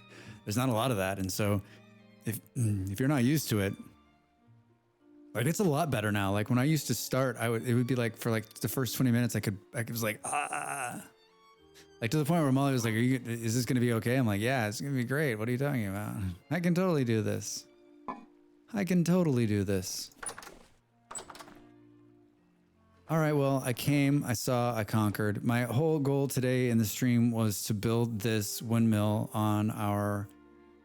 there's not a lot of that. And so if you're not used to it, like it's a lot better now. Like when I used to start, it would be like for like the first 20 minutes, I was like, like to the point where Molly was like, is this going to be okay? I'm like, yeah, it's going to be great. What are you talking about? I can totally do this. I can totally do this. All right, well, I came, I saw, I conquered. My whole goal today in the stream was to build this windmill on our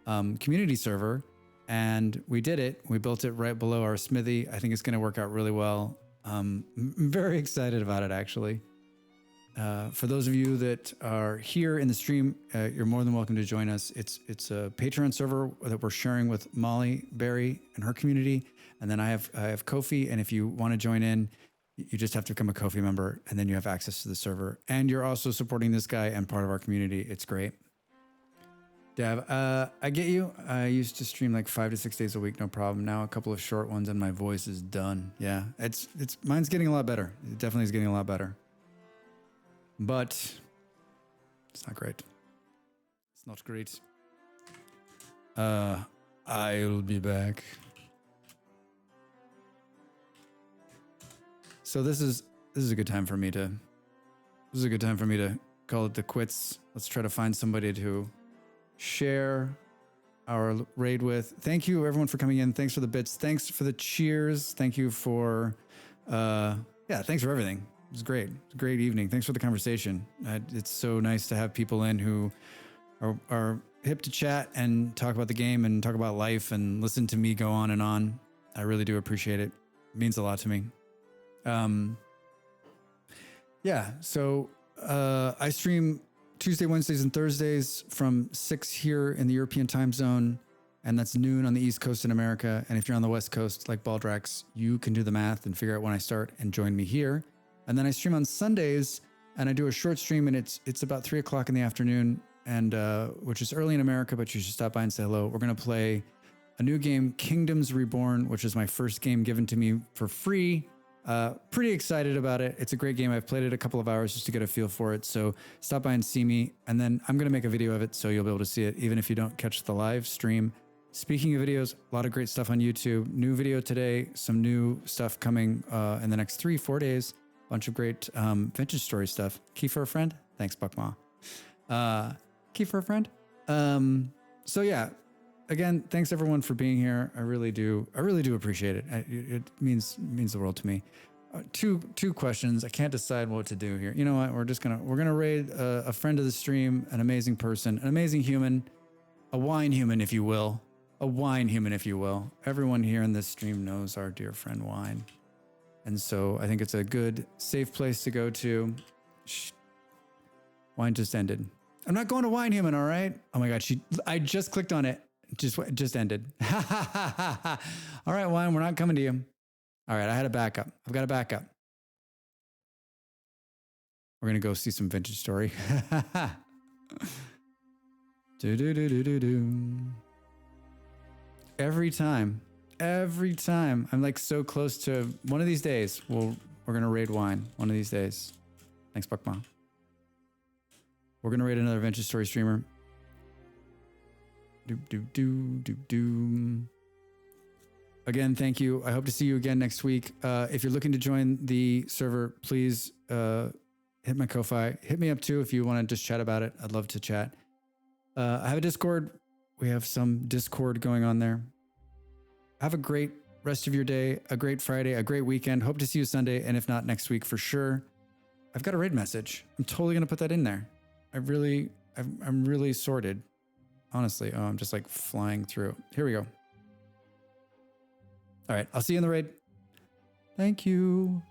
community server, and we did it. We built it right below our smithy. I think it's going to work out really well. I'm very excited about it, actually. For those of you that are here in the stream, you're more than welcome to join us. It's a Patreon server that we're sharing with Molly Berry and her community, and then I have Kofi. And if you want to join in, you just have to become a Kofi member, and then you have access to the server. And you're also supporting this guy and part of our community. It's great. Dev, I get you. I used to stream like 5 to 6 days a week, no problem. Now a couple of short ones, and my voice is done. Yeah, it's mine's getting a lot better. It definitely is getting a lot better. But it's not great. It's not great. I'll be back. So this is a good time for me to call it the quits. Let's try to find somebody to share our raid with. Thank you everyone for coming in. Thanks for the bits. Thanks for the cheers. Thank you for thanks for everything. It was great. It was a great evening. Thanks for the conversation. It's so nice to have people in who are hip to chat and talk about the game and talk about life and listen to me go on and on. I really do appreciate it. It means a lot to me. So I stream Tuesday, Wednesdays, and Thursdays from 6 here in the European time zone, and that's noon on the East Coast in America. And if you're on the West Coast, like Baldrax, you can do the math and figure out when I start and join me here. And then I stream on Sundays, and I do a short stream, and it's about 3 o'clock in the afternoon, and which is early in America, but you should stop by and say hello. We're gonna play a new game, Kingdoms Reborn, which is my first game given to me for free. Pretty excited about it. It's a great game. I've played it a couple of hours just to get a feel for it. So stop by and see me. And then I'm going to make a video of it so you'll be able to see it, even if you don't catch the live stream. Speaking of videos, a lot of great stuff on YouTube. New video today, some new stuff coming in the next 3-4 days. Bunch of great vintage story stuff. Key for a friend? Thanks, Buckma. Key for a friend? So yeah. Again, thanks everyone for being here. I really do appreciate it. It means the world to me. Two questions. I can't decide what to do here. You know what? We're gonna raid a friend of the stream, an amazing person, an amazing human, a wine human, if you will, Everyone here in this stream knows our dear friend Wine, and so I think it's a good, safe place to go to. Shh. Wine just ended. I'm not going to wine human. All right. Oh my God. I just clicked on it. Just ended. All right, Wine, we're not coming to you. All right, I had a backup. I've got a backup. We're going to go see some vintage story. Every time, I'm like so close to one of these days. We're going to raid Wine one of these days. Thanks, Buckma. We're going to raid another vintage story streamer. Again, thank you. I hope to see you again next week. If you're looking to join the server, please hit my Ko-Fi. Hit me up too if you want to just chat about it. I'd love to chat. I have a Discord. We have some Discord going on there. Have a great rest of your day, a great Friday, a great weekend. Hope to see you Sunday, and if not, next week for sure. I've got a raid message. I'm totally going to put that in there. I'm really sorted. Honestly, I'm just like flying through. Here we go. All right, I'll see you in the raid. Thank you.